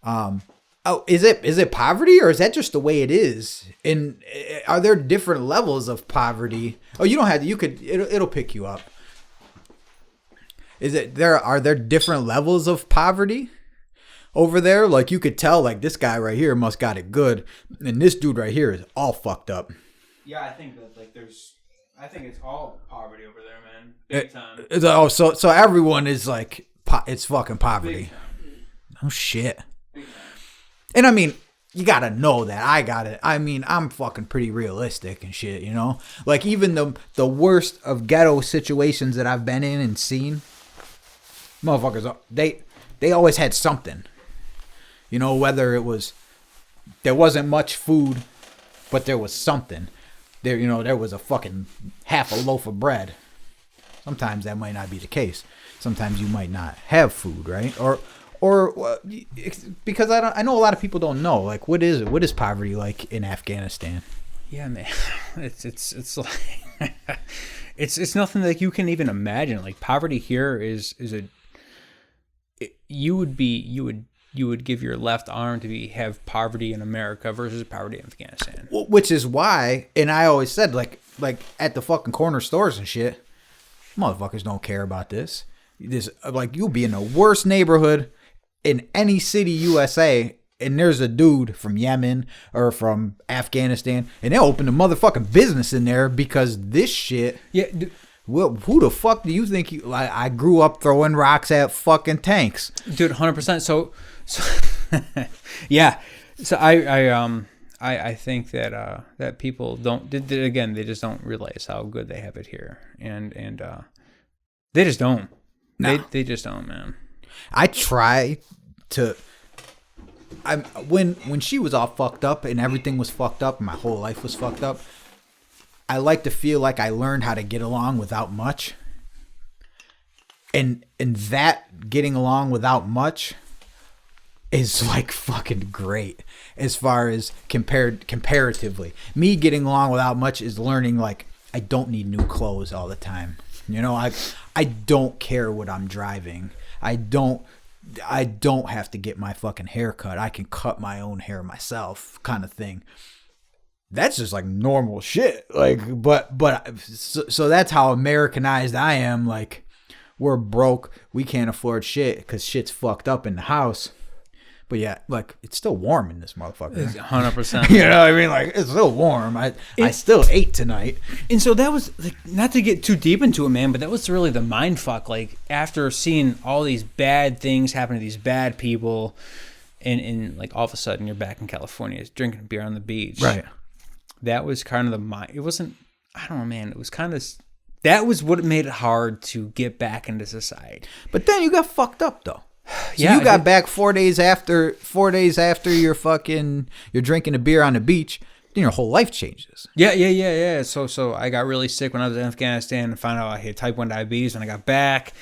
Is it poverty, or is that just the way it is? And are there different levels of poverty? Oh, you don't have to. It'll pick you up. Are there different levels of poverty over there? Like you could tell, like this guy right here must got it good, and this dude right here is all fucked up. Yeah, I think that I think it's all poverty over there, man. Big time. So everyone is like, it's fucking poverty. Oh shit. And I mean, you gotta know that I got it. I mean, I'm fucking pretty realistic and shit, you know? Like even the worst of ghetto situations that I've been in and seen, motherfuckers, they always had something. You know, whether it was, there wasn't much food, but there was something. There was a fucking half a loaf of bread. Sometimes that might not be the case. Sometimes you might not have food, right? Or because I know a lot of people don't know. Like, what is poverty like in Afghanistan? Yeah, man, it's like it's nothing that you can even imagine. Like poverty here is you would give your left arm to have poverty in America versus poverty in Afghanistan. Which is why, and I always said, like at the fucking corner stores and shit, motherfuckers don't care about this. Like, you'll be in the worst neighborhood in any city USA, and there's a dude from Yemen or from Afghanistan, and they'll open a motherfucking business in there because this shit. Yeah. Well, who the fuck do you think I grew up throwing rocks at fucking tanks? Dude, 100%. So yeah. So I think that people don't, again, they just don't realize how good they have it here. And they just don't. No. They just don't, man. I try to, when she was all fucked up and everything was fucked up and my whole life was fucked up, I like to feel like I learned how to get along without much. And that getting along without much is like fucking great as far as comparatively. Me getting along without much is learning, like, I don't need new clothes all the time. You know, I don't care what I'm driving. I don't have to get my fucking hair cut. I can cut my own hair myself, kind of thing. that's just like normal shit. Like, but so that's how Americanized I am. Like, we're broke, we can't afford shit because shit's fucked up in the house. But yeah, like, it's still warm in this motherfucker. It's 100%. You know what I mean? Like, it's still warm. I still ate tonight. And so that was, like, not to get too deep into it, man, but that was really the mind fuck. Like, after seeing all these bad things happen to these bad people, and like, all of a sudden, you're back in California drinking beer on the beach. Right. That was kind of the mind. It wasn't, I don't know, man. It was kind of, that was what made it hard to get back into society. But then you got fucked up, though. So yeah, you got back 4 days after you're drinking a beer on the beach, then your whole life changes. Yeah. So I got really sick when I was in Afghanistan and found out I had type 1 diabetes when I got back.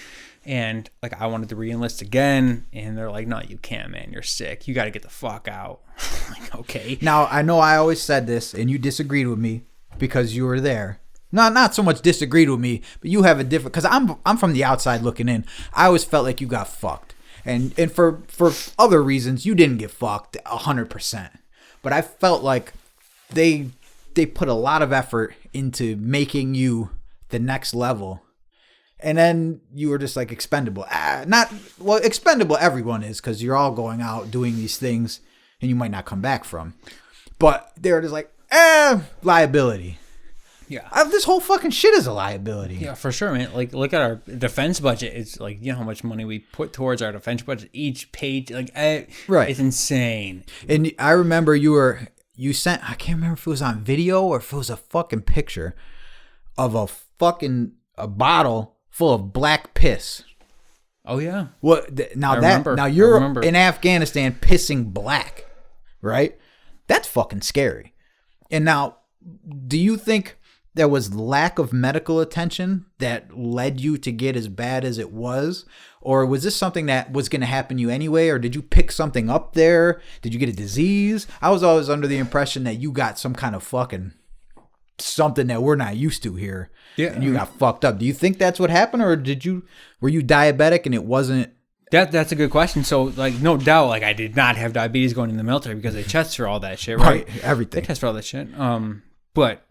And like, I wanted to re-enlist again. And they're like, no, you can't, man. You're sick. You got to get the fuck out. Like, okay. Now, I know I always said this and you disagreed with me because you were there. Not so much disagreed with me, but you have a different, because I'm from the outside looking in. I always felt like you got fucked. And for other reasons, you didn't get fucked 100%. But I felt like they put a lot of effort into making you the next level. And then you were just like expendable. Expendable everyone is, because you're all going out doing these things and you might not come back from. But they're just like, liability. Yeah. This whole fucking shit is a liability. Yeah, for sure, man. Like, look at our defense budget. It's like, you know how much money we put towards our defense budget each page. Like, right. It's insane. And I remember you sent, I can't remember if it was on video or if it was a fucking picture of a bottle full of black piss. Oh yeah. What now you're in Afghanistan pissing black, right? That's fucking scary. And now, do you think there was lack of medical attention that led you to get as bad as it was? Or was this something that was going to happen to you anyway? Or did you pick something up there? Did you get a disease? I was always under the impression that you got some kind of fucking something that we're not used to here. Yeah. And you got fucked up. Do you think that's what happened? Or were you diabetic and it wasn't? That's a good question. So, like, no doubt, like, I did not have diabetes going in the military because they test for all that shit, right? Everything. They test for all that shit. But,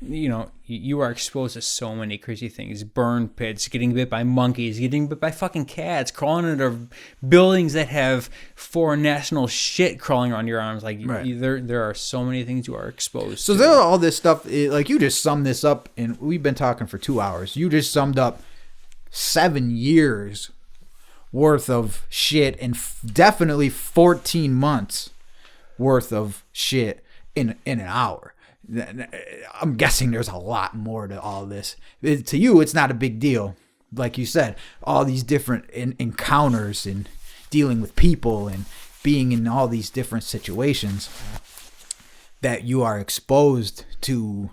you know, you are exposed to so many crazy things. Burn pits, getting bit by monkeys, getting bit by fucking cats, crawling into buildings that have foreign national shit crawling around your arms. Like, right. There are so many things you are exposed to. So there's all this stuff, like, you just summed this up, and we've been talking for 2 hours. You just summed up 7 years worth of shit and definitely 14 months worth of shit in an hour. I'm guessing there's a lot more to all this. To you, it's not a big deal. Like you said, all these different encounters and dealing with people and being in all these different situations that you are exposed to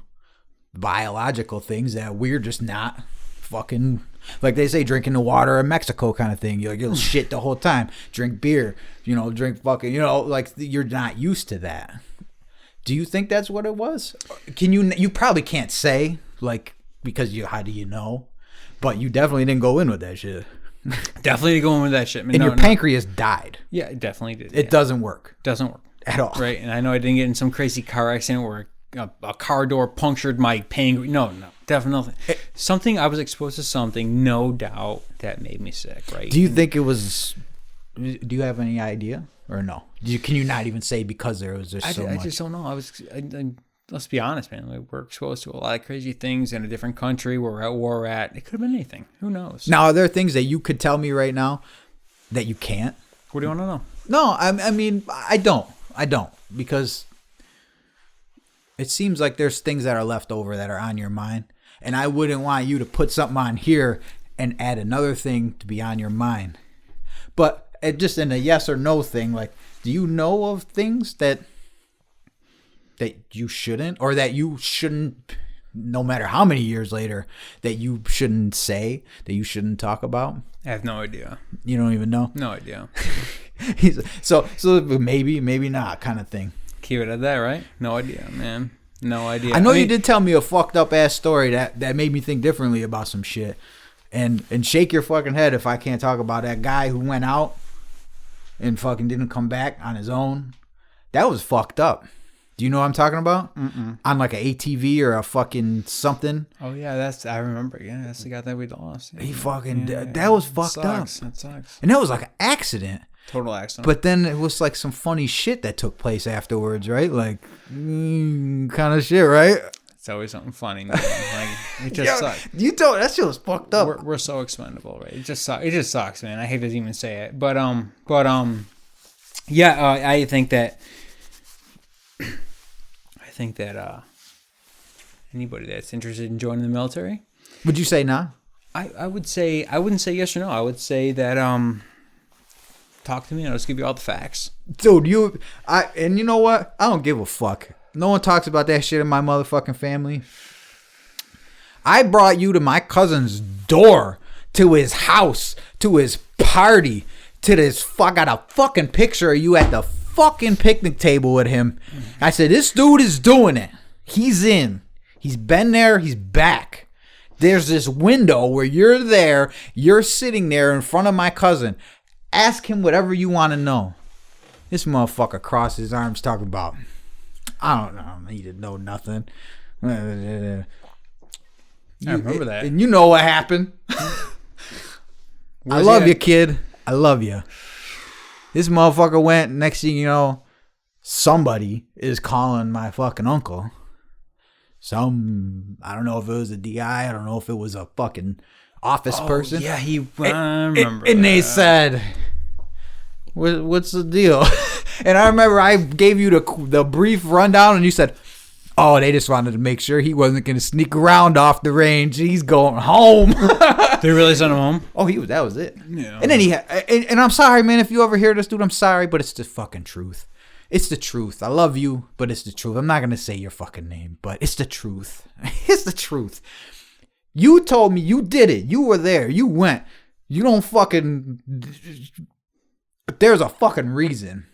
biological things that we're just not fucking, like they say, drinking the water in Mexico kind of thing. You'll shit the whole time. Drink beer, drink fucking, like you're not used to that. Do you think that's what it was? You probably can't say, like, because how do you know? But you definitely didn't go in with that shit. Definitely didn't go in with that shit. And your pancreas died. Yeah, it definitely did. It doesn't work. Doesn't work. At all. Right, and I know I didn't get in some crazy car accident where a car door punctured my pancreas. No, definitely. Something, I was exposed to something, no doubt, that made me sick, right? Do you think it was, do you have any idea? Or no? Can you not even say because there was just so much? I just don't know. Let's be honest, man. We're exposed to a lot of crazy things in a different country where we're at war at. It could have been anything. Who knows? Now, are there things that you could tell me right now that you can't? What do you want to know? No, I mean, I don't. Because it seems like there's things that are left over that are on your mind. And I wouldn't want you to put something on here and add another thing to be on your mind. But just in a yes or no thing, like, do you know of things that you shouldn't, or that you shouldn't, no matter how many years later, that you shouldn't say, that you shouldn't talk about? I have no idea. You don't even know? No idea. So maybe not kind of thing. Keep it at that, right? No idea, man. No idea. I know you did tell me a fucked up ass story that made me think differently about some shit. And shake your fucking head if I can't talk about that guy who went out and fucking didn't come back on his own. That was fucked up. Do you know what I'm talking about? On like an ATV or a fucking something. Oh yeah, I remember. Yeah, that's the guy that we lost. Yeah. He fucking that was fucked up. That sucks. And that was like an accident. Total accident. But then it was like some funny shit that took place afterwards, right? Like kind of shit, right? It's always something funny, man. Like it just sucks. You told that shit was fucked up. We're so expendable, right? It just sucks, man. I hate to even say it, but yeah. I think that anybody that's interested in joining the military, Would you say nah? I would say I wouldn't say yes or no. I would say that talk to me and I'll just give you all the facts. Dude, and you know what? I don't give a fuck. No one talks about that shit in my motherfucking family. I brought you to my cousin's door, to his house, to his party, to this I got a fucking picture of you at the fucking picnic table with him. I said, this dude is doing it. He's in. He's been there. He's back. There's this window where you're there. You're sitting there in front of my cousin. Ask him whatever you want to know. This motherfucker crossed his arms talking about, I don't need to know nothing. I remember that. And you know what happened. I love you, kid. I love you. This motherfucker went, next thing you know, somebody is calling my fucking uncle. I don't know if it was a DI. I don't know if it was a fucking office person. Yeah, I remember. And they said, what's the deal? And I remember I gave you the brief rundown and you said, oh, they just wanted to make sure he wasn't going to sneak around off the range. He's going home. They really sent him home? Oh, that was it. Yeah. And then and I'm sorry, man, if you ever hear this, dude, I'm sorry, but it's the fucking truth. It's the truth. I love you, but it's the truth. I'm not going to say your fucking name, but it's the truth. It's the truth. You told me you did it. You were there. You went. You don't fucking... There's a fucking reason.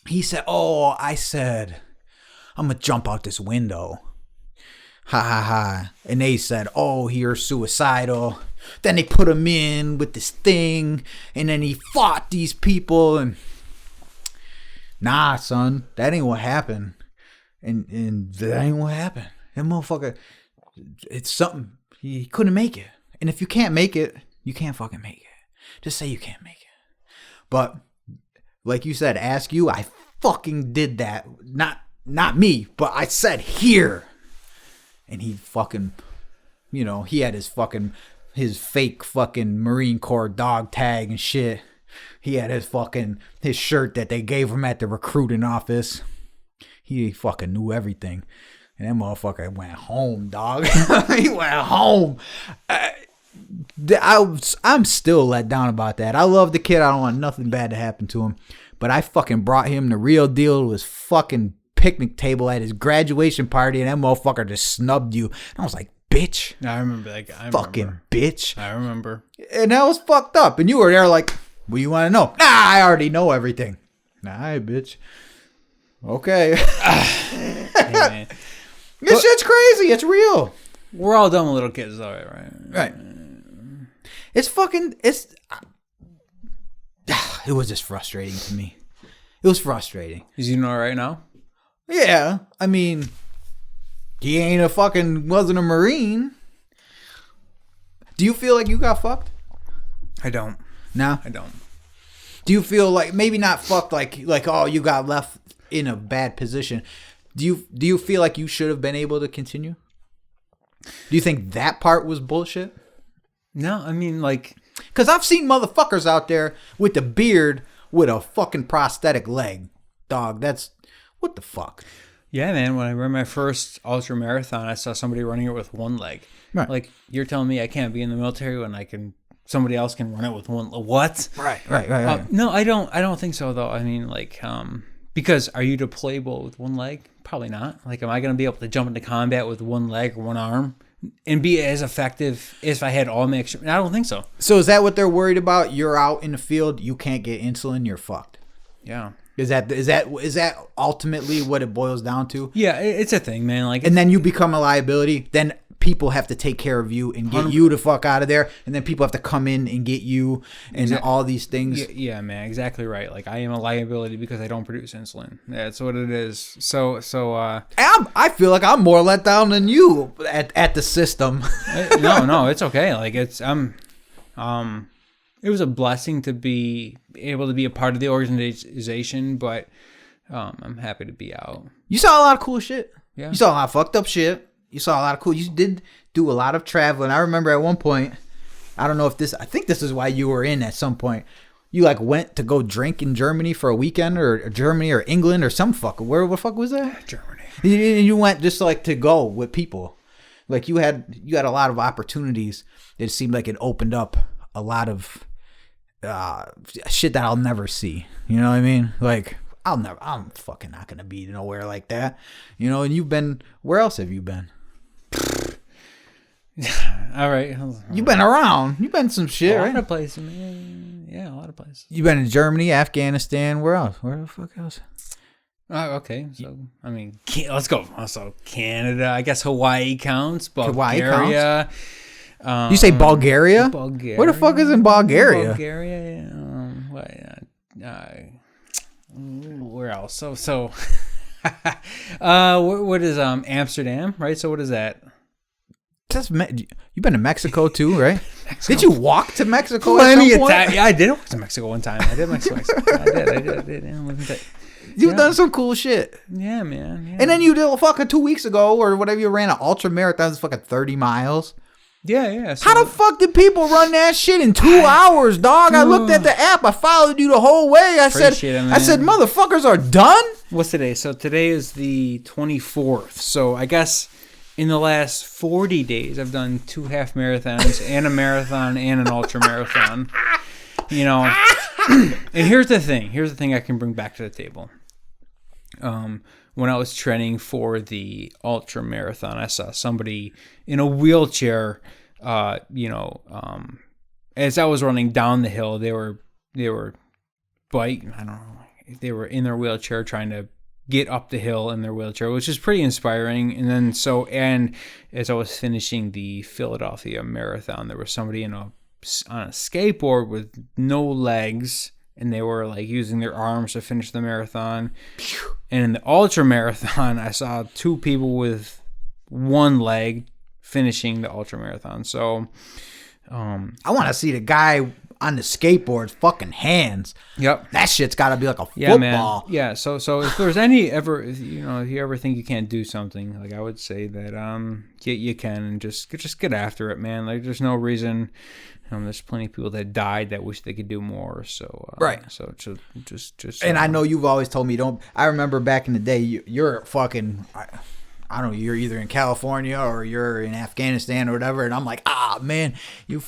He said, I said, I'm going to jump out this window. Ha ha ha. And they said, you're suicidal. Then they put him in with this thing. And then he fought these people. And nah, son, that ain't what happened. And that ain't what happened. That motherfucker, it's something. He couldn't make it. And if you can't make it, you can't fucking make it. Just say you can't make it. But like you said, ask you, I fucking did that. Not me, but I said here. And he fucking, he had his fake fucking Marine Corps dog tag and shit. He had his shirt that they gave him at the recruiting office. He fucking knew everything. And that motherfucker went home, dog. He went home. I'm still let down about that. I love the kid. I don't want nothing bad to happen to him. But I fucking brought him the real deal to his fucking picnic table at his graduation party, and that motherfucker just snubbed you. And I was like, bitch. I remember that guy. Fucking bitch. I remember. And that was fucked up. And you were there like, what do you want to know? Nah, I already know everything. Nah, bitch. Okay. Hey, this shit's crazy. It's real. We're all dumb little kids, though, right? Right. It was just frustrating to me. It was frustrating. Is he all right now? Yeah. I mean, he wasn't a Marine. Do you feel like you got fucked? I don't. No? I don't. Do you feel like, maybe not fucked like you got left in a bad position. Do you feel like you should have been able to continue? Do you think that part was bullshit? No, I mean, because I've seen motherfuckers out there with the beard with a fucking prosthetic leg. Dog, that's... What the fuck? Yeah, man. When I ran my first ultra marathon, I saw somebody running it with one leg. Right. Like, you're telling me I can't be in the military when somebody else can run it with one... What? Right. No, I don't think so, though. I mean, because are you deployable with one leg? Probably not. Like, am I going to be able to jump into combat with one leg or one arm and be as effective if I had all my extra... I don't think so. So is that what they're worried about? You're out in the field, you can't get insulin, you're fucked. Yeah. Is that ultimately what it boils down to? Yeah, it's a thing, man. And then you become a liability. Then people have to take care of you and get you the fuck out of there, and then people have to come in and get you, and all these things. Yeah, man, exactly right. Like, I am a liability because I don't produce insulin. That's what it is. So I feel like I'm more let down than you at the system. No, it's okay. Like, it was a blessing to be able to be a part of the organization, but I'm happy to be out. You saw a lot of cool shit. Yeah. You saw a lot of fucked up shit. You saw a lot of cool. You did do a lot of traveling. I remember at one point, I don't know if I think this is why you were in at some point. You like went to go drink in Germany for a weekend, or Germany or England or some fuck. Where the fuck was that? Germany. You went just like to go with people. Like you had a lot of opportunities. It seemed like it opened up a lot of shit that I'll never see. You know what I mean? Like I'm fucking not gonna be nowhere like that. You know, and you've been, where else have you been? All right. You've been around. You've been some shit, right? A lot of places, man. Yeah, a lot of places. You've been in Germany, Afghanistan, where else? Where the fuck else? Okay. So, I mean, let's go. Also, Canada. I guess Hawaii counts. Bulgaria. Hawaii counts? You say Bulgaria? Bulgaria. Where the fuck is in Bulgaria? Bulgaria. Where else? So what is Amsterdam, right? So what is that? You've been to Mexico too, right? Did you walk to Mexico at some point? Yeah, I did walk to Mexico one time. I did Mexico. I did. You've done some cool shit. Yeah, man. Yeah. And then you did fucking 2 weeks ago or whatever, you ran an ultra marathon. It's fucking 30 miles. Yeah. So, how the fuck did people run that shit in 2 hours, dog? I looked at the app. I followed you the whole way. I said, motherfuckers are done? What's today? So today is the 24th. So I guess in the last 40 days, I've done 2 half marathons and a marathon and an ultra marathon. You know, and here's the thing I can bring back to the table. When I was training for the ultra marathon, I saw somebody in a wheelchair. As I was running down the hill, they were biting. I don't know. They were in their wheelchair trying to get up the hill in their wheelchair, which is pretty inspiring. And then as I was finishing the Philadelphia Marathon, there was somebody on a skateboard with no legs, and they were like using their arms to finish the marathon. And in the ultra marathon, I saw 2 people with 1 leg finishing the ultra marathon. So I want to see the guy on the skateboard's fucking hands. Yep. That shit's got to be like a football. Man. Yeah, so if there's if you ever think you can't do something, like I would say that you can, and just get after it, man. Like there's no reason. There's plenty of people that died that wish they could do more. So right. So just. And I know you've always told me don't. I remember back in the day, you're fucking. I don't know. You're either in California or you're in Afghanistan or whatever, and I'm like, man, you're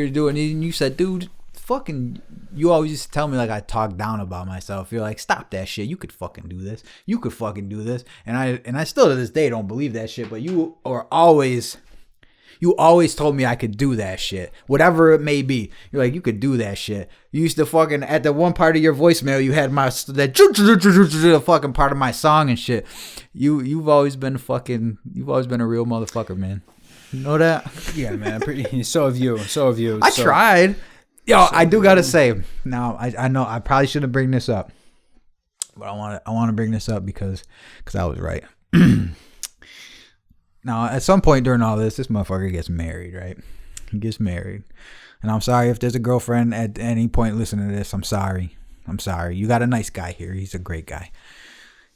doing it. And you said, dude, fucking. You always used to tell me like I talk down about myself. You're like, stop that shit. You could fucking do this. You could fucking do this. And I still to this day don't believe that shit. But you always told me I could do that shit. Whatever it may be. You're like, you could do that shit. You used to fucking, at the one part of your voicemail, you had the fucking part of my song and shit. You've always been a real motherfucker, man. You know that? Yeah, man. So have you. I tried. I do gotta say, now, I know I probably shouldn't bring this up. But I want to bring this up because I was right. Now, at some point during all this motherfucker gets married, right? He gets married. And I'm sorry if there's a girlfriend at any point listening to this. I'm sorry. You got a nice guy here. He's a great guy.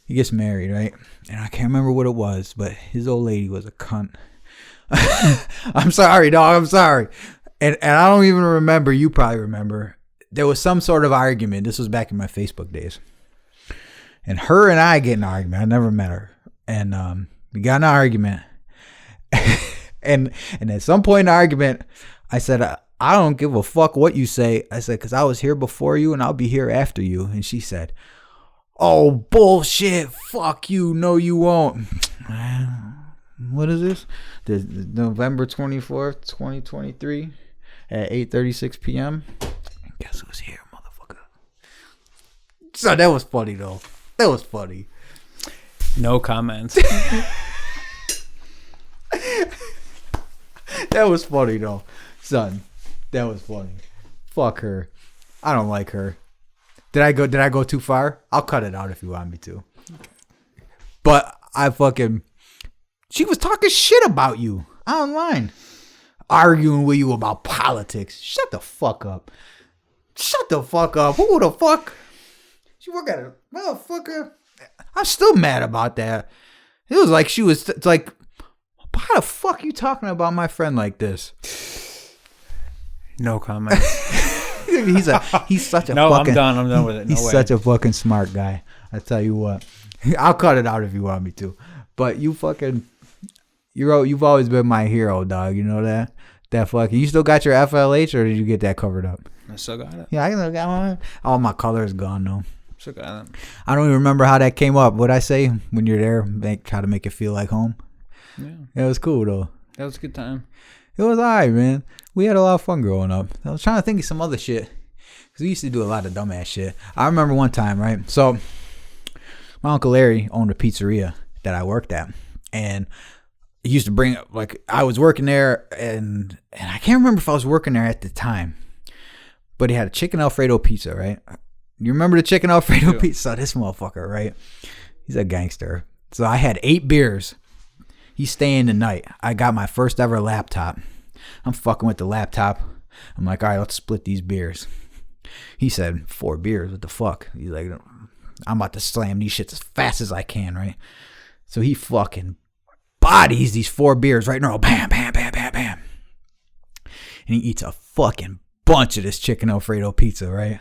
He gets married, right? And I can't remember what it was, but his old lady was a cunt. I'm sorry, dog. I'm sorry. And I don't even remember. You probably remember. There was some sort of argument. This was back in my Facebook days. And her and I get in an argument. I never met her. And we got in an argument. and at some point in the argument, I said, I don't give a fuck what you say. I said, because I was here before you and I'll be here after you. And she said, oh, bullshit. Fuck you. No, you won't. What is this? The November 24th, 2023 at 8:36 p.m. And guess who's here, motherfucker? So that was funny, though. That was funny. No comments. That was funny though, son. That was funny. Fuck her. I don't like her. Did I go too far? I'll cut it out if you want me to. But she was talking shit about you online. Arguing with you about politics. Shut the fuck up. Shut the fuck up. Who the fuck? She work at a motherfucker. I'm still mad about that. It was like she was like, how the fuck you talking about my friend like this? No comment. He's such a no, fucking... I'm done with it. No he's way. such a fucking smart guy. I tell you what. I'll cut it out if you want me to. But you've always been my hero, dog. You know that? That fucking... You still got your FLH or did you get that covered up? I still got it. Yeah, I still got one. All my color is gone though. Still got it. I don't even remember how that came up. What'd I say? When you're there, try to make it feel like home. Yeah. It was cool though. That was a good time. It was alright, man. We had a lot of fun growing up. I was trying to think of some other shit. Because we used to do a lot of dumbass shit. I remember one time, right? So, my Uncle Larry owned a pizzeria that I worked at. And he used to bring up, like, I was working there, and I can't remember if I was working there at the time. But he had a chicken Alfredo pizza, right? You remember the chicken Alfredo pizza? So this motherfucker, right? He's a gangster. So I had 8 beers. He's staying the night. I got my first ever laptop. I'm fucking with the laptop. I'm like, all right, let's split these beers. He said, 4 beers. What the fuck? He's like, I'm about to slam these shits as fast as I can, right? So he fucking bodies these 4 beers right now. Bam, bam, bam, bam, bam. And he eats a fucking bunch of this chicken Alfredo pizza, right?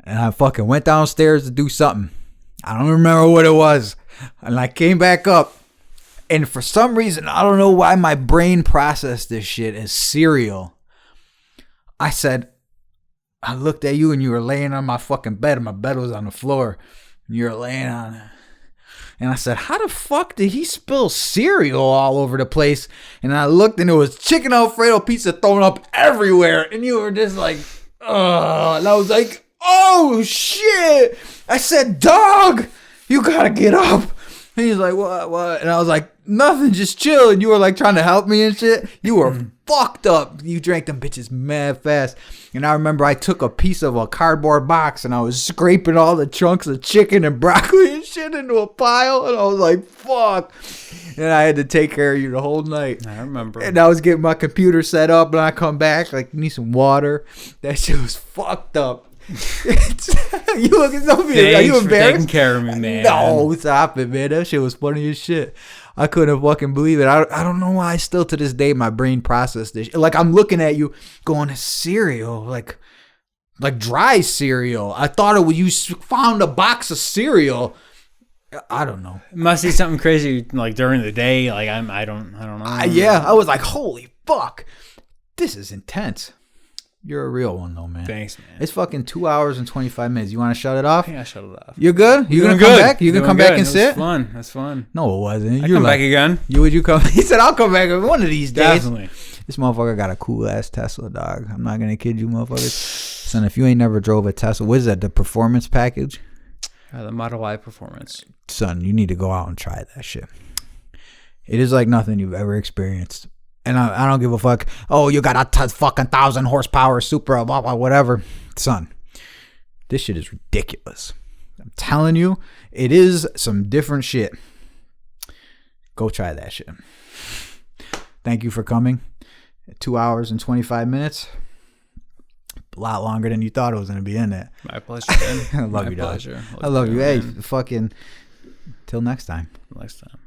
And I fucking went downstairs to do something. I don't remember what it was. And I came back up. And for some reason, I don't know why my brain processed this shit as cereal. I looked at you and you were laying on my fucking bed. And my bed was on the floor. And you were laying on it. And I said, how the fuck did he spill cereal all over the place? And I looked and it was chicken Alfredo pizza thrown up everywhere. And you were just like, ugh. And I was like, oh shit. I said, dog, you gotta get up. And he's like, what? And I was like, nothing, just chill. And you were like trying to help me and shit. You were fucked up. You drank them bitches mad fast. And I remember I took a piece of a cardboard box and I was scraping all the chunks of chicken and broccoli and shit into a pile. And I was like, fuck. And I had to take care of you the whole night. I remember. And I was getting my computer set up and I come back like, you need some water. That shit was fucked up. Are you embarrassed? For taking care of me, man. No, stop it, man. That shit was funny as shit. I couldn't fucking believe it. I don't know why still to this day my brain processed this. Like I'm looking at you going, cereal, like dry cereal. I thought it was you found a box of cereal. I don't know. It must be something crazy like during the day. Like I don't know. Yeah, I was like, holy fuck, this is intense. You're a real one though, man. Thanks, man. It's fucking 2 hours and 25 minutes. You want to shut it off? Yeah, shut it off. You're good? You gonna come back? You gonna come back and sit? That's fun. No, it wasn't. I come back again. Would you come? He said, I'll come back one of these days. Definitely. This motherfucker got a cool ass Tesla, dog. I'm not gonna kid you, motherfuckers. Son, if you ain't never drove a Tesla, what is that? The performance package? The Model Y Performance. Son, you need to go out and try that shit. It is like nothing you've ever experienced. And I don't give a fuck. Oh, you got a fucking 1,000 horsepower Supra, blah, blah, whatever. Son, this shit is ridiculous. I'm telling you, it is some different shit. Go try that shit. Thank you for coming. 2 hours and 25 minutes. A lot longer than you thought it was going to be in it. My pleasure, man. I love you, dog. I love you. Hey, fucking till next time. Next time.